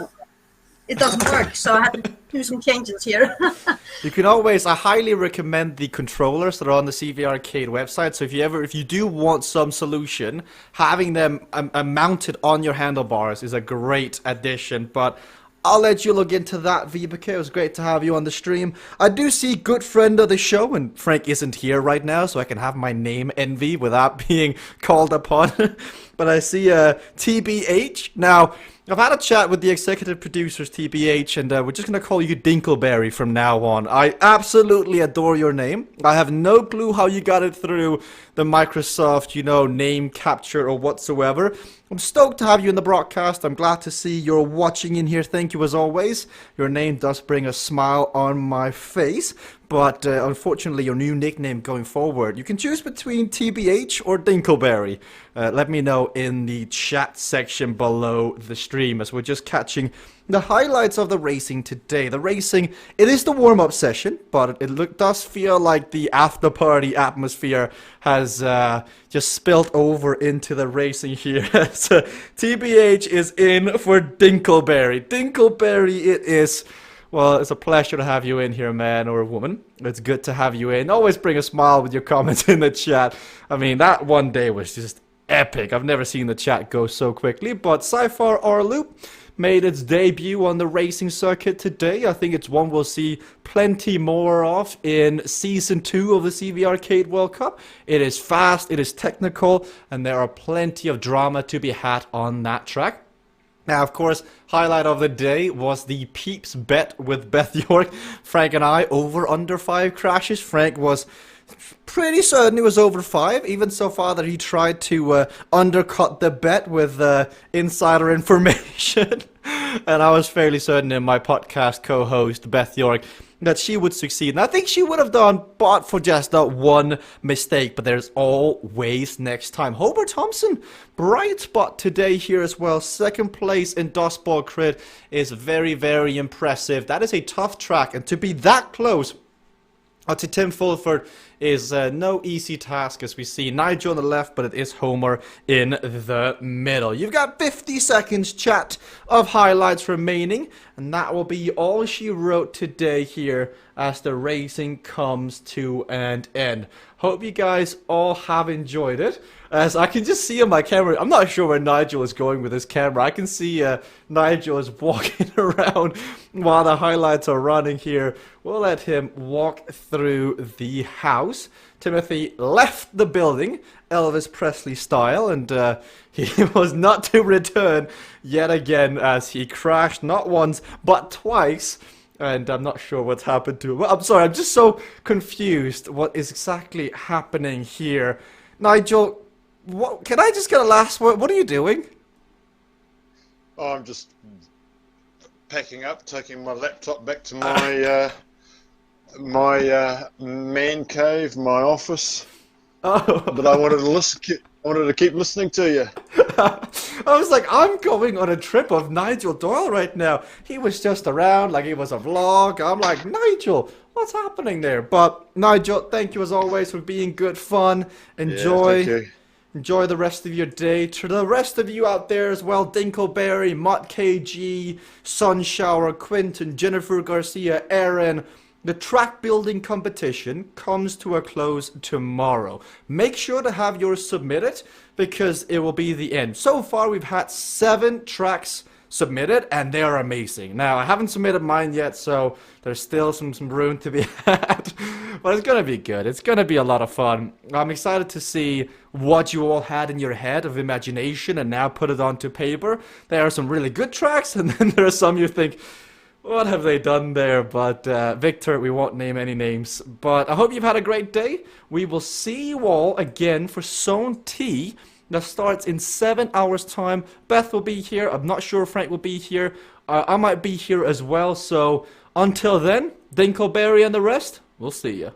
it doesn't work. So I have to do some changes here. You can always, I highly recommend the controllers that are on the CVRcade website. So if you do want some solution, having them mounted on your handlebars is a great addition. But I'll let you look into that, Vibeke. It was great to have you on the stream. I do see good friend of the show, and Frank isn't here right now, so I can have my name envy without being called upon. But I see TBH. Now, I've had a chat with the executive producers, TBH, and we're just going to call you Dinkleberry from now on. I absolutely adore your name. I have no clue how you got it through the Microsoft, name capture or whatsoever. I'm stoked to have you in the broadcast. I'm glad to see you're watching in here. Thank you as always. Your name does bring a smile on my face. But unfortunately, your new nickname going forward, you can choose between TBH or Dinkleberry. Let me know in the chat section below the stream as we're just catching the highlights of the racing today. The racing, it is the warm-up session, but it does feel like the after-party atmosphere has just spilt over into the racing here. So TBH is in for Dinkleberry. Dinkleberry it is. Well, it's a pleasure to have you in here, man or woman. It's good to have you in. Always bring a smile with your comments in the chat. I mean, that one day was just epic. I've never seen the chat go so quickly. But Cypher R-Loop made its debut on the racing circuit today. I think it's one we'll see plenty more of in Season 2 of the CVRcade World Cup. It is fast, it is technical, and there are plenty of drama to be had on that track. Now, of course, highlight of the day was the Peeps bet with Beth York. Frank and I over under 5 crashes. Frank was pretty certain it was over 5, even so far that he tried to undercut the bet with insider information. And I was fairly certain in my podcast co-host, Beth York, that she would succeed. And I think she would have done, but for just that one mistake. But there's always next time. Hobart Thompson, bright spot today here as well. Second place in Dustball Crit is very, very impressive. That is a tough track. And to be that close to Tim Fulford is no easy task, as we see Nigel on the left, but it is Homer in the middle. You've got 50 seconds chat of highlights remaining, and that will be all she wrote today here as the racing comes to an end. Hope you guys all have enjoyed it. As I can just see on my camera, I'm not sure where Nigel is going with his camera. I can see Nigel is walking around while the highlights are running here. We'll let him walk through the house. Timothy left the building, Elvis Presley style, and he was not to return yet again as he crashed not once but twice. And I'm not sure what's happened to him. Well, I'm sorry, I'm just so confused what is exactly happening here. Nigel, can I just get a last word? What are you doing? Oh, I'm just packing up, taking my laptop back to my my man cave, my office. Oh. But I wanted to keep listening to you. I was like, I'm going on a trip of Nigel Doyle right now. He was just around like it was a vlog. I'm like, Nigel, what's happening there? But Nigel, thank you as always for being good fun. Enjoy. Yeah, thank you. Enjoy the rest of your day. To the rest of you out there as well, Dinkleberry, Mutt KG, Sunshower, Quinton, Jennifer Garcia, Aaron. The track building competition comes to a close tomorrow. Make sure to have yours submitted because it will be the end. So far we've had 7 tracks submitted and they are amazing. Now I haven't submitted mine yet, so there's still some room to be had, but it's gonna be good. It's gonna be a lot of fun. I'm excited to see what you all had in your head of imagination and now put it onto paper. There are some really good tracks and then there are some you think, what have they done there? But Victor, we won't name any names, but I hope you've had a great day. We will see you all again for Zone T. That starts in 7 hours time. Beth will be here. I'm not sure if Frank will be here. I might be here as well. So until then, Dinkleberry and the rest, we'll see you.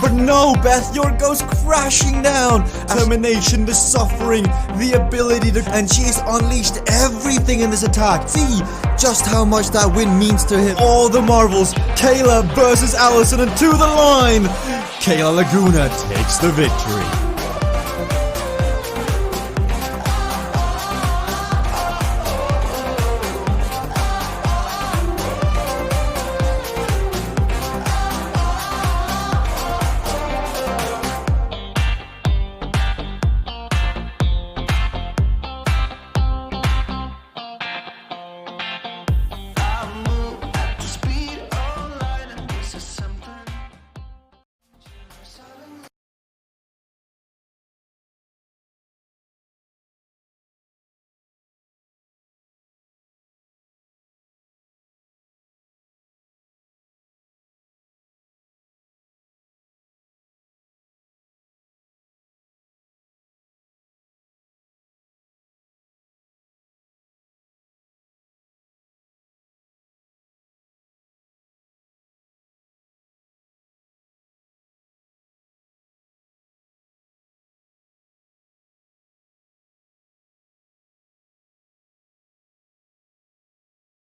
But no, Beth, your goes crashing down. Determination, the suffering, the ability to... And she's unleashed everything in this attack. See just how much that win means to him. All the marvels. Kayla versus Allison and to the line. Kayla Laguna takes the victory.